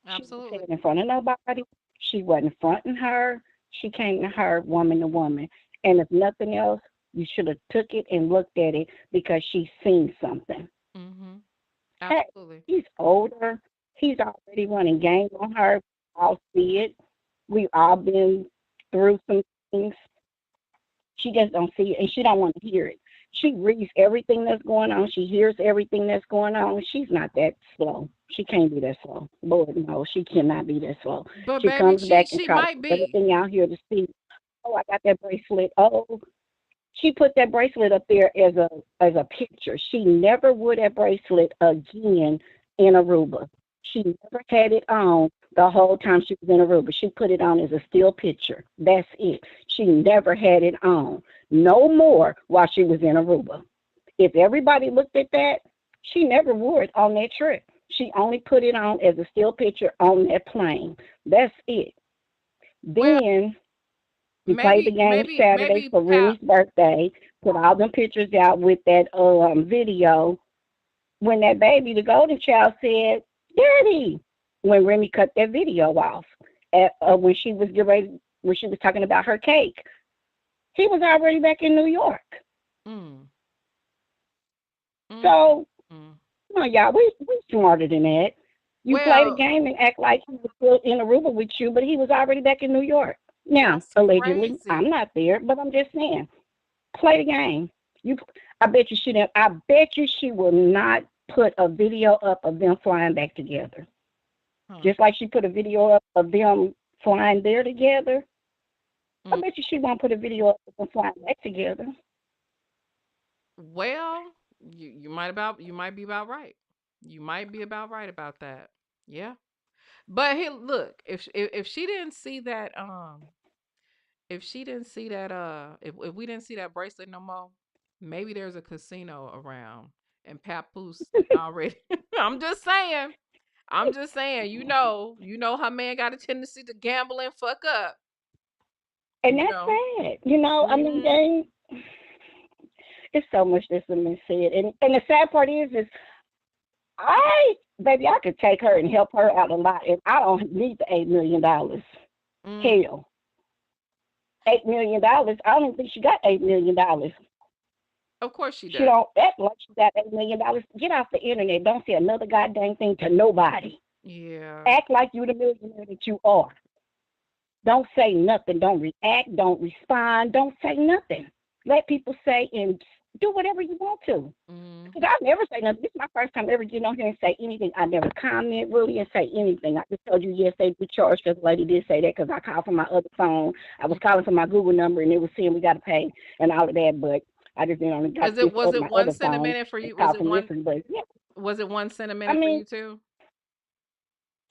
She didn't say Absolutely. it in front of nobody. She wasn't fronting her. She came to her woman to woman. And if nothing else, you should have took it and looked at it because she's seen something. Mhm. Heck, Absolutely. he's older. He's already running game on her. I'll see it. We've all been through some things. She just don't see it, and she don't want to hear it. She reads everything that's going on. She hears everything that's going on. She's not that slow. She can't be that slow. Lord, no, she cannot be that slow. But She baby, comes she back and she try to might put be. everything out here to see. Oh, I got that bracelet. Oh, she put that bracelet up there as a picture. She never wore that bracelet again in Aruba. She never had it on the whole time she was in Aruba. She put it on as a still picture. That's it. She never had it on. No more while she was in Aruba. If everybody looked at that, she never wore it on that trip. She only put it on as a still picture on that plane. That's it. Well, Then we played the maybe game maybe Saturday maybe for Pap. Remy's birthday. Put all them pictures out with that video. When that baby, the golden child, said, "Daddy," when Remy cut that video off, when she was getting ready, when she was talking about her cake, he was already back in New York. Mm, mm, So, mm. come on, y'all, we smarter than that. You play the Well, game and act like he was still in Aruba with you, but he was already back in New York. Now, that's allegedly, I'm crazy. not there, but I'm just saying. Play the game. You, I bet you she didn't. I bet you she will not put a video up of them flying back together. Huh. Just like she put a video up of them flying there together. I Mm. bet you she won't put a video up of them flying back together. Well, you might be about right. You might be about right about that. Yeah. But hey, look, if she didn't see that if she didn't see that if we didn't see that bracelet no more, maybe there's a casino around and Papoose already. I'm just saying. I'm just saying, you know her man got a tendency to gamble and fuck up, And you that's know. sad. I mean, Mhm. it's so much that's been said. And the sad part is baby, I could take her and help her out a lot, and I don't need the $8 million. Mm, Hell, $8 million. I don't think she got $8 million. of course she She does. don't act like she got $8 million. Get off the internet. Don't say another goddamn thing to nobody. Yeah. Act like you the millionaire that you are. Don't say nothing. Don't react. Don't respond. Don't say nothing. Let people say and do whatever you want to. Mm. Because I never say nothing. This is my first time ever getting on here and say anything. I never comment really and say anything. I just told you yes, they do charge because the lady did say that because I called from my other phone. I was calling from my Google number and it was saying we got to pay and all of that, but I just didn't only got Is this it was other it my 1 other cent a phone minute for and you? called from this one. But yeah, Was it 1 cent a I minute for mean, you too?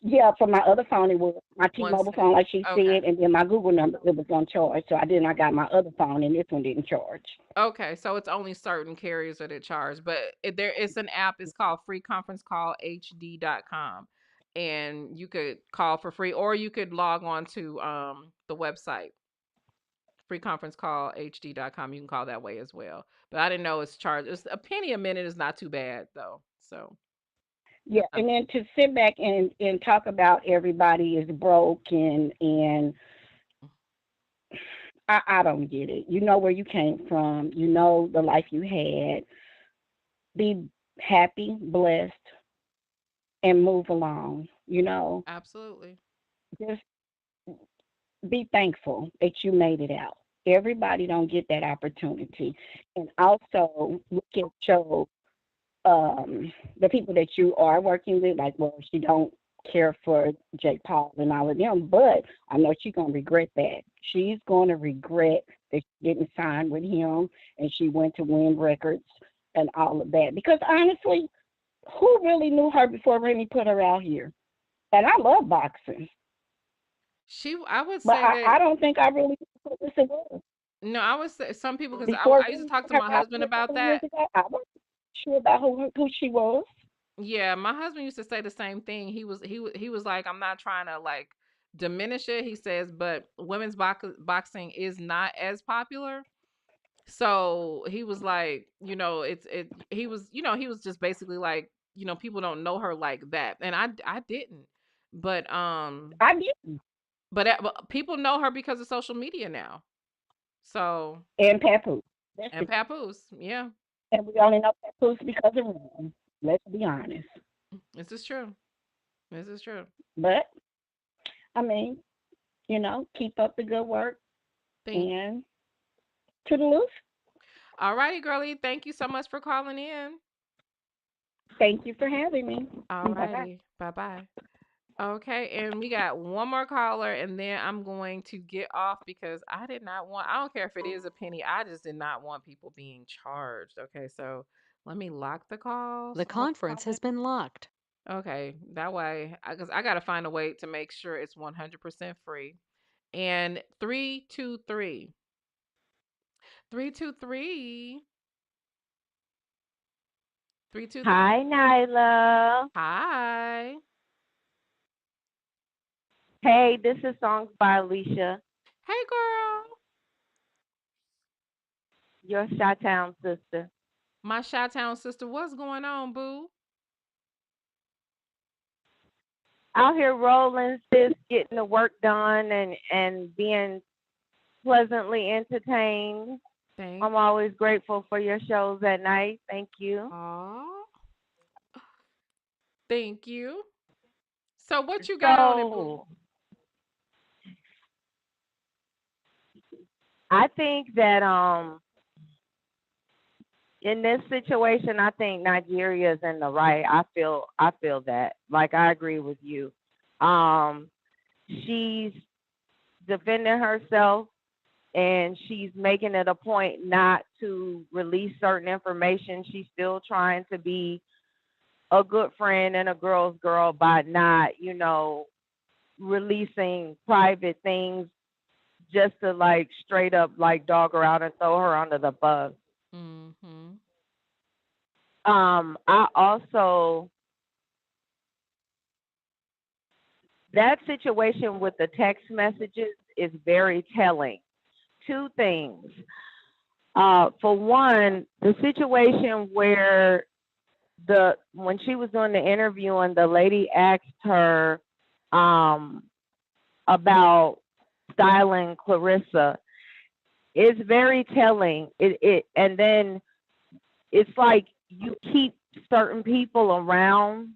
yeah, from my other phone it was my 1 T-Mobile cent. phone, like she Okay. said, and then my Google number it was on charge. So I got my other phone and this one didn't charge. Okay, so it's only certain carriers that it charge, but there is an app. It's called Free Conference Call HD.com, and you could call for free, or you could log on to the website Free Conference Call HD.com. You can call that way as well. But I didn't know it's charged. It's a penny a minute is not too bad though. So Yeah, um, and then to sit back and talk about everybody is broke and I don't get it. You know where you came from. You know the life you had. Be happy, blessed, and move along. absolutely. Just be thankful that you made it out. Everybody don't get that opportunity. And also look at your the people that you are working with, like, well, she don't care for Jake Paul and all of them, but I know she's gonna regret that. She's gonna regret that she didn't sign with him and she went to Win Records and all of that. Because honestly, who really knew her before Remy put her out here? And I love boxing, I would but say that I don't think I really knew who this was. no, I would say some people because Before I used to Remy talk put to her my out husband here a about couple of years that. ago, I wasn't sure about who she was. Yeah, my husband used to say the same thing. He was like, I'm not trying to like diminish it. He says, but boxing is not as popular. So he was like, he was, he was just basically like, people don't know her like that, and I didn't, but I did. but people know her because of social media now. So And Papoose. That's and the Papoose, yeah, And we only know Papoose because of Rome. Let's be honest. this is true. This is true. But I mean, keep up the good work Thank you. and toodaloo. All righty, girlie. Thank you so much for calling in. Thank you for having me. All Bye bye. righty. Bye bye. Okay, and we got one more caller, and then I'm going to get off because I don't care if it is a penny, I just did not want people being charged. Okay, so let me lock the calls. The conference has been locked. Okay, that way, because I got to find a way to make sure it's 100% free. And 323, 323, 323. Hi, Nyla. Hi. Hey, this is Songs by Alicia, Hey, girl. your Chi-Town sister. My Chi-Town sister, what's going on, boo? Out here rolling, sis, getting the work done and being pleasantly entertained. Thank I'm always grateful for your shows at night. Thank you. Aw, thank you. So what you got on it, boo? So I think that in this situation, I think Nigeria is in the right. I feel that. Like I agree with you. Um, she's defending herself and she's making it a point not to release certain information. She's still trying to be a good friend and a girl's girl by not, releasing private things just to like straight up like dog her out and throw her under the bus. Mhm. I also that situation with the text messages is very telling. Two things. For one, the situation where the when she was doing the interview and the lady asked her um, about styling Clarissa is very telling. It and then it's like you keep certain people around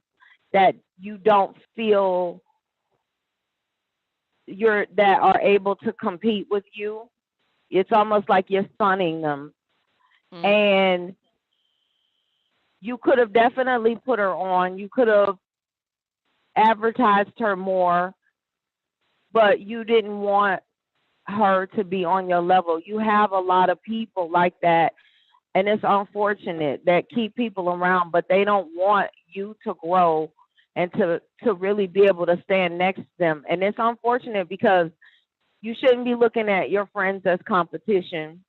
that you don't feel that are able to compete with you. It's almost like you're stunning them. Mm. And you could have definitely put her on. You could have advertised her more, but you didn't want her to be on your level. You have a lot of people like that, and it's unfortunate that keep people around, but they don't want you to grow and to really be able to stand next to them. And it's unfortunate because you shouldn't be looking at your friends as competition.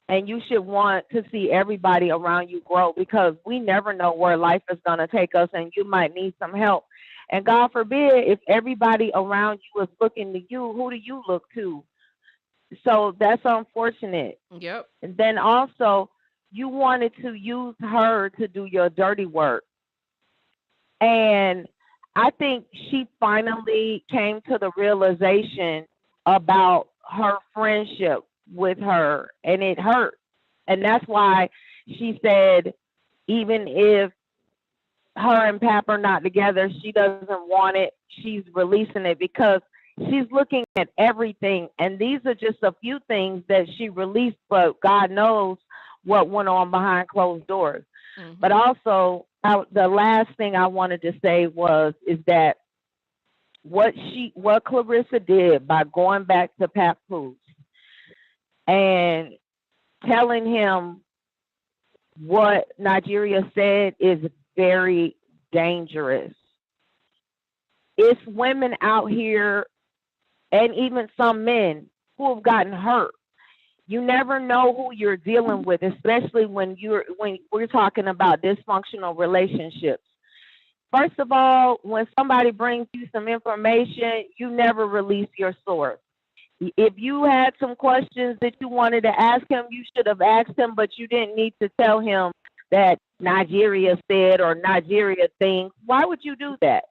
And you should want to see everybody around you grow because we never know where life is going to take us and you might need some help. And God forbid, if everybody around you is looking to you, who do you look to? So that's unfortunate. Yep. And then also, you wanted to use her to do your dirty work. And I think she finally came to the realization about her friendship with her, and it hurt. And that's why she said, even if her and Pap are not together, she doesn't want it. She's releasing it because she's looking at everything. And these are just a few things that she released, but God knows what went on behind closed doors. Mhm. But also, the last thing I wanted to say is that what Clarissa did by going back to Papoose and telling him what Nigeria said is very dangerous. It's women out here and even some men who have gotten hurt. You never know who you're dealing with, especially when we're talking about dysfunctional relationships. First of all, when somebody brings you some information, you never release your source. If you had some questions that you wanted to ask him, you should have asked him, but you didn't need to tell him that Nigeria said or Nigeria thinks. Why would you do that?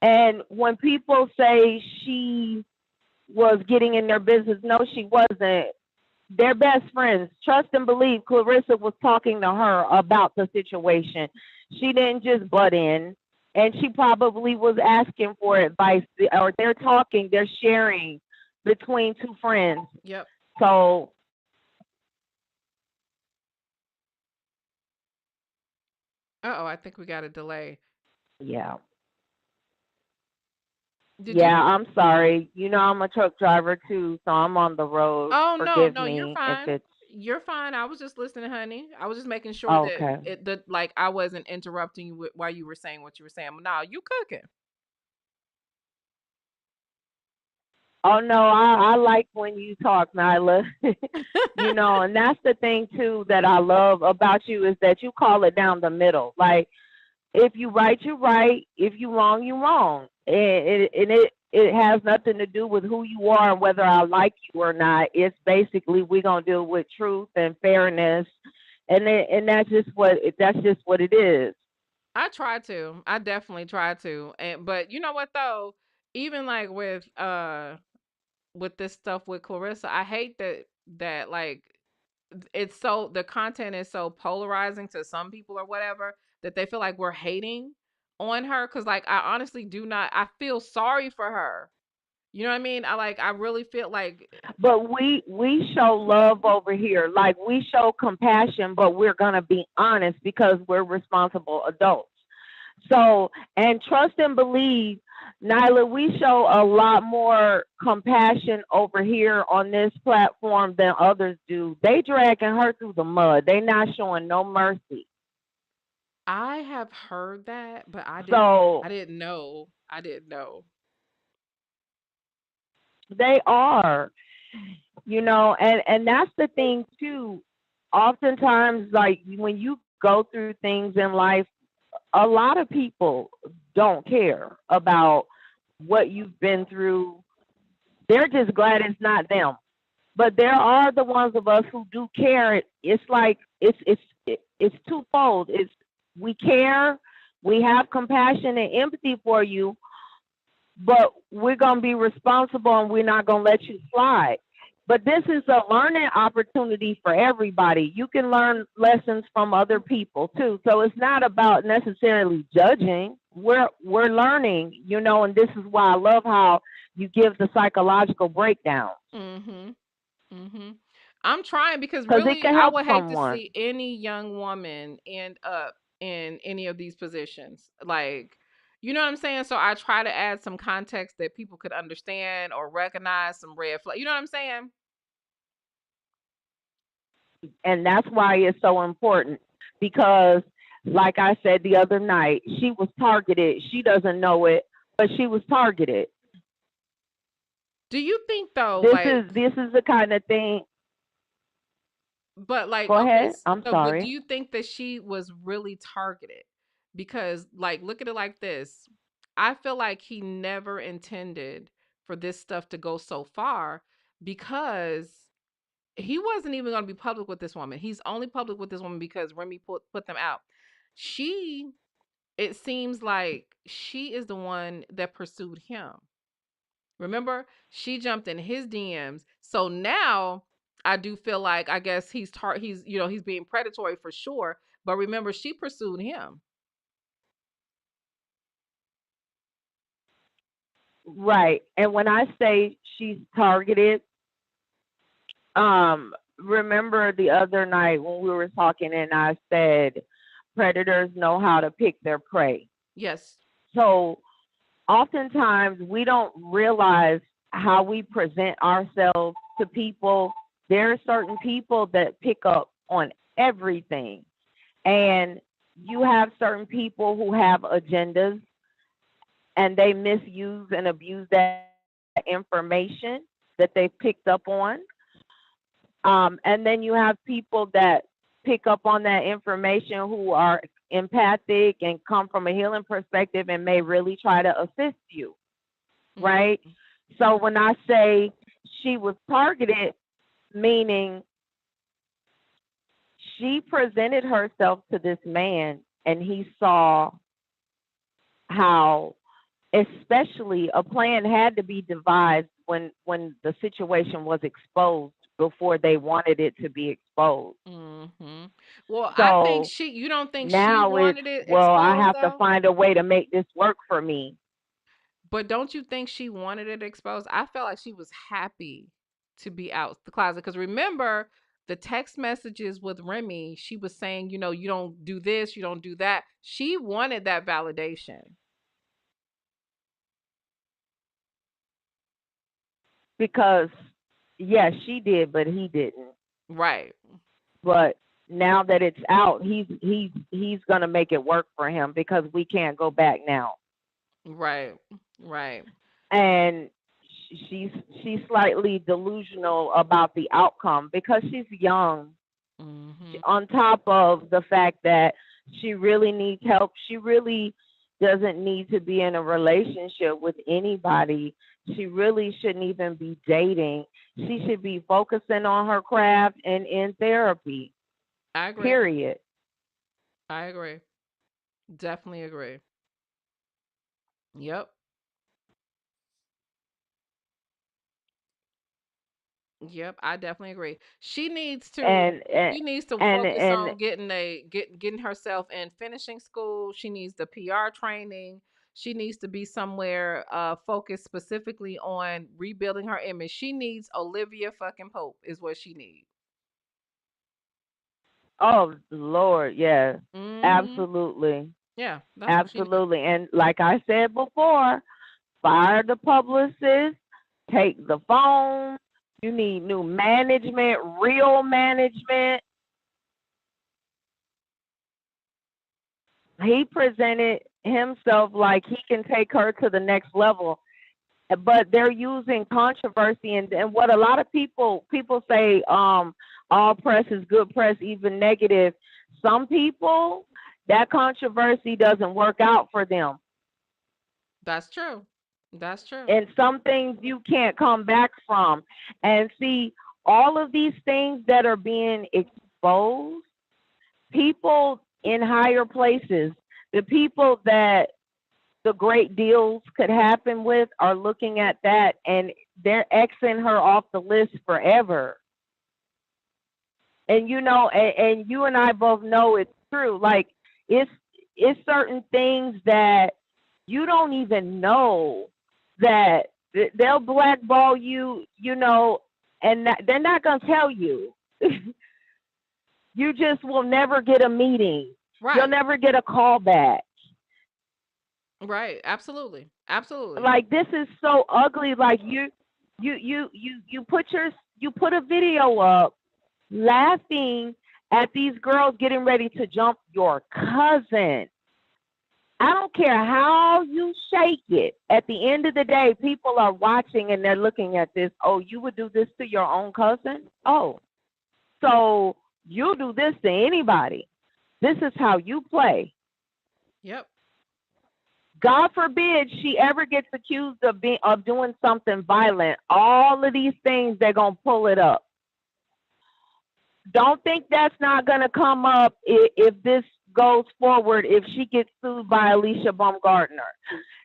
And when people say she was getting in their business, no, she wasn't. They're best friends. Trust and believe Clarissa was talking to her about the situation. She didn't just butt in. and she probably was asking for advice, or they're talking, they're sharing between two friends. Yep. So Uh-oh, I think we got a delay. yeah. Did Yeah, you I'm sorry. You know, I'm a truck driver too, so I'm on the road. Oh, no, Forgive no, you're me if fine. it's You're fine. I was just listening, honey. I was just making sure that okay. like I wasn't interrupting you while you were saying what you were saying. No, you cooking. Oh no, I like when you talk, Nyla. You know, and that's the thing too that I love about you is that you call it down the middle. Like if you right, you right. If you wrong, you wrong. And it has nothing to do with who you are and whether I like you or not. It's basically we're gonna deal with truth and fairness, and that's just what it is. I try to. I definitely try to. And but you know what though? Even like with this stuff with Clarissa, I hate that like it's so the content is so polarizing to some people or whatever that they feel like we're hating on her cuz like I honestly do not I feel sorry for her. You know what I mean? I really feel like But we show love over here. Like we show compassion, but we're gonna be honest because we're responsible adults. So, and trust and believe, Nyla, we show a lot more compassion over here on this platform than others do. They dragging her through the mud. They not showing no mercy. I have heard that, but So I didn't know. I didn't know. they are, you know, and that's the thing too. Oftentimes, like when you go through things in life, a lot of people don't care about what you've been through. They're just glad it's not them. But there are the ones of us who do care. It's like it's twofold. It's we care, we have compassion and empathy for you, but we're gonna be responsible and we're not gonna let you slide. But this is a learning opportunity for everybody. You can learn lessons from other people too. So it's not about necessarily judging. We're learning, you know, and this is why I love how you give the psychological breakdown. Mhm. Mhm. I'm trying because Because it really can I help would hate to someone. see any young woman end up in any of these positions. Like, you know what I'm saying? So I try to add some context that people could understand or recognize some red flag. You know what I'm saying? And that's why it's so important. Because, like I said the other night, she was targeted. She doesn't know it, but she was targeted. Do you think though, This like is this is the kind of thing. but like Go okay, ahead. I'm so but do sorry. you think that she was really targeted? Because like look at it like this. I feel like he never intended for this stuff to go so far because he wasn't even going to be public with this woman. He's only public with this woman because Remy put them out. She, it seems like she is the one that pursued him. Remember, she jumped in his DMs. So now I do feel like I guess he's you know he's being predatory for sure. But remember, she pursued him. Right. And when I say she's targeted, remember the other night when we were talking and I said predators know how to pick their prey. Yes. So oftentimes we don't realize how we present ourselves to people. There are certain people that pick up on everything. And you have certain people who have agendas and they misuse and abuse that information that they picked up on. And then you have people that pick up on that information who are empathic and come from a healing perspective and may really try to assist you, right? Mhm. So when I say she was targeted, meaning she presented herself to this man and he saw how especially a plan had to be devised when the situation was exposed before they wanted it to be exposed. Mhm. Well, I think So you don't think she now it's, wanted it well, I exposed have to though? find a way to make this work for me. But don't you think she wanted it exposed? I felt like she was happy to be out the closet because remember the text messages with Remy, she was saying, you don't do this, you don't do that. She wanted that validation. Because, yes, she did, but he didn't. Right. But now that it's out, he's gonna make it work for him because we can't go back now. Right. Right. And she's she's slightly delusional about the outcome because she's young. Mhm. On top of the fact that she really needs help, she really doesn't need to be in a relationship with anybody. She really shouldn't even be dating. She should be focusing on her craft and in therapy. I agree. Period. I agree. Definitely agree. Yep. Yep, I definitely agree. And and She needs to focus and on getting herself in finishing school. She needs the PR training. She needs to be somewhere focused specifically on rebuilding her image. She needs Olivia fucking Pope is what she needs. oh Lord, yes. Mhm. Absolutely. Yeah, that's what she needs. Absolutely. And like I said before, fire the publicist, take the phone. You need new management, real management. He presented himself like he can take her to the next level, but they're using controversy and what a lot of people say, all press is good press, even negative. Some people, that controversy doesn't work out for them. That's true. That's true. And some things you can't come back from. And see, all of these things that are being exposed, people in higher places, the people that the great deals could happen with are looking at that and they're Xing her off the list forever. And and you and I both know it's true. Like it's it's certain things that you don't even know that they'll blackball you, and they're not gonna tell you. You just will never get a meeting. You'll Right. never get a call back. Right. Absolutely. Absolutely. Like this is so ugly. Like you put a video up laughing at these girls getting ready to jump your cousin. I don't care how you shake it. At the end of the day, people are watching and they're looking at this. Oh, you would do this to your own cousin? Oh, so you'll do this to anybody. This is how you play. Yep. God forbid she ever gets accused of doing something violent. All of these things, they're gonna pull it up. Don't think that's not gonna come up if this goes forward. If she gets sued by Alicia Baumgartner,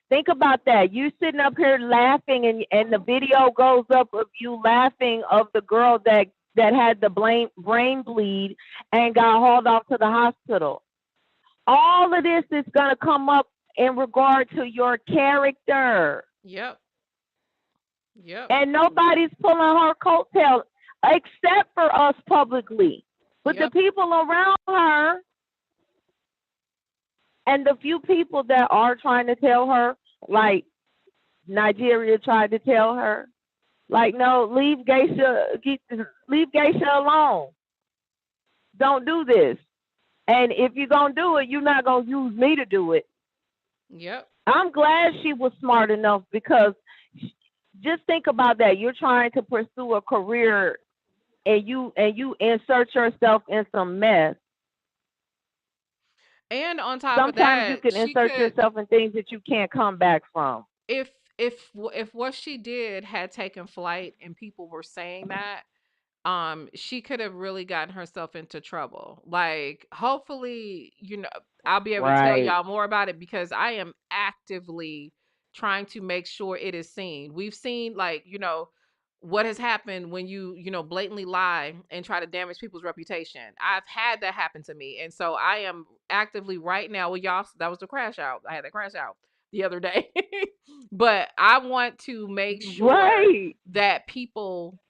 think about that. You sitting up here laughing, and the video goes up of you laughing of the girl that had the brain bleed and got hauled off to the hospital. All of this is gonna come up in regard to your character. Yep. Yep. And nobody's pulling her coattails except for us publicly. But the Yep. people around her and the few people that are trying to tell her, like Nigeria tried to tell her, like, no, leave Geisha alone. Don't do this. And if you're going to do it, you're not going to use me to do it. Yep. I'm glad she was smart enough because just think about that. You're trying to pursue a career and you insert yourself in some mess. And on top of Sometimes you that, can she insert could yourself in things that you can't come back from. if what she did had taken flight and people were saying that, she could have really gotten herself into trouble. Like hopefully, I'll be able to tell Right. y'all more about it because I am actively trying to make sure it is seen. We've seen like, what has happened when you know, blatantly lie and try to damage people's reputation. I've had that happen to me. And so I am actively right now, well, y'all, that was the crash out. I had that crash out the other day. But I want to make sure Right. that people,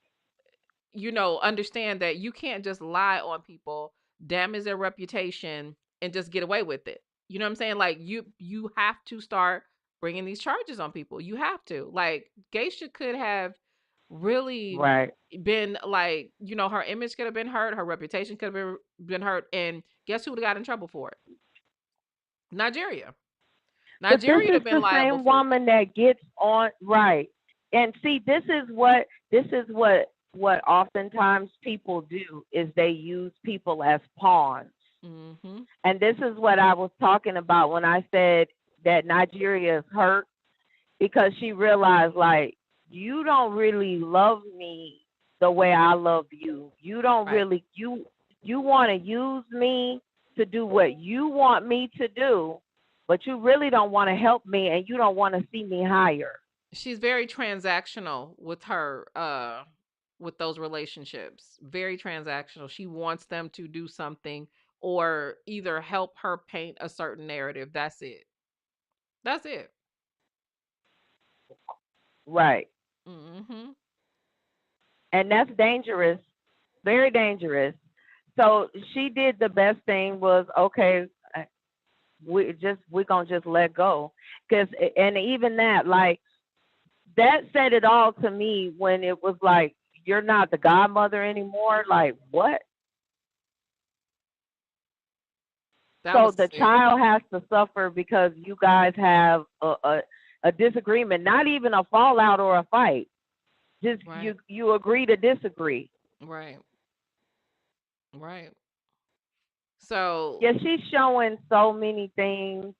you know, understand that you can't just lie on people, damage their reputation, and just get away with it. You know what I'm saying? Like you have to start bringing these charges on people. You have to. Like Geisha could have really Right. been like, you know, her image could have been hurt, her reputation could have been hurt, and guess who would have got in trouble for it? Nigeria. But this Nigeria would is have been the liable same for it. woman that gets on right. And see, this is what oftentimes people do is they use people as pawns. Mhm. And this is what I was talking about when I said that Nigeria is hurt because she realized like you don't really love me the way I love you. You don't Right. really you want to use me to do what you want me to do, but you really don't want to help me and you don't want to see me higher. She's very transactional with those relationships. Very transactional. She wants them to do something or either help her paint a certain narrative. That's it. That's it. Right. Mhm. And that's dangerous, very dangerous. So she did the best thing was okay, we're gonna just let go. Cause and even that, like that said it all to me when it was like, you're not the godmother anymore. Like what? That So was the sick. child has to suffer because you guys have a disagreement, not even a fallout or a fight. Just Right. you agree to disagree. Right. Right. So, Yeah, she's showing so many things.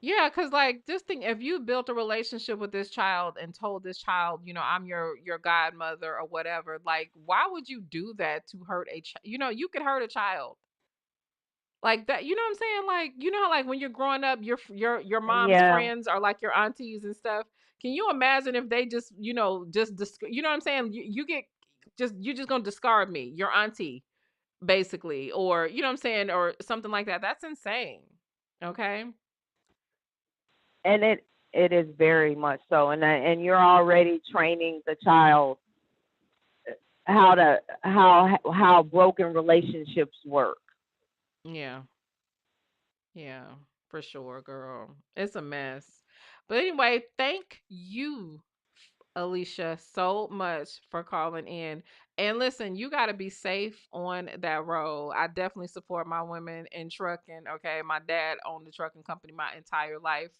yeah, cuz like this thing, if you built a relationship with this child and told this child, you know, I'm your godmother or whatever, like why would you do that to hurt a child? You know, you could hurt a child. Like that, you know what I'm saying? Like, you know how like when you're growing up, your mom's Yeah. friends are like your aunties and stuff. Can you imagine if they just, you know, you know what I'm saying? You get just you just gonna discard me, your auntie, basically, or you know what I'm saying, or something like that. That's insane. Okay. And it is very much so, and you're already training the child how broken relationships work. Yeah. Yeah. For sure, girl. It's a mess. But anyway, thank you, Alicia, so much for calling in. And listen, you got to be safe on that road. I definitely support my women in trucking. Okay. My dad owned the trucking company my entire life.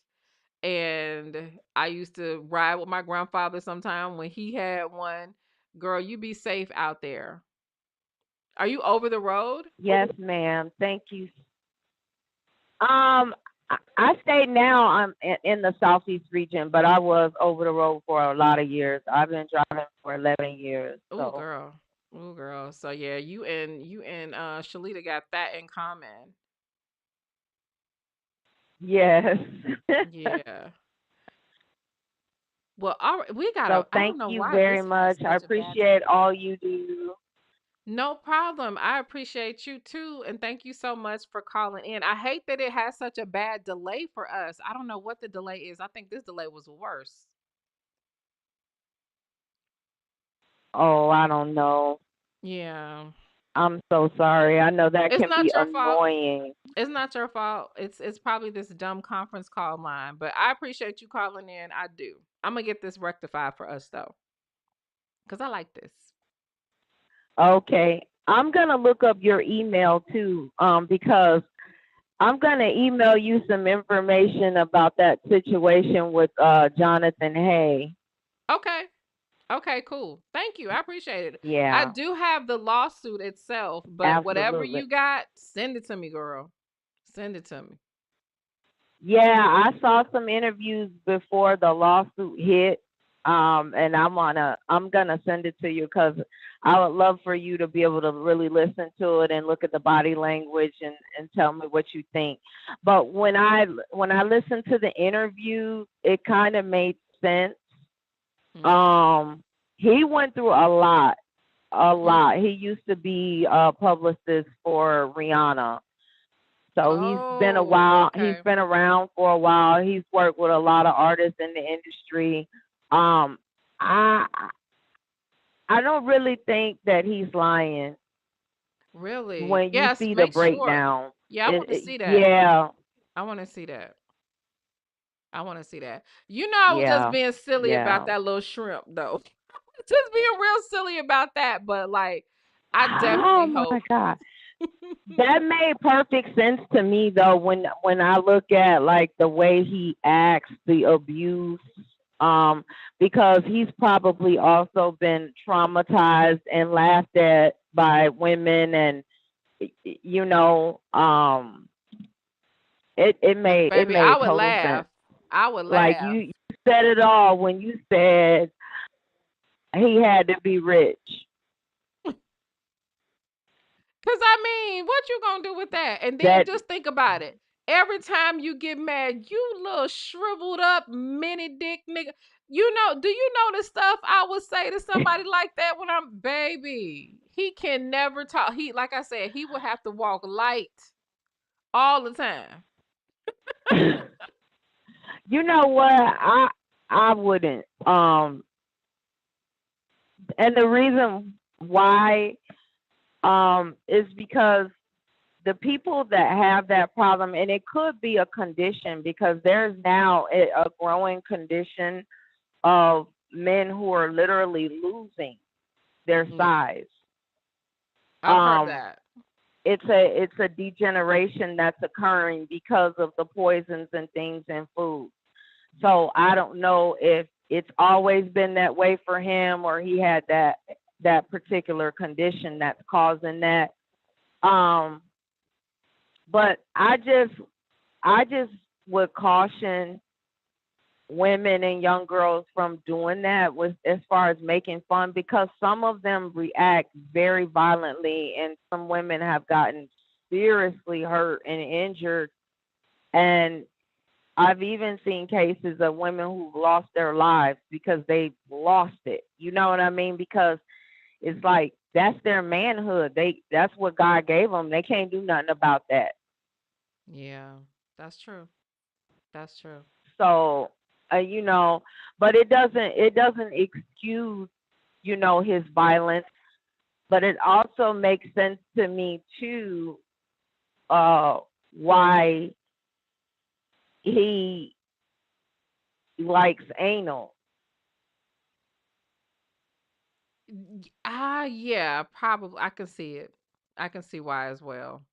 And I used to ride with my grandfather sometime when he had one. Girl, you be safe out there. Are you over the road? Yes, ma'am. Thank you. I stay now. I'm in the southeast region, but I was over the road for a lot of years. I've been driving for 11 years. Oh, So girl. Oh, girl. So yeah, you and Shalita got that in common. yes. Yeah. Well, all right, we So gotta. I don't thank know you why very this has much. I such a bad appreciate delay. all you do. No problem. I appreciate you too, and thank you so much for calling in. I hate that it has such a bad delay for us. I don't know what the delay is. I think this delay was worse. Oh, I don't know. Yeah. I'm so sorry. I know that It's can be not your fault. annoying. It's not your fault. It's probably this dumb conference call line, but I appreciate you calling in. I do. I'm gonna get this rectified for us though, because I like this. Okay. I'm going to look up your email too, because I'm going to email you some information about that situation with Jonathan Hay. Okay. Okay, cool. Thank you. I appreciate it. I Yeah, do have the lawsuit itself, but whatever absolutely. you got, send it to me, girl. Send it to me. Yeah, I saw some interviews before the lawsuit hit, and I'm gonna send it to you because I would love for you to be able to really listen to it and look at the body language and tell me what you think. But when I listened to the interview, it kind of made sense. Mm. He went through a lot, a Mm. lot. He used to be a publicist for Rihanna. So he's been a Oh, while. He's okay. been around for a while. He's worked with a lot of artists in the industry. Um, I I don't really think that he's lying Really? when you Yes, see the make sure. breakdown. Yeah, I want to see that. Yeah, I want to see that. I want to see that. You know, I was just yeah, being silly about yeah. that little shrimp, though. Just being real silly about that. But like, I Oh definitely my hope. God. That made perfect sense to me though when I look at like the way he acts, the abuse, um, because he's probably also been traumatized and laughed at by women and you know, it Baby, I made would total sense. laugh. I would Like laugh. you said it all when you said he had to be rich. Cause I mean, what you gonna do with that? And then That just think about it. Every time you get mad, you little shriveled up mini dick nigga. You know, do you know the stuff I would say to somebody like that when I'm baby? He can never talk. He, like I said, he would have to walk light all the time. you know what? I wouldn't. And the reason why is because the people that have that problem, and it could be a condition because there's now a growing condition of men who are literally losing their Mm, size. I've heard Um, that. it's a degeneration that's occurring because of the poisons and things in food. So I don't know if it's always been that way for him or he had that particular condition that's causing that. Um, but I just would caution women and young girls from doing that with as far as making fun because some of them react very violently and some women have gotten seriously hurt and injured and I've even seen cases of women who've lost their lives because they lost it. You know what I mean? Because it's like that's their manhood. That's what God gave them. They can't do nothing about that. Yeah, that's true. That's true. So, you know, but it doesn't excuse his violence, but it also makes sense to me too uh why he likes anal. Yeah, probably. I can see it. I can see why as well.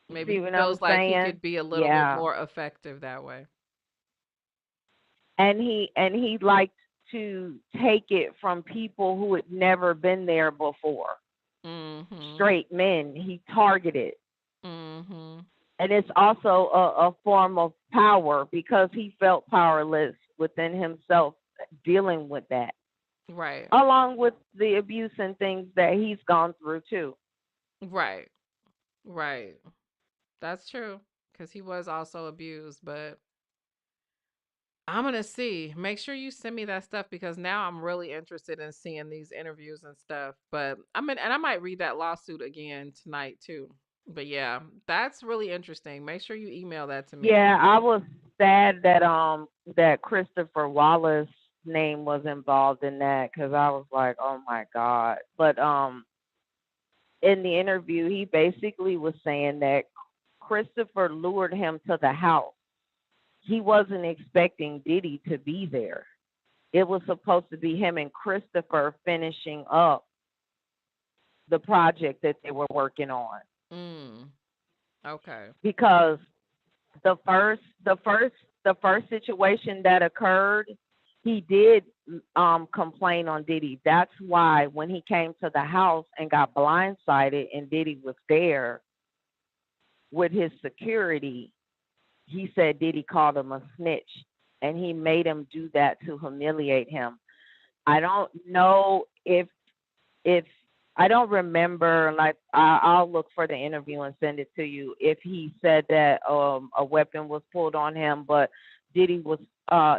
You Maybe see he what I'm feels like he saying? could be a little bit Yeah. more effective that way. And he liked to take it from people who had never been there before. Mhm. Straight men he targeted. Mhm. And it's also a form of power because he felt powerless within himself dealing with that, Right. along with the abuse and things that he's gone through too. Right. Right. That's true. Cause he was also abused, but I'm gonna see. Make sure you send me that stuff because now I'm really interested in seeing these interviews and stuff. But and I might read that lawsuit again tonight too. But yeah, that's really interesting. Make sure you email that to me. Yeah, I was sad that Christopher Wallace name was involved in that because I was like, oh my God. But in the interview, he basically was saying that Christopher lured him to the house. He wasn't expecting Diddy to be there. It was supposed to be him and Christopher finishing up the project that they were working on Mm. Okay. because the first the first the first situation that occurred, he did complain on Diddy. That's why when he came to the house and got blindsided and Diddy was there with his security, he said Diddy called him a snitch and he made him do that to humiliate him. I don't know if I don't remember. Like I'll look for the interview and send it to you. If he said that a weapon was pulled on him, but Diddy was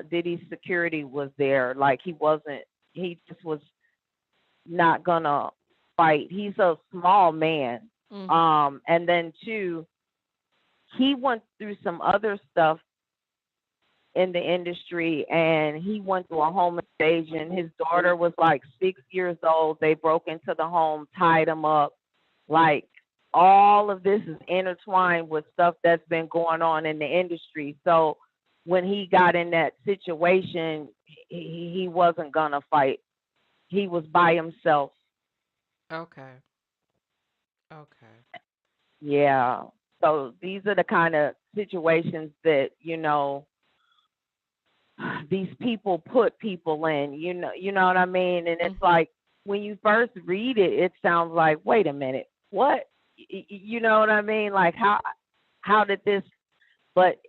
Diddy's security was there. Like he wasn't. He just was not gonna fight. He's a small man. Mhm. And then two, he went through some other stuff in the industry, and he went through a home invasion. His daughter was like 6 years old. They broke into the home, tied him up. Like all of this is intertwined with stuff that's been going on in the industry. So when he got in that situation, he wasn't gonna fight. He was by himself. Okay. Okay. Yeah. So these are the kind of situations that, these people put people in, you know what I mean? And it's Mhm. like when you first read it, it sounds like, wait a minute, what? You know what I mean? Like how did this, but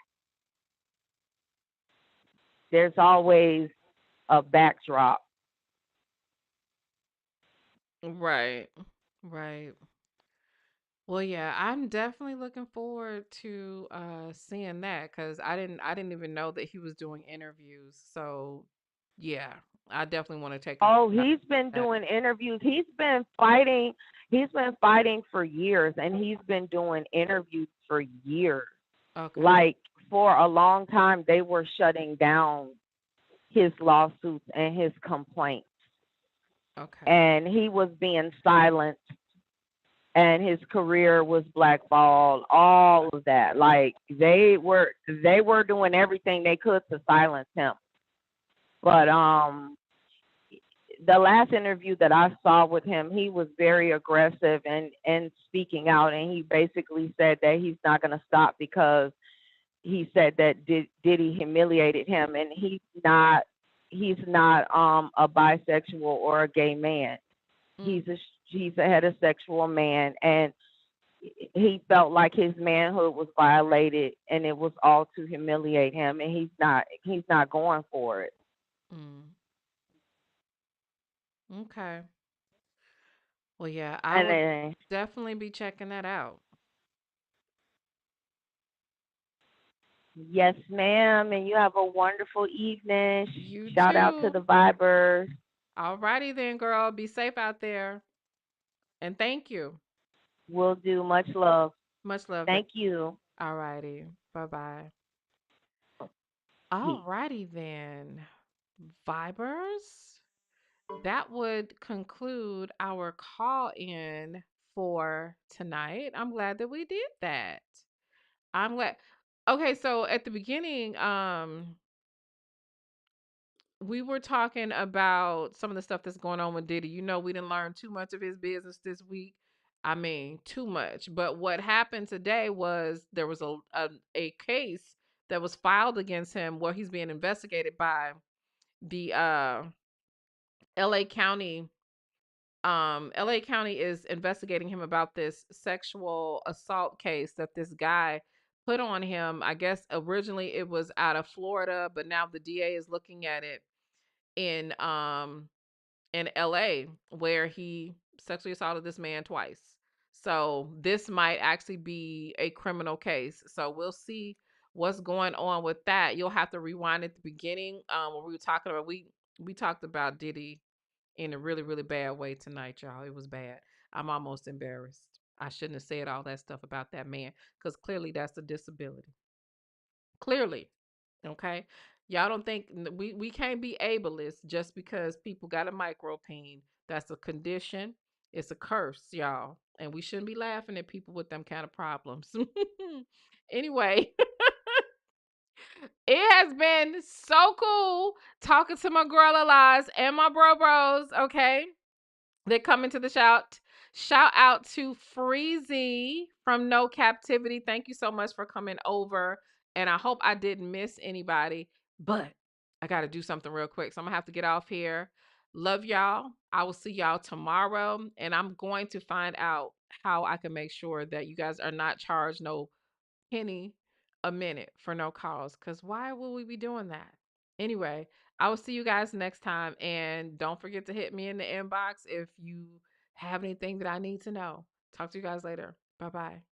there's always a backdrop. Right. Right. Well, yeah, I'm definitely looking forward to seeing that cuz I didn't even know that he was doing interviews. So, yeah, I definitely want to take a Oh, look he's been at doing interviews. He's been fighting for years, and he's been doing interviews for years. that. Okay. Like for a long time they were shutting down his lawsuits and his complaints, Okay. and he was being silenced, and his career was blackballed, all of that. Like they were doing everything they could to silence him. But the last interview that I saw with him, he was very aggressive and speaking out, and he basically said that he's not going to stop because he said that Diddy humiliated him, and he's not a bisexual or a gay man. Mm, He's a heterosexual man, and he felt like his manhood was violated, and it was all to humiliate him, and he's not going for it. mm. Okay. Well, yeah, I And will then definitely be checking that out. yes, ma'am, and you have a wonderful evening. You Shout out to too. the Vibers. Alrighty then, girl. Be safe out there. And thank you. Will do. Much love. Much love. Thank you. Alrighty. Bye bye. Peace. Alrighty then. Vibers. That would conclude our call in for tonight. I'm glad that we did that. I'm glad. Okay, so at the beginning, we were talking about some of the stuff that's going on with Diddy. We didn't learn too much of his business this week. I mean, too much. But what happened today was there was a case that was filed against him where he's being investigated by the LA County. LA County is investigating him about this sexual assault case that this guy put on him. I guess originally it was out of Florida, but now the DA is looking at it in LA where he sexually assaulted this man twice. So this might actually be a criminal case. So we'll see what's going on with that. You'll have to rewind at the beginning when we were talking about we talked about Diddy in a really really bad way tonight, y'all. It was bad. I'm almost embarrassed. I shouldn't have said all that stuff about that man because clearly that's a disability. Clearly. Okay. Y'all don't think we can't be ableist just because people got a micropene. That's a condition. It's a curse, y'all. And we shouldn't be laughing at people with them kind of problems. Anyway, it has been so cool talking to my girl Elias and my bros. Okay. They're coming to the shout. Shout out to Freezy from No Captivity. Thank you so much for coming over. And I hope I didn't miss anybody, but I got to do something real quick. So I'm going to have to get off here. Love y'all. I will see y'all tomorrow. And I'm going to find out how I can make sure that you guys are not charged no penny a minute for no cause. Because why would we be doing that? Anyway, I will see you guys next time. And don't forget to hit me in the inbox if you have anything that I need to know. Talk to you guys later. Bye bye.